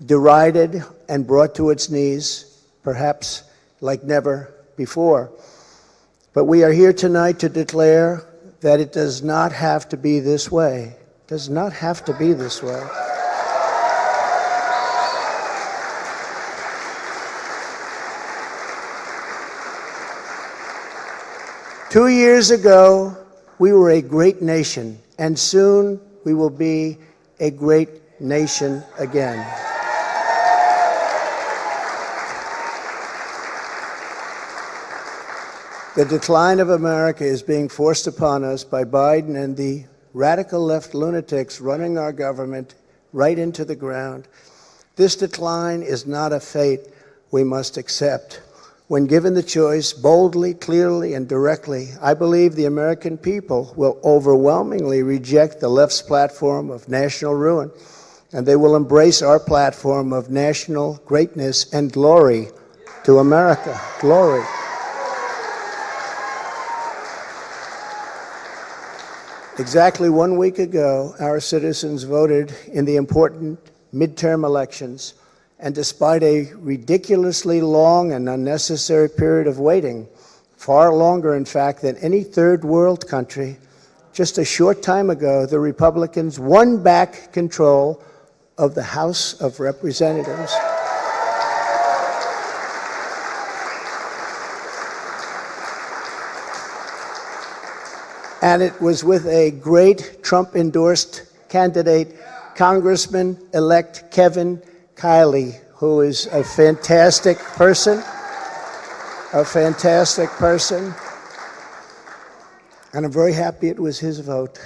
derided, and brought to its knees, perhaps like never before. But we are here tonight to declare that it does not have to be this way. It does not have to be this way. Two years ago, we were a great nation, and soon we will be a great nation again. The decline of America is being forced upon us by Biden and the radical left lunatics running our government right into the ground. This decline is not a fate we must accept. When given the choice, boldly, clearly, and directly, I believe the American people will overwhelmingly reject the left's platform of national ruin, and they will embrace our platform of national greatness and glory to America. Glory. Exactly 1 week ago, our citizens voted in the important midterm elections. And despite a ridiculously long and unnecessary period of waiting, far longer, in fact, than any third world country, just a short time ago, the Republicans won back control of the House of Representatives. And it was with a great Trump-endorsed candidate, Congressman-elect Kevin Kiley, who is a fantastic person, And I'm very happy it was his vote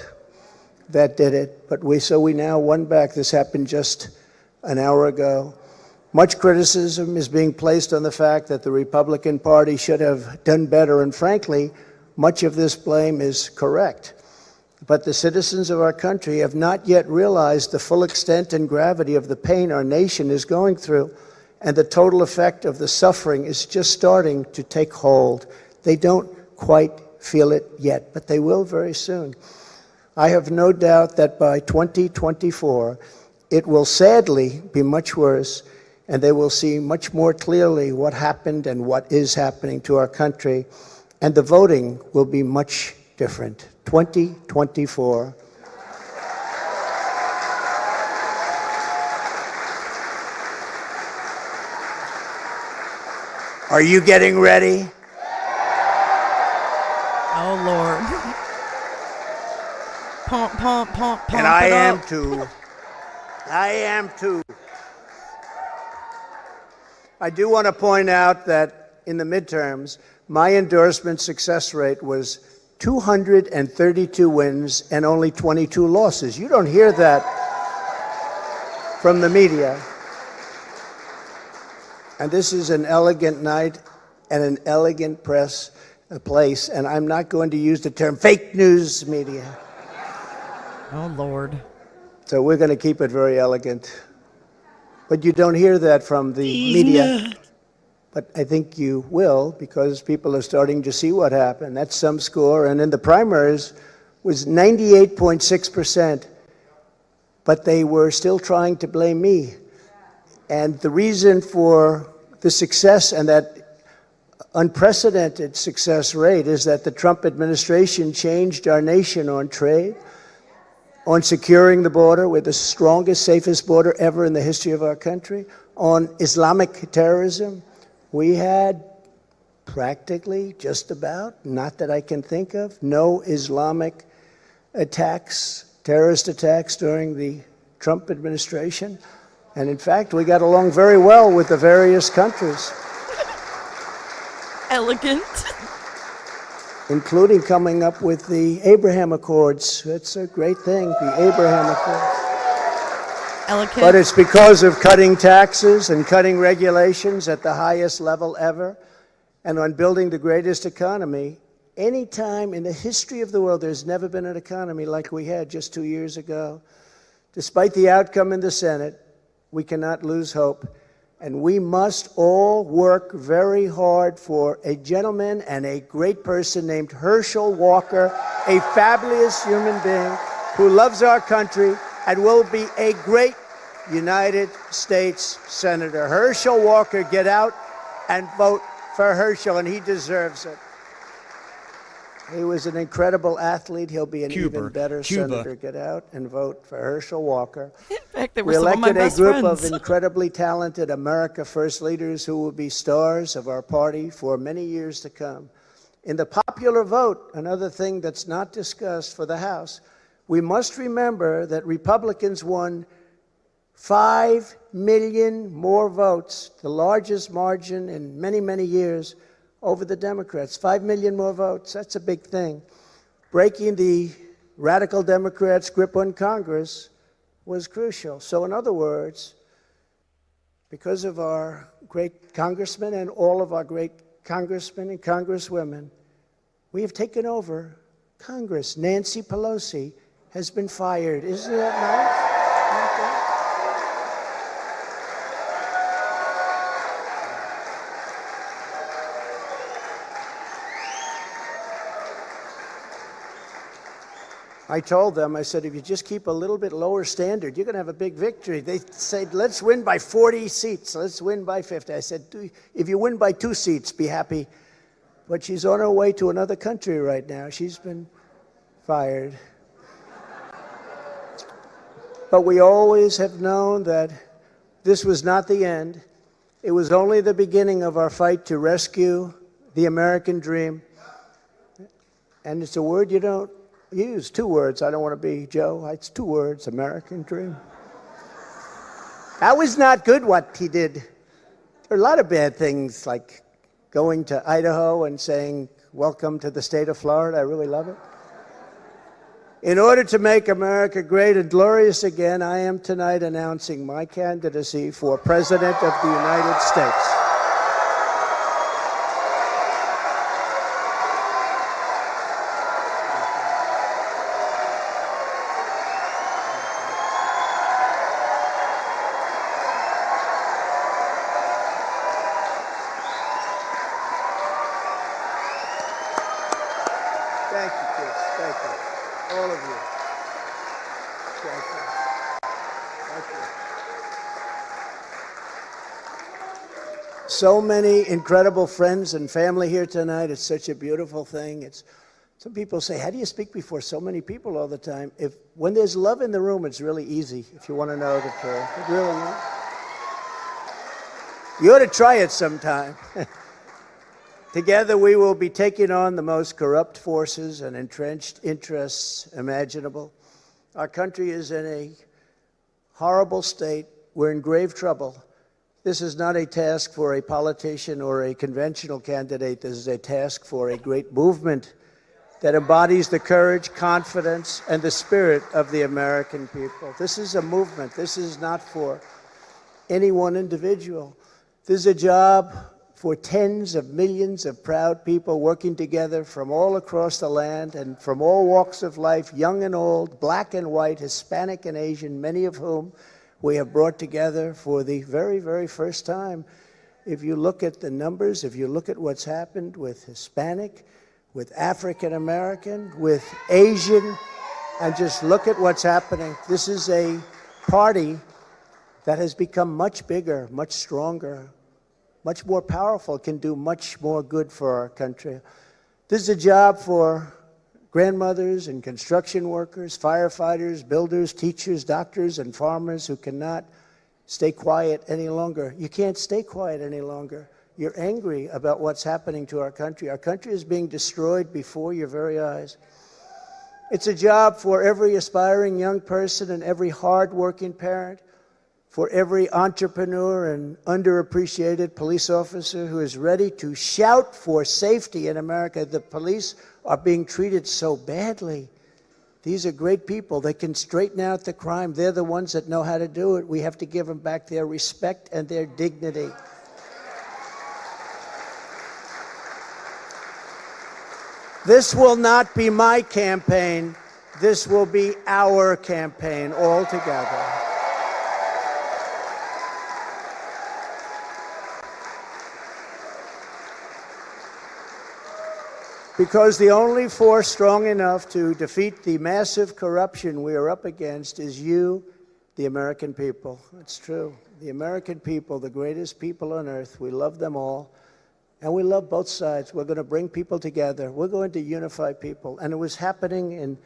that did it. But we now won back. This happened just an hour ago. Much criticism is being placed on the fact that the Republican Party should have done better. And frankly, much of this blame is correct. But the citizens of our country have not yet realized the full extent and gravity of the pain our nation is going through, and the total effect of the suffering is just starting to take hold. They don't quite feel it yet, but they will very soon. I have no doubt that by 2024, it will sadly be much worse, and they will see much more clearly what happened and what is happening to our country, and the voting will be much different. 2024. Are you getting ready? Oh, Lord. Pump, pump, pump, pump. And I am too. I am too. I do want to point out that in the midterms, my endorsement success rate was 232 wins and only 22 losses. You don't hear that from the media. And this is an elegant night and an elegant place, and I'm not going to use the term fake news media. Oh, Lord. So we're going to keep it very elegant. But you don't hear that from the media. But I think you will, because people are starting to see what happened. That's some score. And in the primaries was 98.6%. But they were still trying to blame me. And the reason for the success and that unprecedented success rate is that the Trump administration changed our nation on trade, on securing the border. We're the strongest, safest border ever in the history of our country. On Islamic terrorism, we had practically, just about, not that I can think of, no Islamic attacks, terrorist attacks during the Trump administration. And in fact, we got along very well with the various countries. Elegant. Including coming up with the Abraham Accords. It's a great thing, the Abraham Accords. Elegant. But it's because of cutting taxes and cutting regulations at the highest level ever, and on building the greatest economy. Any time in the history of the world, there's never been an economy like we had just 2 years ago. Despite the outcome in the Senate, we cannot lose hope. And we must all work very hard for a gentleman and a great person named Herschel Walker, a fabulous human being who loves our country and will be a great United States Senator. Herschel Walker, get out and vote for Herschel, and he deserves it. He was an incredible athlete. He'll be an even better senator. Get out and vote for Herschel Walker. In fact, they were We some of my elected a best group friends. of incredibly talented America First leaders who will be stars of our party for many years to come. In the popular vote, another thing that's not discussed for the House, we must remember that Republicans won 5 million more votes, the largest margin in many, many years, over the Democrats. 5 million more votes, that's a big thing. Breaking the radical Democrats' grip on Congress was crucial. So in other words, because of our great congressmen and all of our great congressmen and congresswomen, we have taken over Congress. Nancy Pelosi has been fired. Isn't that nice? I told them, I said, if you just keep a little bit lower standard, you're going to have a big victory. They said, let's win by 40 seats. Let's win by 50. I said, if you win by 2 seats, be happy. But she's on her way to another country right now. She's been fired. But we always have known that this was not the end. It was only the beginning of our fight to rescue the American dream. And it's a word you don't use, 2 words. I don't want to be Joe. It's 2 words, American dream. That was not good what he did. There are a lot of bad things, like going to Idaho and saying, welcome to the state of Florida. I really love it. In order to make America great and glorious again, I am tonight announcing my candidacy for President of the United States. Thank you, kids. Thank you. All of you. Thank you. Thank you. So many incredible friends and family here tonight. It's such a beautiful thing. Some people say, how do you speak before so many people all the time? When there's love in the room, it's really easy, if you want to know the truth. It really is. You ought to try it sometime. Together we will be taking on the most corrupt forces and entrenched interests imaginable. Our country is in a horrible state. We're in grave trouble. This is not a task for a politician or a conventional candidate. This is a task for a great movement that embodies the courage, confidence, and the spirit of the American people. This is a movement. This is not for any one individual. This is a job for tens of millions of proud people working together from all across the land and from all walks of life, young and old, black and white, Hispanic and Asian, many of whom we have brought together for the very, very first time. If you look at the numbers, if you look at what's happened with Hispanic, with African American, with Asian, and just look at what's happening. This is a party that has become much bigger, much stronger, much more powerful, can do much more good for our country. This is a job for grandmothers and construction workers, firefighters, builders, teachers, doctors, and farmers who cannot stay quiet any longer. You can't stay quiet any longer. You're angry about what's happening to our country. Our country is being destroyed before your very eyes. It's a job for every aspiring young person and every hard-working parent, for every entrepreneur and underappreciated police officer who is ready to shout for safety in America. The police are being treated so badly. These are great people. They can straighten out the crime. They're the ones that know how to do it. We have to give them back their respect and their dignity. This will not be my campaign. This will be our campaign all together. Because the only force strong enough to defeat the massive corruption we are up against is you, the American people. It's true. The American people, the greatest people on earth. We love them all. And we love both sides. We're going to bring people together. We're going to unify people. And it was happening in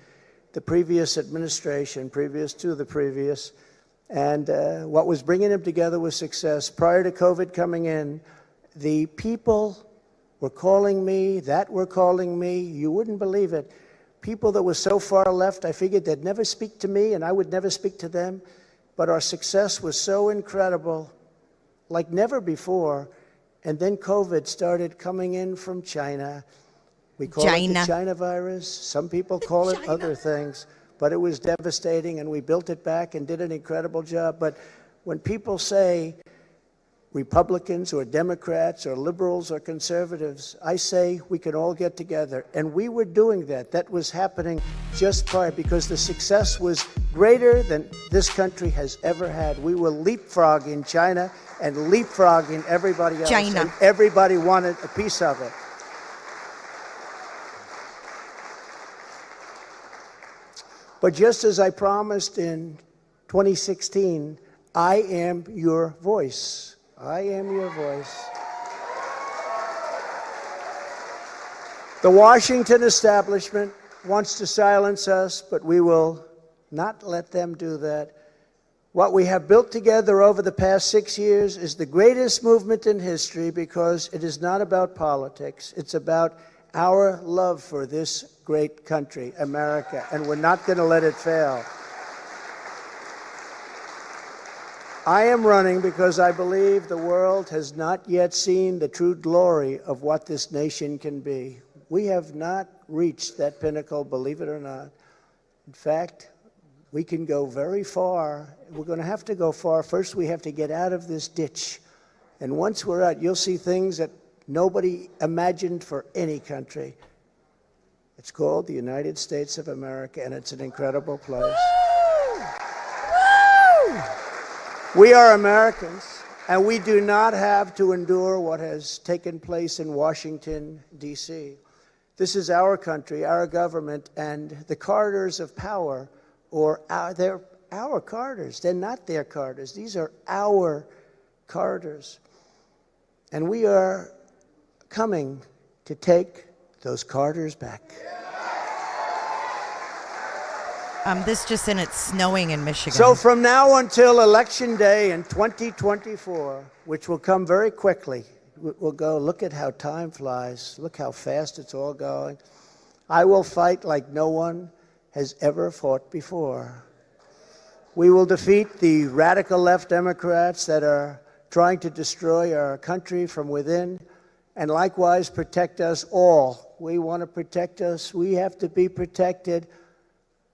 the previous administration, previous to the previous. And what was bringing them together was success. Prior to COVID coming in, the people were calling me, you wouldn't believe it. People that were so far left, I figured they'd never speak to me and I would never speak to them. But our success was so incredible, like never before. And then COVID started coming in from China. We call it the China virus. Some people call it other things. But it was devastating and we built it back and did an incredible job. But when people say Republicans or Democrats or liberals or conservatives, I say we can all get together. And we were doing that. That was happening just prior because the success was greater than this country has ever had. We were leapfrogging China and leapfrogging everybody else. And everybody wanted a piece of it. But just as I promised in 2016, I am your voice. I am your voice. The Washington establishment wants to silence us, but we will not let them do that. What we have built together over the past 6 years is the greatest movement in history because it is not about politics. It's about our love for this great country, America, and we're not going to let it fail. I am running because I believe the world has not yet seen the true glory of what this nation can be. We have not reached that pinnacle, believe it or not. In fact, we can go very far. We're going to have to go far. First, we have to get out of this ditch. And once we're out, you'll see things that nobody imagined for any country. It's called the United States of America, and it's an incredible place. We are Americans, and we do not have to endure what has taken place in Washington, D.C. This is our country, our government, and the corridors of power, they're our corridors. They're not their corridors. These are our corridors. And we are coming to take those corridors back. This just in, it's snowing in Michigan. So from now until Election Day in 2024, which will come very quickly, we'll go, look at how time flies. Look how fast it's all going. I will fight like no one has ever fought before. We will defeat the radical left Democrats that are trying to destroy our country from within, and likewise protect us all. We want to protect us. We have to be protected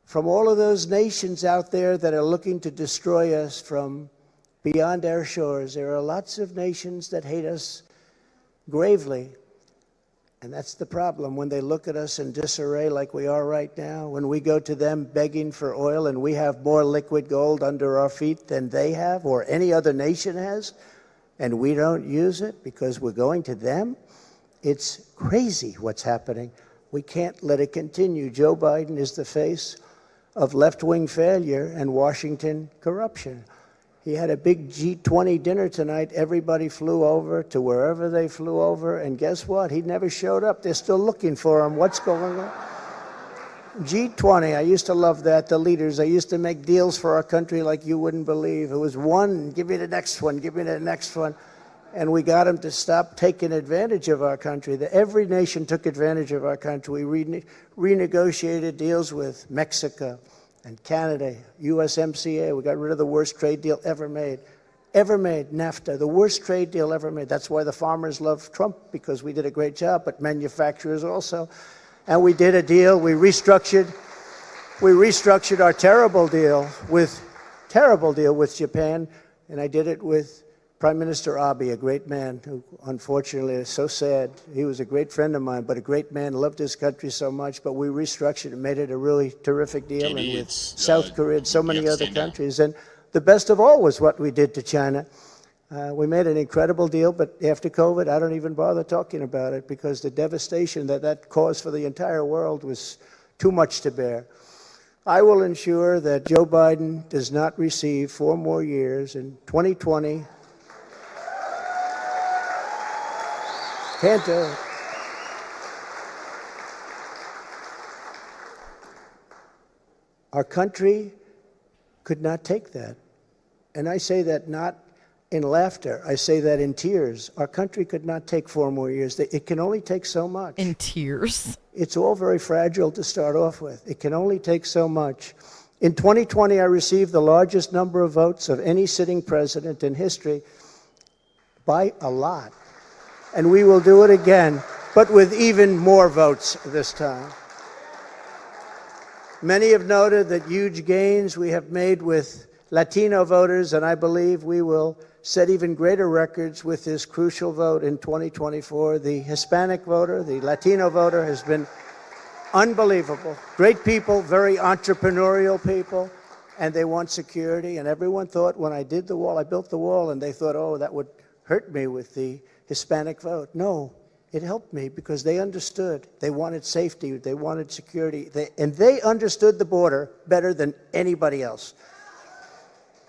from all of those nations out there that are looking to destroy us from beyond our shores. There are lots of nations that hate us gravely. And that's the problem. When they look at us in disarray like we are right now, when we go to them begging for oil and we have more liquid gold under our feet than they have or any other nation has, and we don't use it because we're going to them, it's crazy what's happening. We can't let it continue. Joe Biden is the face of left-wing failure and Washington corruption. He had a big G20 dinner tonight. Everybody flew over to wherever they flew over, and guess what? He never showed up. They're still looking for him. What's going on? G20, I used to love that, the leaders. They used to make deals for our country like you wouldn't believe. It was one, give me the next one, give me the next one. And we got them to stop taking advantage of our country. Every nation took advantage of our country. We renegotiated deals with Mexico and Canada, USMCA. We got rid of the worst trade deal ever made. NAFTA, the worst trade deal ever made. That's why the farmers love Trump, because we did a great job, but manufacturers also. And we did a deal, we restructured our terrible deal with Japan, and I did it with Prime Minister Abe, a great man who unfortunately is so sad. He was a great friend of mine, but a great man, loved his country so much, but we restructured and made it a really terrific deal, and with South Korea and so many other countries. And the best of all was what we did to China. We made an incredible deal, but after COVID, I don't even bother talking about it because the devastation that caused for the entire world was too much to bear. I will ensure that Joe Biden does not receive 4 more years in 2020. Can't do it. Our country could not take that. And I say that not in laughter. I say that in tears. Our country could not take 4 more years. It can only take so much. In tears? It's all very fragile to start off with. It can only take so much. In 2020, I received the largest number of votes of any sitting president in history by a lot. And we will do it again, but with even more votes this time. Many have noted that huge gains we have made with Latino voters, and I believe we will set even greater records with this crucial vote in 2024. The Hispanic voter, the Latino voter has been unbelievable. Great people, very entrepreneurial people, and they want security. And everyone thought when I did the wall, I built the wall, and they thought, oh, that would hurt me with the Hispanic vote. No, it helped me because they understood. They wanted safety. They wanted security. And they understood the border better than anybody else.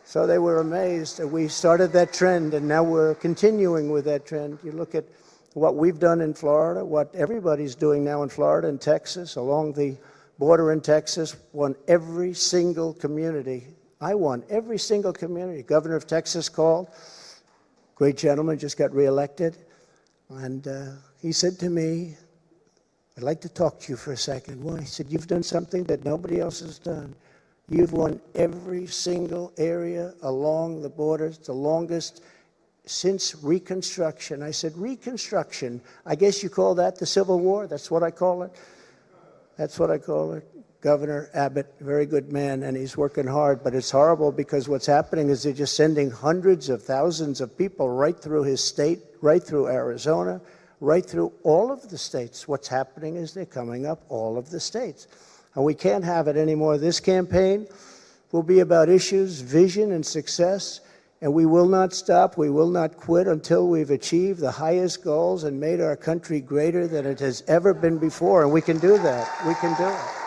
So they were amazed that we started that trend, and now we're continuing with that trend. You look at what we've done in Florida, what everybody's doing now in Florida and Texas, along the border in Texas, won every single community. I won every single community. Governor of Texas called. Great gentleman, just got reelected. And he said to me, I'd like to talk to you for a second. Well, he said, you've done something that nobody else has done. You've won every single area along the borders, the longest since Reconstruction. I said, Reconstruction? I guess you call that the Civil War? That's what I call it? That's what I call it. Governor Abbott, very good man, and he's working hard, but it's horrible because what's happening is they're just sending hundreds of thousands of people right through his state, right through Arizona, right through all of the states. What's happening is they're coming up all of the states. And we can't have it anymore. This campaign will be about issues, vision, and success, and we will not stop. We will not quit until we've achieved the highest goals and made our country greater than it has ever been before, and we can do that. We can do it.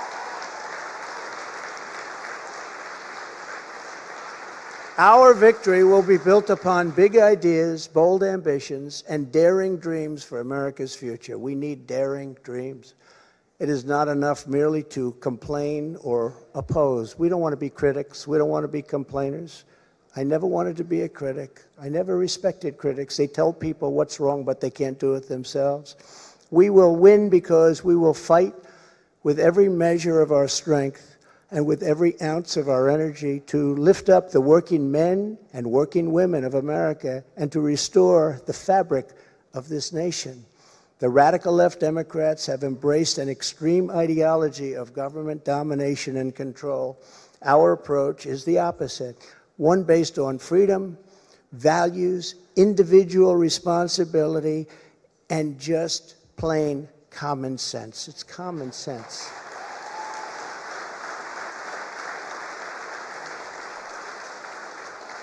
Our victory will be built upon big ideas, bold ambitions, and daring dreams for America's future. We need daring dreams. It is not enough merely to complain or oppose. We don't want to be critics. We don't want to be complainers. I never wanted to be a critic. I never respected critics. They tell people what's wrong, but they can't do it themselves. We will win because we will fight with every measure of our strength. and with every ounce of our energy to lift up the working men and working women of America and to restore the fabric of this nation. The radical left Democrats have embraced an extreme ideology of government domination and control. Our approach is the opposite, one based on freedom, values, individual responsibility, and just plain common sense. It's common sense.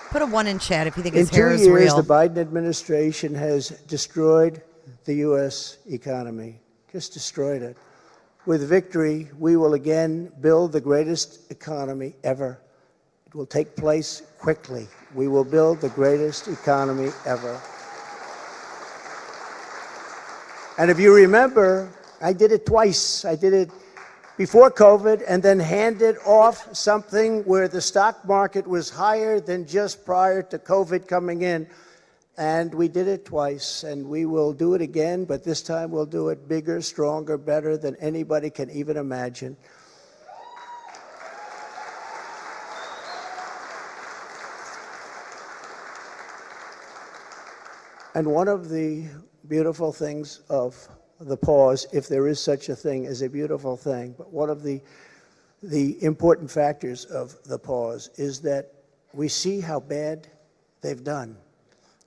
Put a 1 in chat if you think In his hair 2 is years, real. the Biden administration has destroyed the U.S. economy, just destroyed it. With victory, we will again build the greatest economy ever. It will take place quickly. We will build the greatest economy ever. And if you remember, I did it twice. I did it before COVID and then handed off something where the stock market was higher than just prior to COVID coming in. And we did it twice, and we will do it again, but this time we'll do it bigger, stronger, better than anybody can even imagine. And one of the beautiful things of the pause, if there is such a thing as a beautiful thing, but one of the important factors of the pause is that we see how bad they've done.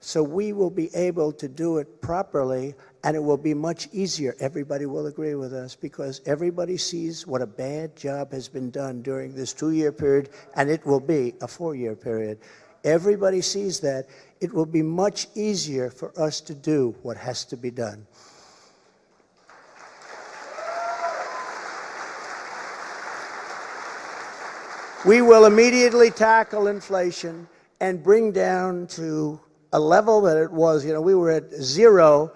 So we will be able to do it properly, and it will be much easier. Everybody will agree with us because everybody sees what a bad job has been done during this 2-year period, and it will be a 4-year period. Everybody sees that. It will be much easier for us to do what has to be done. We will immediately tackle inflation and bring down to a level that it was. We were at 0,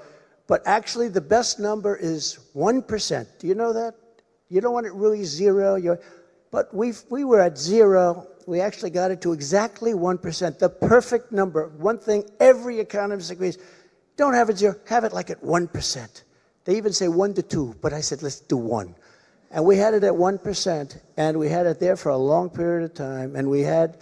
but actually the best number is 1%. Do you know that? You don't want it really 0. But we were at 0. We actually got it to exactly 1%, the perfect number. One thing every economist agrees, don't have it 0, have it like at 1%. They even say 1 to 2, but I said, let's do 1. And we had it at 1%, and we had it there for a long period of time, and we had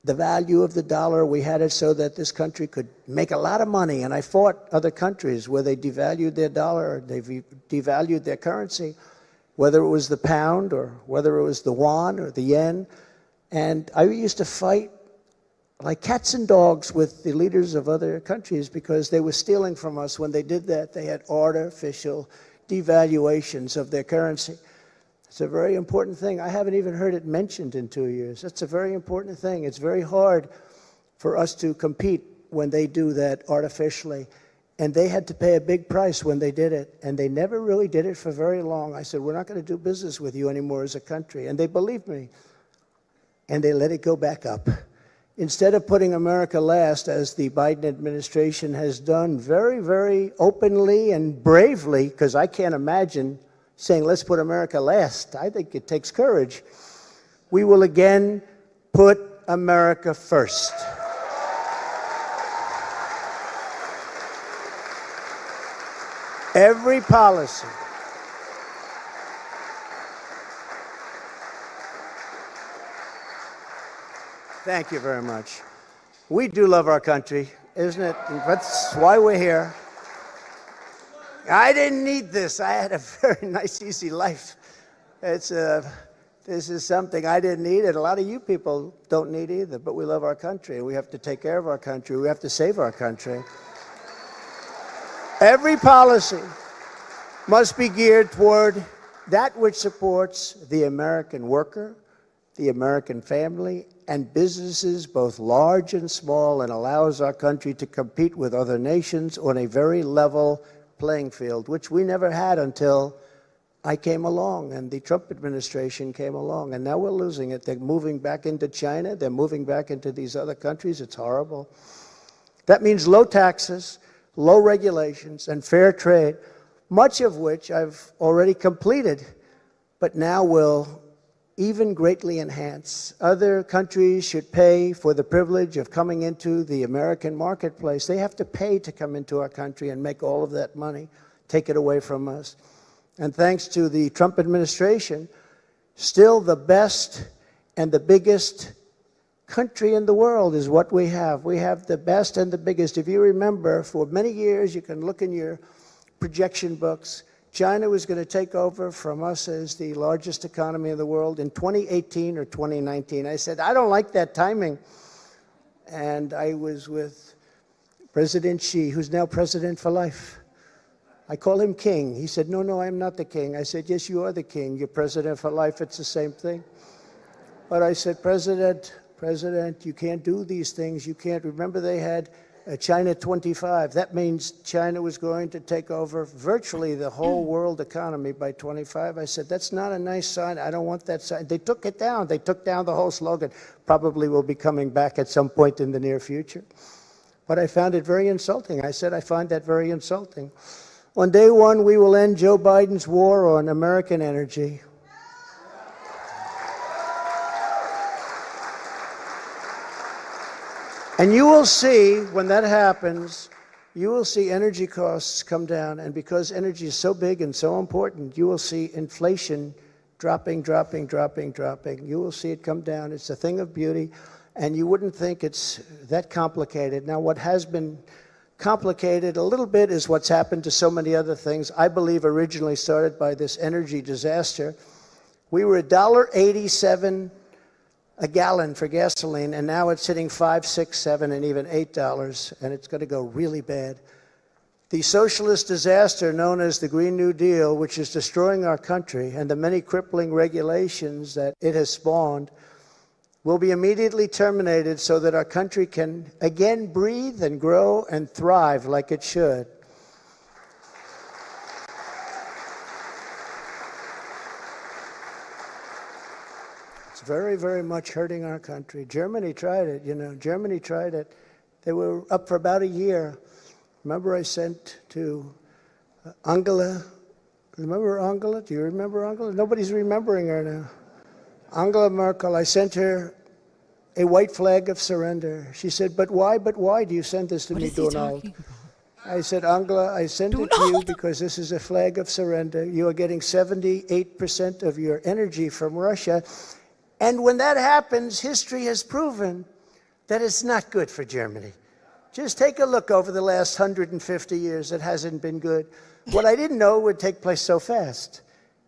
the value of the dollar. We had it so that this country could make a lot of money, and I fought other countries where they devalued their dollar, or they devalued their currency, whether it was the pound or whether it was the yuan or the yen. And I used to fight like cats and dogs with the leaders of other countries because they were stealing from us. When they did that, they had artificial devaluations of their currency. It's a very important thing. I haven't even heard it mentioned in 2 years. That's a very important thing. It's very hard for us to compete when they do that artificially. And they had to pay a big price when they did it. And they never really did it for very long. I said, we're not going to do business with you anymore as a country. And they believed me. And they let it go back up. Instead of putting America last, as the Biden administration has done very, very openly and bravely, because I can't imagine saying, let's put America last. I think it takes courage. We will again put America first. Every policy. Thank you very much. We do love our country, isn't it? That's why we're here. I didn't need this. I had a very nice, easy life. This is something I didn't need, and a lot of you people don't need either, but we love our country, and we have to take care of our country. We have to save our country. Every policy must be geared toward that which supports the American worker, the American family, and businesses, both large and small, and allows our country to compete with other nations on a very level playing field, which we never had until I came along and the Trump administration came along. And now we're losing it. They're moving back into China. They're moving back into these other countries. It's horrible. That means low taxes, low regulations, and fair trade, much of which I've already completed, but now will even greatly enhance. Other countries should pay for the privilege of coming into the American marketplace. They have to pay to come into our country and make all of that money, take it away from us. And thanks to the Trump administration, Still the best and the biggest country in the world is what we have. We have the best and the biggest. If you remember, for many years, you can look in your projection books, China was going to take over from us as the largest economy in the world in 2018 or 2019. I said, I don't like that timing. And I was with President Xi, who's now president for life. I call him king. He said, no, I'm not the king. I said, yes, you are the king. You're president for life. It's the same thing. But I said, President, you can't do these things. You can't. Remember, they had China 25. That means China was going to take over virtually the whole world economy by 25. I said, that's not a nice sign. I don't want that sign. They took it down. They took down the whole slogan. Probably will be coming back at some point in the near future. But I found it very insulting. I said, I find that very insulting. On day one, we will end Joe Biden's war on American energy. And you will see, when that happens, you will see energy costs come down. And because energy is so big and so important, you will see inflation dropping. You will see it come down. It's a thing of beauty. And you wouldn't think it's that complicated. Now, what has been complicated a little bit is what's happened to so many other things. I believe originally started by this energy disaster. We were $1.87 a gallon for gasoline, and now it's hitting $5, $6, $7, and even $8, and it's going to go really bad. The socialist disaster known as the Green New Deal, which is destroying our country, and the many crippling regulations that it has spawned, will be immediately terminated so that our country can again breathe and grow and thrive like it should. It's very, very much hurting our country. Germany tried it, Germany tried it. They were up for about a year. Remember I sent to Angela. Remember Angela? Do you remember Angela? Nobody's remembering her now. Angela Merkel, I sent her a white flag of surrender. She said, but why do you send this to me, Donald? I said, Angela, I sent it to you because this is a flag of surrender. You are getting 78% of your energy from Russia. And when that happens, history has proven that it's not good for Germany. Just take a look over the last 150 years. It hasn't been good. What I didn't know would take place so fast.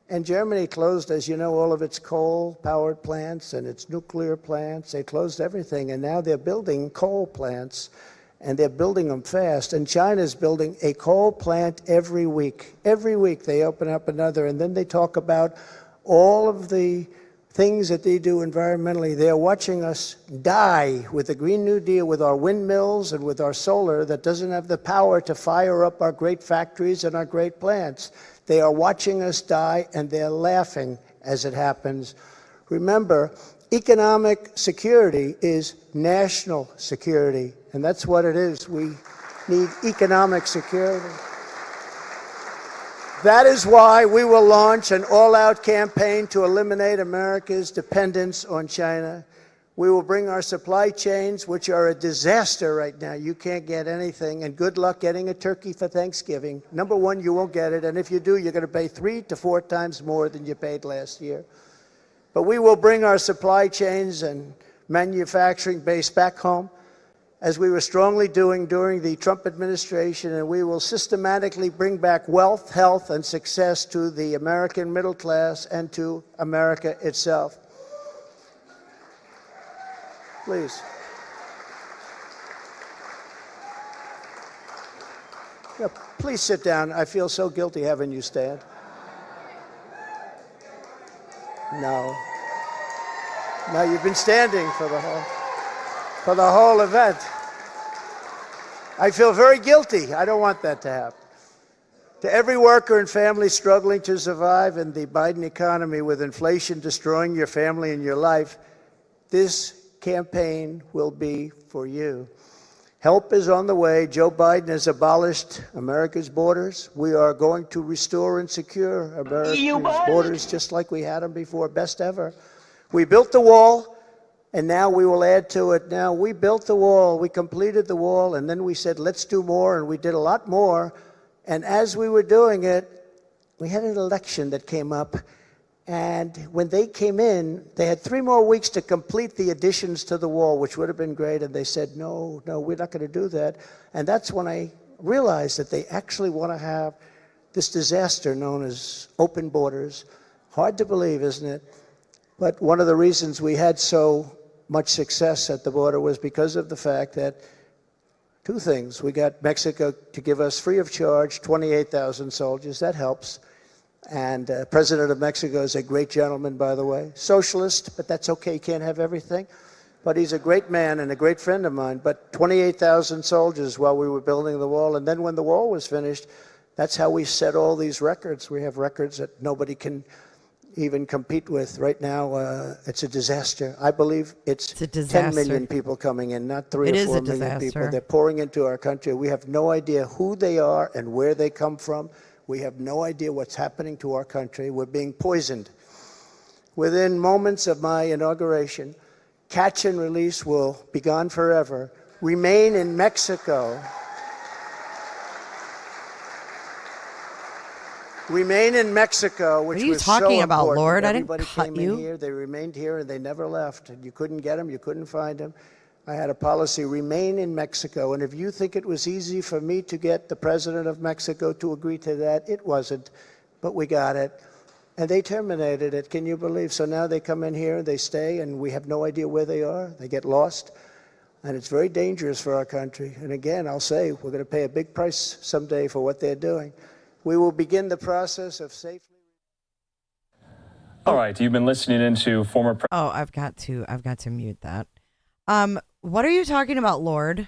And Germany closed, as you know, all of its coal-powered plants and its nuclear plants. They closed everything, and now they're building coal plants, and they're building them fast. And China's building a coal plant every week. Every week they open up another, and then they talk about all of the things that they do environmentally. They're watching us die with the Green New Deal, with our windmills and with our solar that doesn't have the power to fire up our great factories and our great plants. They are watching us die, and they're laughing as it happens. Remember, economic security is national security, and that's what it is. We need economic security. That is why we will launch an all-out campaign to eliminate America's dependence on China. We will bring our supply chains, which are a disaster right now. You can't get anything, and good luck getting a turkey for Thanksgiving. Number one, you won't get it, and if you do, you're going to pay 3 to 4 times more than you paid last year. But we will bring our supply chains and manufacturing base back home, as we were strongly doing during the Trump administration, and we will systematically bring back wealth, health, and success to the American middle class and to America itself. Please. Yeah, please sit down. I feel so guilty having you stand. No. No, you've been standing for the whole event. I feel very guilty. I don't want that to happen. To every worker and family struggling to survive in the Biden economy with inflation destroying your family and your life, this campaign will be for you. Help is on the way. Joe Biden has abolished America's borders. We are going to restore and secure America's borders just like we had them before, best ever. We built the wall, and now we will add to it. Now, we built the wall, we completed the wall, and then we said, let's do more, and we did a lot more. And as we were doing it, we had an election that came up, And when they came in, they had 3 more weeks to complete the additions to the wall, which would have been great. And they said, no, we're not going to do that. And that's when I realized that they actually want to have this disaster known as open borders. Hard to believe, isn't it? But one of the reasons we had so much success at the border was because of the fact that 2 things. We got Mexico to give us free of charge 28,000 soldiers. That helps. And President of Mexico is a great gentleman, by the way. Socialist, but that's okay. Can't have everything. But he's a great man and a great friend of mine. But 28,000 soldiers while we were building the wall. And then when the wall was finished, that's how we set all these records. We have records that nobody can even compete with. Right now, it's a disaster. I believe it's 10 million people coming in, not 3 or 4 million people. They're pouring into our country. We have no idea who they are and where they come from. We have no idea what's happening to our country. We're being poisoned. Within moments of my inauguration, catch and release will be gone forever. Remain in Mexico. Remain in Mexico, which was so important. What are you talking about, Lord? I Everybody didn't cut came you. in here, they remained here, and they never left. And you couldn't get them, you couldn't find them. I had a policy, remain in Mexico. And if you think it was easy for me to get the president of Mexico to agree to that, it wasn't. But we got it. And they terminated it, can you believe? So now they come in here, they stay, and we have no idea where they are. They get lost. And it's very dangerous for our country. And again, I'll say, we're going to pay a big price someday for what they're doing. We will begin the process of safely. All right, you've been listening into former. I've got to mute that. What are you talking about, Lord?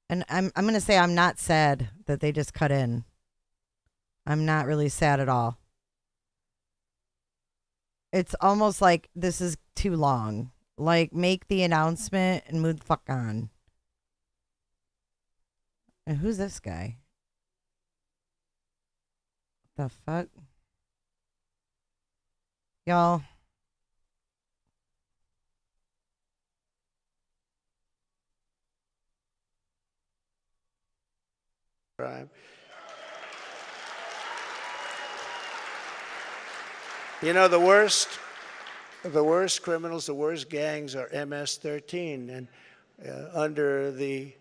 And I'm going to say I'm not sad that they just cut in. I'm not really sad at all. It's almost like this is too long. Like, make the announcement and move the fuck on. And who's this guy? The fuck? Y'all. Crime. You know, the worst criminals, the worst gangs are MS-13. And under the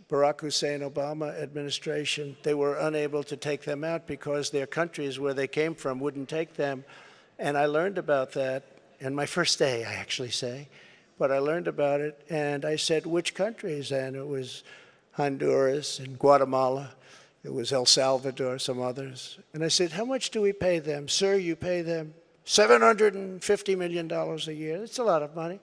Barack Hussein Obama administration, they were unable to take them out because their countries where they came from wouldn't take them. And I learned about that in my first day, I actually say. But I learned about it, and I said, which countries? And it was Honduras and Guatemala. It was El Salvador, some others. And I said, how much do we pay them? Sir, you pay them $750 million a year. That's a lot of money.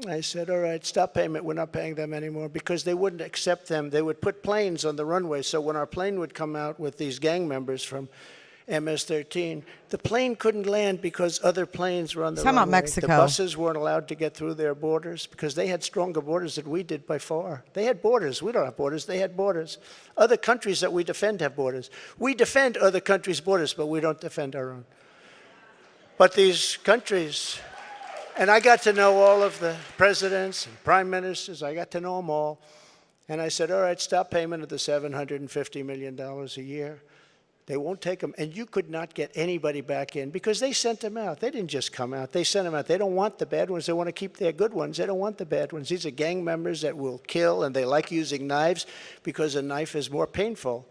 I said, all right, stop payment. We're not paying them anymore because they wouldn't accept them. They would put planes on the runway. So when our plane would come out with these gang members from MS-13, the plane couldn't land because other planes were on the runway. Talking about Mexico. The buses weren't allowed to get through their borders because they had stronger borders than we did by far. They had borders. We don't have borders. They had borders. Other countries that we defend have borders. We defend other countries' borders, but we don't defend our own. But these countries, and I got to know all of the presidents and prime ministers. I got to know them all. And I said, all right, stop payment of the $750 million a year. They won't take them. And you could not get anybody back in because they sent them out. They didn't just come out. They sent them out. They don't want the bad ones. They want to keep their good ones. They don't want the bad ones. These are gang members that will kill, and they like using knives because a knife is more painful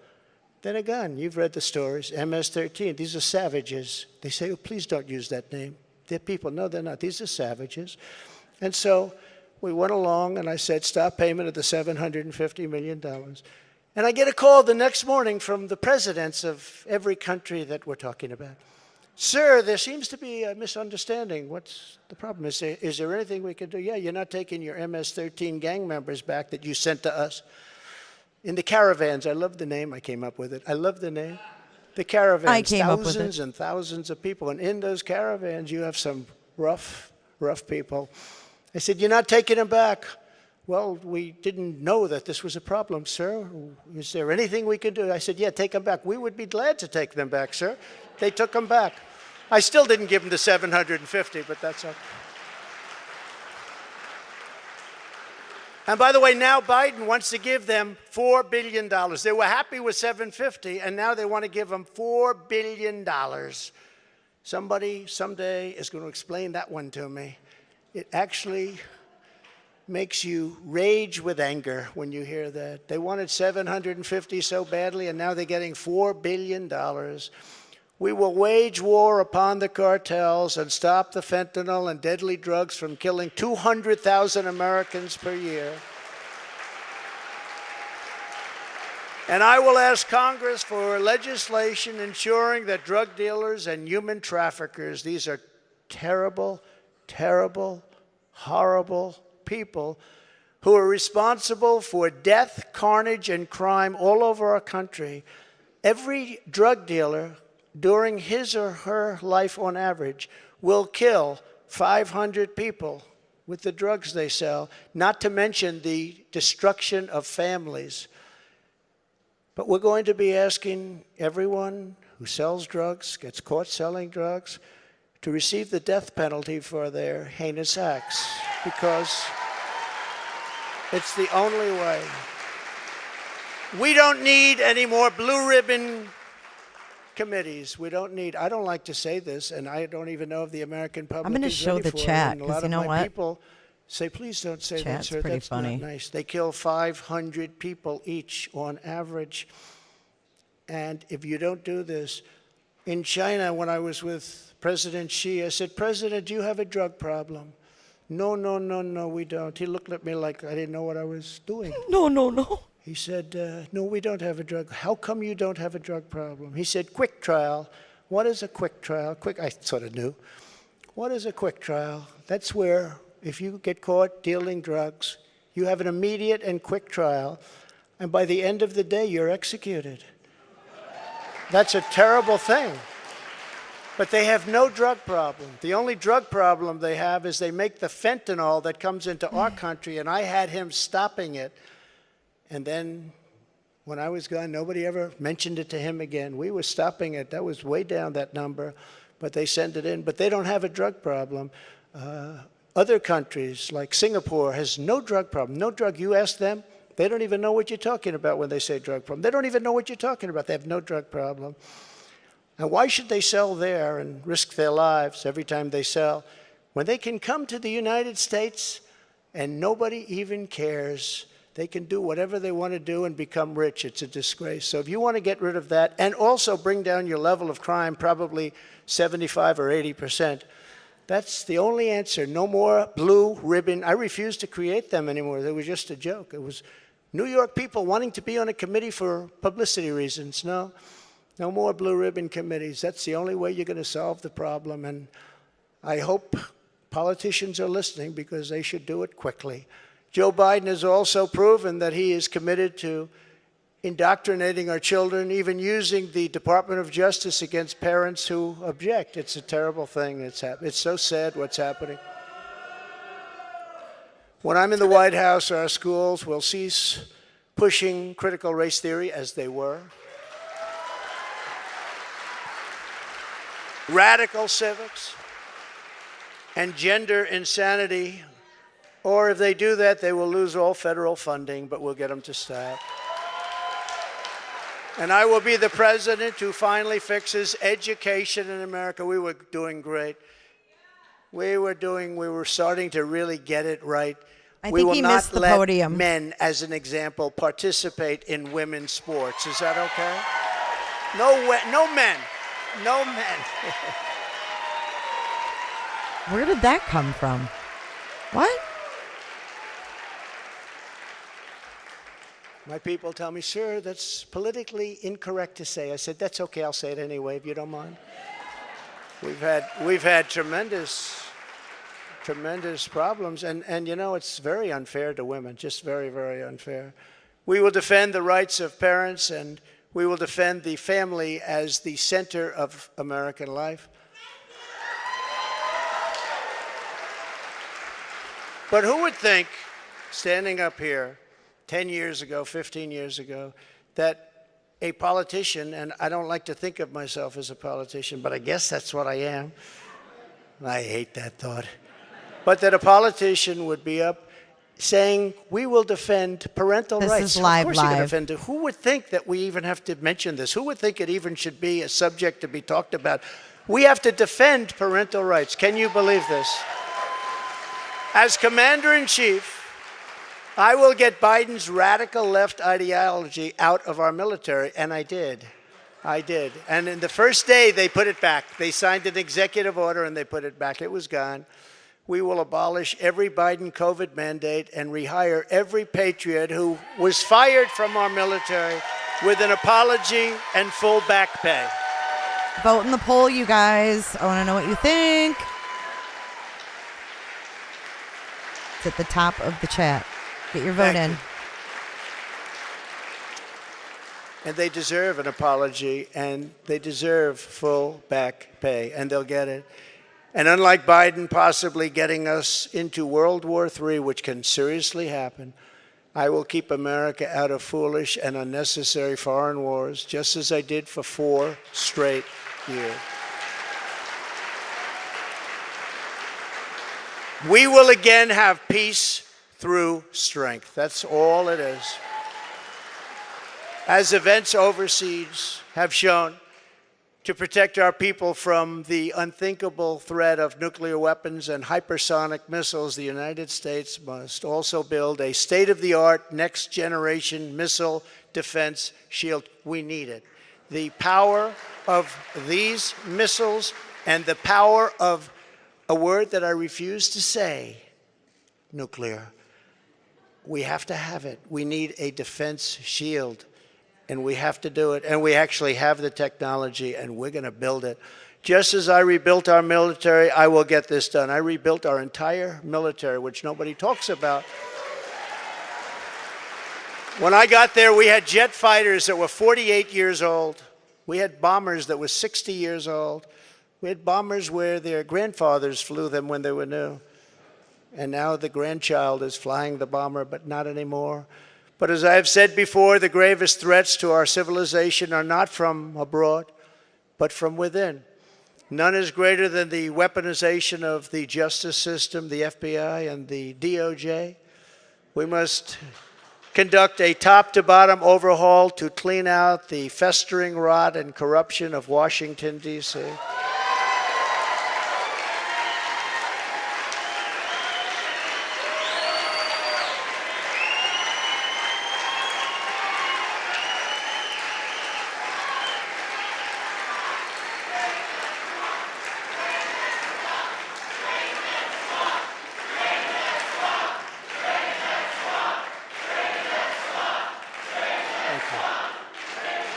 than a gun. You've read the stories. MS-13. These are savages. They say, oh, please don't use that name. They're people. No, they're not. These are savages. And so we went along, and I said, stop payment of the $750 million. And I get a call the next morning from the presidents of every country that we're talking about. Sir, there seems to be a misunderstanding. What's the problem? Is there anything we can do? Yeah, you're not taking your MS-13 gang members back that you sent to us. In the caravans, I love the name. I came up with it. I love the name. The caravans, I came up with it. Thousands and thousands of people. And in those caravans, you have some rough people. I said, you're not taking them back. Well, we didn't know that this was a problem, sir. Is there anything we can do? I said, yeah, take them back. We would be glad to take them back, sir. They took them back. I still didn't give them the $750, but that's okay. And by the way, now Biden wants to give them $4 billion. They were happy with $750, and now they want to give them $4 billion. Somebody someday is going to explain that one to me. It actually makes you rage with anger when you hear that. They wanted 750 so badly, and now they're getting $4 billion. We will wage war upon the cartels and stop the fentanyl and deadly drugs from killing 200,000 Americans per year. And I will ask Congress for legislation ensuring that drug dealers and human traffickers, these are terrible, terrible, horrible people who are responsible for death, carnage, and crime all over our country. Every drug dealer during his or her life on average will kill 500 people with the drugs they sell, not to mention the destruction of families. But we're going to be asking everyone who sells drugs, gets caught selling drugs, to receive the death penalty for their heinous acts, because it's the only way. We don't need any more blue ribbon committees. We don't need, I don't like to say this, and I don't even know if the American public I'm going to is show ready the for chat, it. And a because lot you of know my what? people say, please don't say that, Chat's sir. pretty That's funny. not nice. They kill 500 people each on average. And if you don't do this, in China, when I was with President Xi, I said, President, do you have a drug problem? No, no, no, no, we don't. He looked at me like I didn't know what I was doing. No. He said, no, we don't have a drug. How come you don't have a drug problem? He said, quick trial. What is a quick trial? I sort of knew. What is a quick trial? That's where, if you get caught dealing drugs, you have an immediate and quick trial, and by the end of the day, you're executed. That's a terrible thing. But they have no drug problem. The only drug problem they have is they make the fentanyl that comes into our country, and I had him stopping it. And then when I was gone, nobody ever mentioned it to him again. We were stopping it. That was way down, that number. But they send it in. But they don't have a drug problem. Other countries, like Singapore, has no drug problem. No drug. You ask them, they don't even know what you're talking about when they say drug problem. They don't even know what you're talking about. They have no drug problem. And why should they sell there and risk their lives every time they sell when they can come to the United States and nobody even cares? They can do whatever they want to do and become rich. It's a disgrace. So if you want to get rid of that and also bring down your level of crime, probably 75 or 80%, that's the only answer. No more blue ribbon. I refuse to create them anymore. They were just a joke. It was New York people wanting to be on a committee for publicity reasons. No more blue ribbon committees. That's the only way you're going to solve the problem. And I hope politicians are listening, because they should do it quickly. Joe Biden has also proven that he is committed to indoctrinating our children, even using the Department of Justice against parents who object. It's a terrible thing that's happening. It's so sad what's happening. When I'm in the White House, our schools will cease pushing critical race theory, as they were. Radical civics and gender insanity, or if they do that, they will lose all federal funding, but we'll get them to stop. And I will be the president who finally fixes education in America. We were doing great. We were starting to really get it right. I We think will he not missed the let podium. men, as an example, participate in women's sports. Is that okay? No men. No men. Where did that come from? What? My people tell me, sir, that's politically incorrect to say. I said, that's okay, I'll say it anyway, if you don't mind. We've had tremendous problems, and you know, it's very unfair to women, just very, very unfair. We will defend the rights of parents, and we will defend the family as the center of American life. But who would think, standing up here 10 years ago, 15 years ago, that a politician, and I don't like to think of myself as a politician, but I guess that's what I am. I hate that thought. But that a politician would be up saying, we will defend parental rights. This is live. Of course you're going to defend it. Who would think that we even have to mention this? Who would think it even should be a subject to be talked about? We have to defend parental rights. Can you believe this? As commander-in-chief, I will get Biden's radical left ideology out of our military, and I did. I did. And in the first day, they put it back. They signed an executive order, and they put it back. It was gone. We will abolish every Biden COVID mandate and rehire every patriot who was fired from our military with an apology and full back pay. Vote in the poll, you guys. I want to know what you think. It's at the top of the chat. Get your vote in. And they deserve an apology, and they deserve full back pay, and they'll get it. And unlike Biden possibly getting us into World War III, which can seriously happen, I will keep America out of foolish and unnecessary foreign wars, just as I did for 4 straight years. We will again have peace through strength. That's all it is. As events overseas have shown, to protect our people from the unthinkable threat of nuclear weapons and hypersonic missiles, the United States must also build a state-of-the-art, next-generation missile defense shield. We need it. The power of these missiles and the power of a word that I refuse to say, nuclear. We have to have it. We need a defense shield, and we have to do it. And we actually have the technology, and we're going to build it. Just as I rebuilt our military, I will get this done. I rebuilt our entire military, which nobody talks about. When I got there, we had jet fighters that were 48 years old. We had bombers that were 60 years old. We had bombers where their grandfathers flew them when they were new. And now the grandchild is flying the bomber, but not anymore. But as I have said before, the gravest threats to our civilization are not from abroad, but from within. None is greater than the weaponization of the justice system, the FBI, and the DOJ. We must conduct a top-to-bottom overhaul to clean out the festering rot and corruption of Washington, D.C.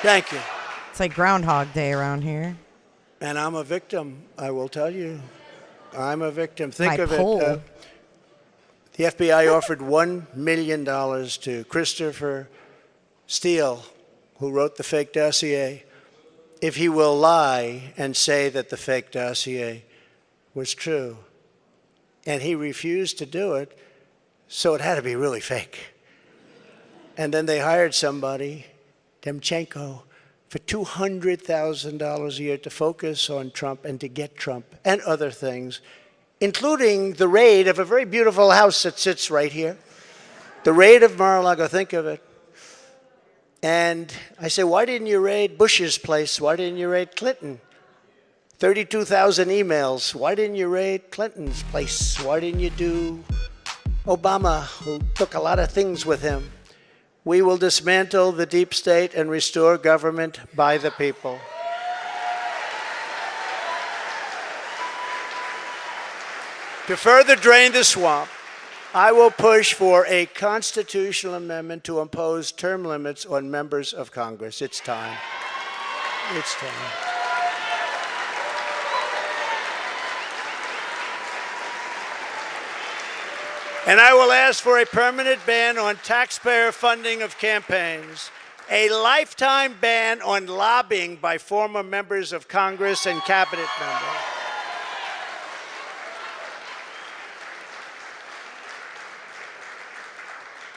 Thank you. It's like Groundhog Day around here. And I'm a victim, I will tell you. I'm a victim. Think My of poll. it. The FBI offered $1 million to Christopher Steele, who wrote the fake dossier, if he will lie and say that the fake dossier was true. And he refused to do it, so it had to be really fake. And then they hired somebody, Demchenko, for $200,000 a year to focus on Trump and to get Trump and other things, including the raid of a very beautiful house that sits right here. The raid of Mar-a-Lago, think of it. And I say, why didn't you raid Bush's place? Why didn't you raid Clinton? 32,000 emails. Why didn't you raid Clinton's place? Why didn't you do Obama, who took a lot of things with him? We will dismantle the deep state and restore government by the people. To further drain the swamp, I will push for a constitutional amendment to impose term limits on members of Congress. It's time. It's time. And I will ask for a permanent ban on taxpayer funding of campaigns, a lifetime ban on lobbying by former members of Congress and cabinet members.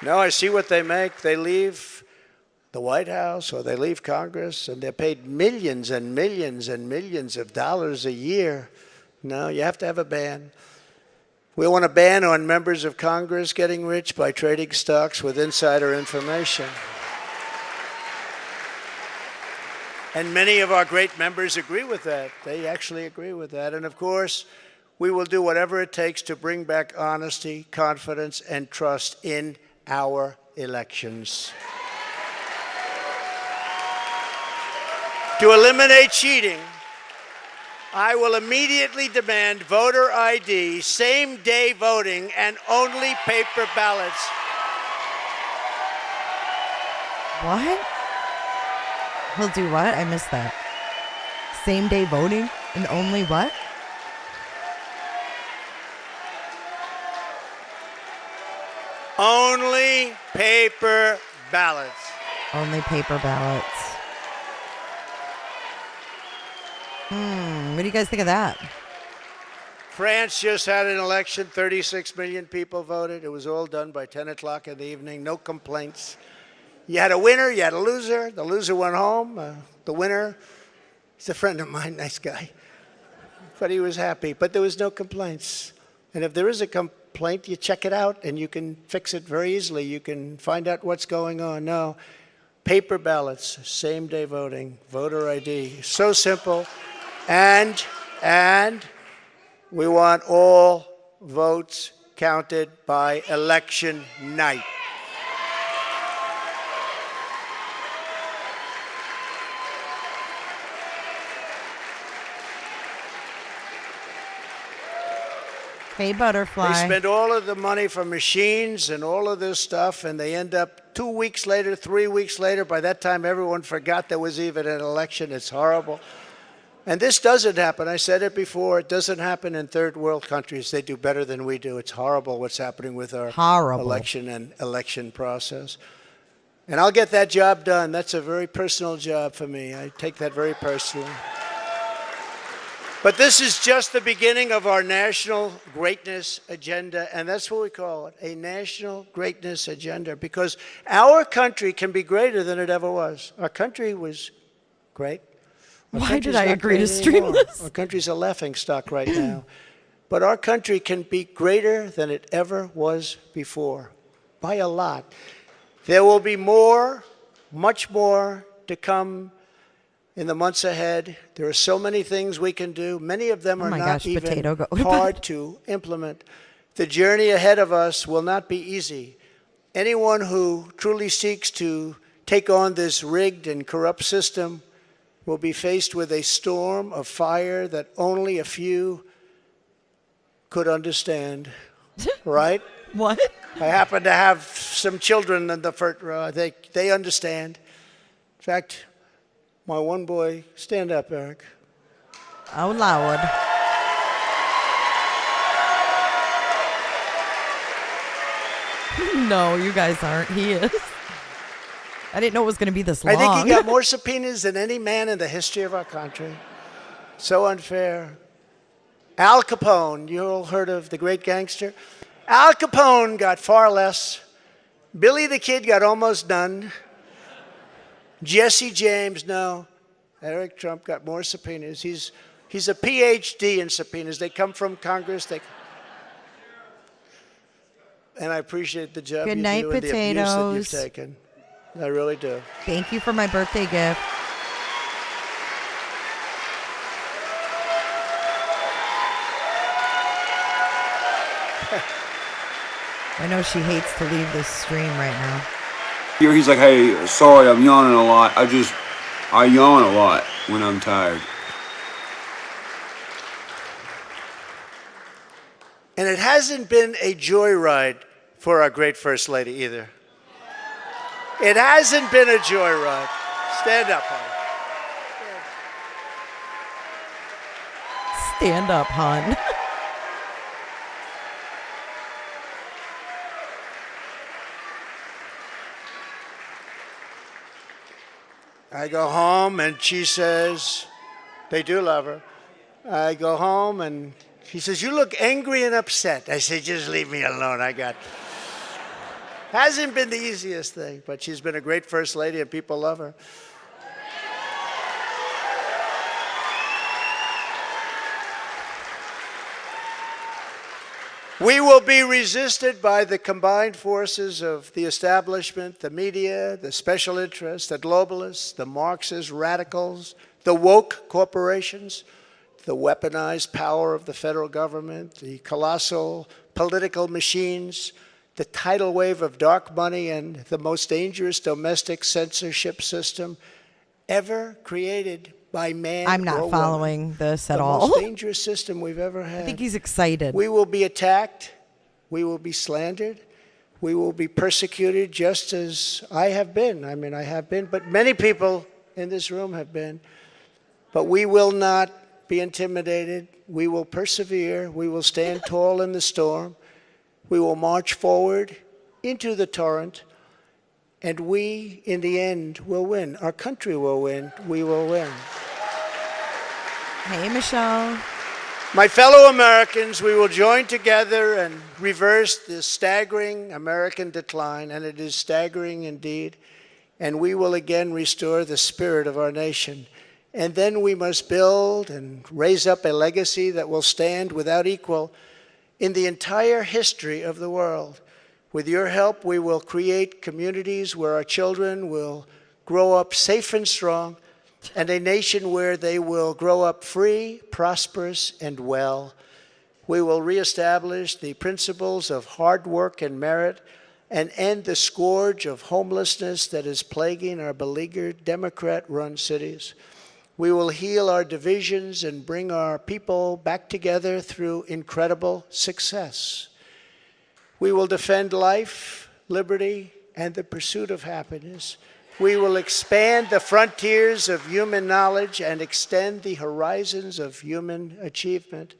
No, I see what they make. They leave the White House or they leave Congress and they're paid millions and millions and millions of dollars a year. No, you have to have a ban. We want a ban on members of Congress getting rich by trading stocks with insider information. And many of our great members agree with that. They actually agree with that. And of course, we will do whatever it takes to bring back honesty, confidence, and trust in our elections. To eliminate cheating, I will immediately demand voter ID, same-day voting, and only paper ballots. What? He'll do what? I missed that. Same day voting and only what? Only paper ballots. Only paper ballots. What do you guys think of that? France just had an election. 36 million people voted. It was all done by 10 o'clock in the evening. No complaints. You had a winner, you had a loser. The loser went home. The winner, he's a friend of mine, nice guy. But he was happy. But there was no complaints. And if there is a complaint, you check it out and you can fix it very easily. You can find out what's going on. No, paper ballots, same-day voting, voter ID. So simple. And we want all votes counted by election night. Hey, Butterfly. They spend all of the money for machines and all of this stuff, and they end up 2 weeks later, 3 weeks later. By that time, everyone forgot there was even an election. It's horrible. And this doesn't happen. I said it before. It doesn't happen in third world countries. They do better than we do. It's horrible what's happening with our election and election process. And I'll get that job done. That's a very personal job for me. I take that very personally. But this is just the beginning of our national greatness agenda, and that's what we call it, a national greatness agenda, because our country can be greater than it ever was. Our country was great. Why did I agree to stream this? Our country's a laughingstock right now. But our country can be greater than it ever was before, by a lot. There will be more, much more to come in the months ahead. There are so many things we can do. Many of them are not even hard to implement. The journey ahead of us will not be easy. Anyone who truly seeks to take on this rigged and corrupt system will be faced with a storm of fire that only a few could understand. Right? What? I happen to have some children in the front row. They understand. In fact, my one boy, stand up, Eric. Oh, Lord. No, you guys aren't. He is. I didn't know it was going to be this long. I think he got more subpoenas than any man in the history of our country. So unfair. Al Capone, you all heard of the great gangster? Al Capone got far less. Billy the Kid got almost none. Jesse James, no. Eric Trump got more subpoenas. He's a PhD in subpoenas. They come from Congress. And I appreciate the job you do and the abuse that you've taken. I really do. Thank you for my birthday gift. I know she hates to leave this stream right now. Here he's like, hey, sorry, I'm yawning a lot. I yawn a lot when I'm tired. And it hasn't been a joyride for our great First Lady either. It hasn't been a joyride. Stand up, hon. Stand up, hon. I go home and she says, they do love her. I go home and she says, you look angry and upset. I say, just leave me alone. Hasn't been the easiest thing, but she's been a great First Lady and people love her. We will be resisted by the combined forces of the establishment, the media, the special interests, the globalists, the Marxist radicals, the woke corporations, the weaponized power of the federal government, the colossal political machines, the tidal wave of dark money, and the most dangerous domestic censorship system ever created by man. I'm not following this at all. The most dangerous system we've ever had. I think he's excited. We will be attacked. We will be slandered. We will be persecuted just as I have been. I mean, I have been, but many people in this room have been. But we will not be intimidated. We will persevere. We will stand tall in the storm. We will march forward into the torrent. And we, in the end, will win. Our country will win. We will win. Hey, Michelle. My fellow Americans, we will join together and reverse this staggering American decline, and it is staggering indeed, and we will again restore the spirit of our nation. And then we must build and raise up a legacy that will stand without equal in the entire history of the world. With your help, we will create communities where our children will grow up safe and strong, and a nation where they will grow up free, prosperous, and well. We will reestablish the principles of hard work and merit and end the scourge of homelessness that is plaguing our beleaguered Democrat-run cities. We will heal our divisions and bring our people back together through incredible success. We will defend life, liberty, and the pursuit of happiness. We will expand the frontiers of human knowledge and extend the horizons of human achievement.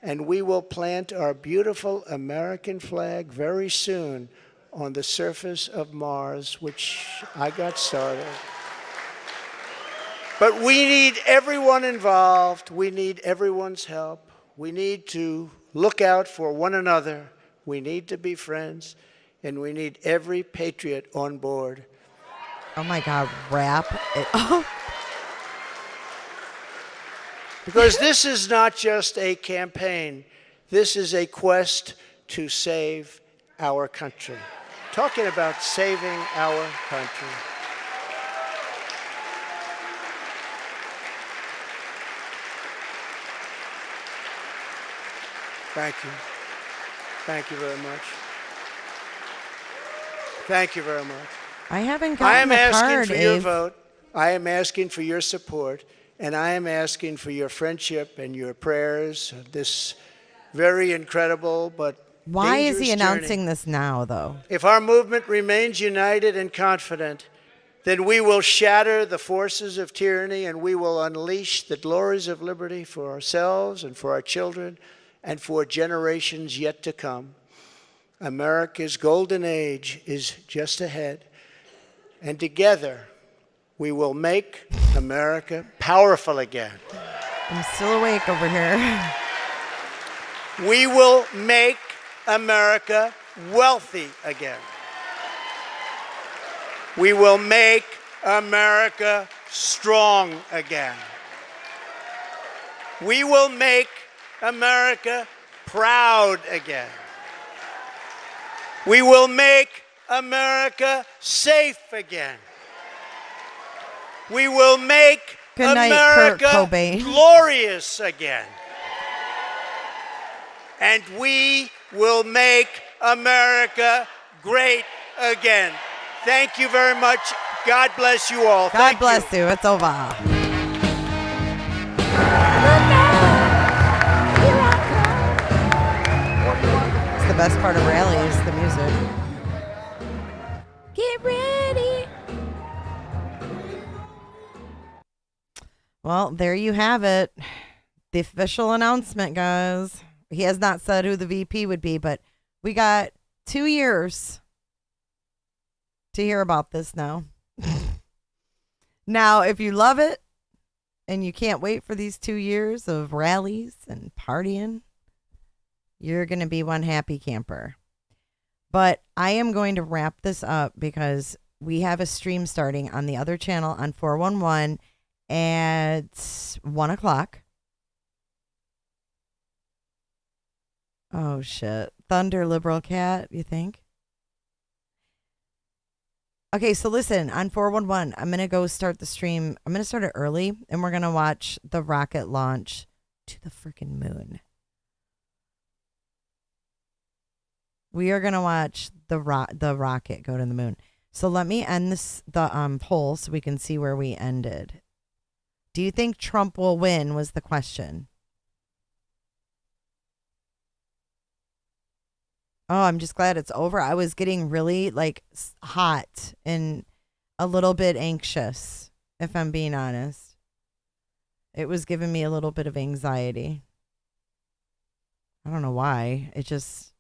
And we will plant our beautiful American flag very soon on the surface of Mars, which I got started. But we need everyone involved. We need everyone's help. We need to look out for one another. We need to be friends. And we need every patriot on board. Oh my God, rap it. Oh. Because this is not just a campaign. This is a quest to save our country. Talking about saving our country. Thank you. Thank you very much. Thank you very much. I haven't I gotten am the asking card, for your Abe. vote. I am asking for your support. And I am asking for your friendship and your prayers. This very incredible but Why is he dangerous announcing journey. this now, though? If our movement remains united and confident, then we will shatter the forces of tyranny and we will unleash the glories of liberty for ourselves and for our children and for generations yet to come. America's golden age is just ahead. And together, we will make America powerful again. I'm still awake over here. We will make America wealthy again. We will make America strong again. We will make America proud again. We will make America safe again. We will make Good night, Kurt America Cobain. glorious again. And we will make America great again. Thank you very much. God bless you all. God bless you. It's over. It's the best part of rallies, the music. Get ready. Well, there you have it. The official announcement, guys. He has not said who the VP would be, but we got 2 years to hear about this now. Now, if you love it and you can't wait for these 2 years of rallies and partying, you're going to be one happy camper. But I am going to wrap this up because we have a stream starting on the other channel on 411 at 1 o'clock. Oh, shit. Thunder liberal cat, you think? Okay, so listen, on 411, I'm going to go start the stream. I'm going to start it early, and we're going to watch the rocket launch to the freaking moon. We are going to watch the rocket go to the moon. So let me end the poll so we can see where we ended. Do you think Trump will win was the question. Oh, I'm just glad it's over. I was getting really hot and a little bit anxious, if I'm being honest. It was giving me a little bit of anxiety. I don't know why. It just...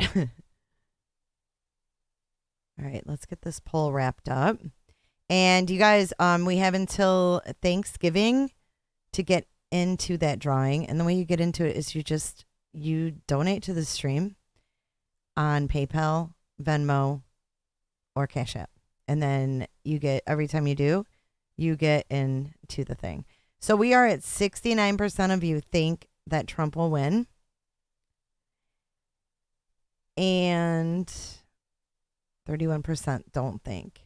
All right, let's get this poll wrapped up. And you guys, we have until Thanksgiving to get into that drawing. And the way you get into it is you donate to the stream on PayPal, Venmo, or Cash App. And then you get, every time you do, you get into the thing. So we are at 69% of you think that Trump will win. And 31% don't think.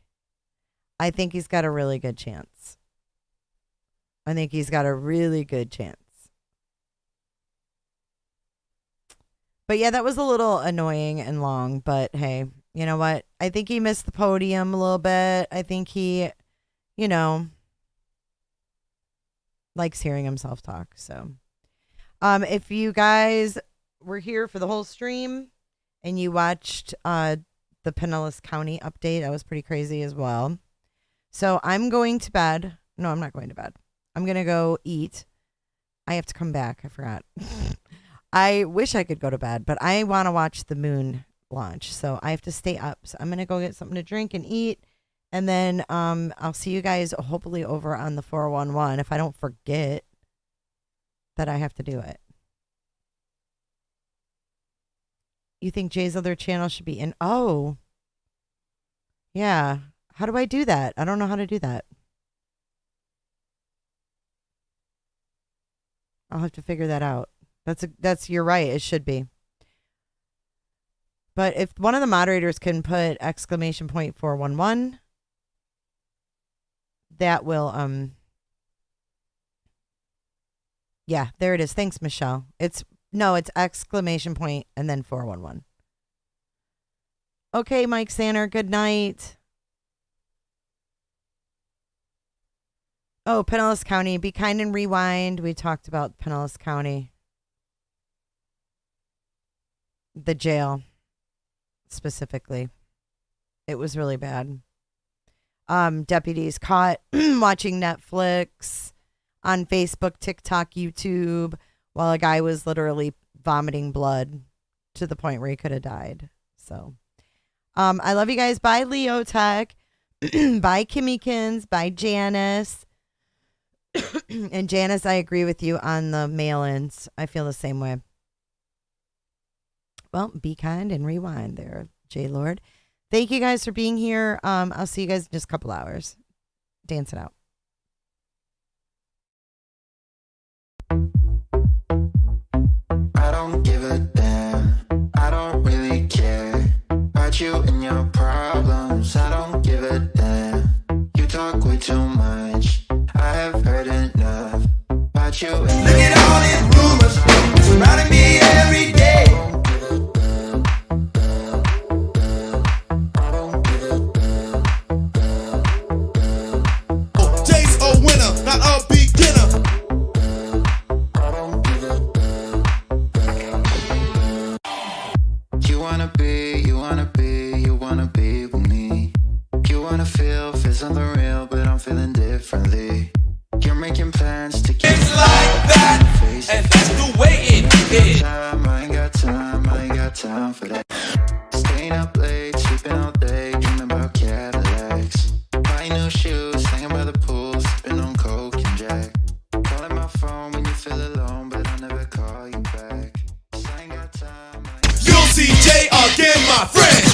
I think he's got a really good chance. I think he's got a really good chance. But yeah, that was a little annoying and long, but hey, you know what? I think he missed the podium a little bit. I think he, likes hearing himself talk. So, if you guys were here for the whole stream and you watched the Pinellas County update, that was pretty crazy as well. So I'm going to bed. No, I'm not going to bed. I'm going to go eat. I have to come back. I forgot. I wish I could go to bed, but I want to watch the moon launch. So I have to stay up. So I'm going to go get something to drink and eat. And then I'll see you guys hopefully over on the 411 if I don't forget that I have to do it. You think Jay's other channel should be in? Oh. Yeah. How do I do that? I don't know how to do that. I'll have to figure that out. You're right. It should be. But if one of the moderators can put !411, that will, yeah, there it is. Thanks, Michelle. It's !411 and then 411. Okay, Mike Sanner, good night. Oh, Pinellas County, be kind and rewind. We talked about Pinellas County. The jail, specifically. It was really bad. Deputies caught watching Netflix on Facebook, TikTok, YouTube, while a guy was literally vomiting blood to the point where he could have died. So, I love you guys. Bye, Leo Tech. Bye, Kimmykins. Bye, Janice. And Janice, I agree with you on the mail-ins. I feel the same way. Well, be kind and rewind there, J-Lord. Thank you guys for being here. I'll see you guys in just a couple hours. Dance it out. I don't give a damn. I don't really care about you and your problems. I don't give a damn. You talk way too much. I have heard enough about you. Look at all these rumors surrounding me every day. Jay's a winner, not a beginner. You wanna be with me. You wanna feel something real, but I'm feeling differently. You're making plans to get like that, and that's the way it is. I ain't got time for that. Staying up late, sleeping all day, dreaming about Cadillacs. Buying new shoes, hanging by the pool, sipping on Coke and Jack. Calling my phone when you feel alone, but I'll never call you back. I ain't got time. You'll see Jay again, my friend.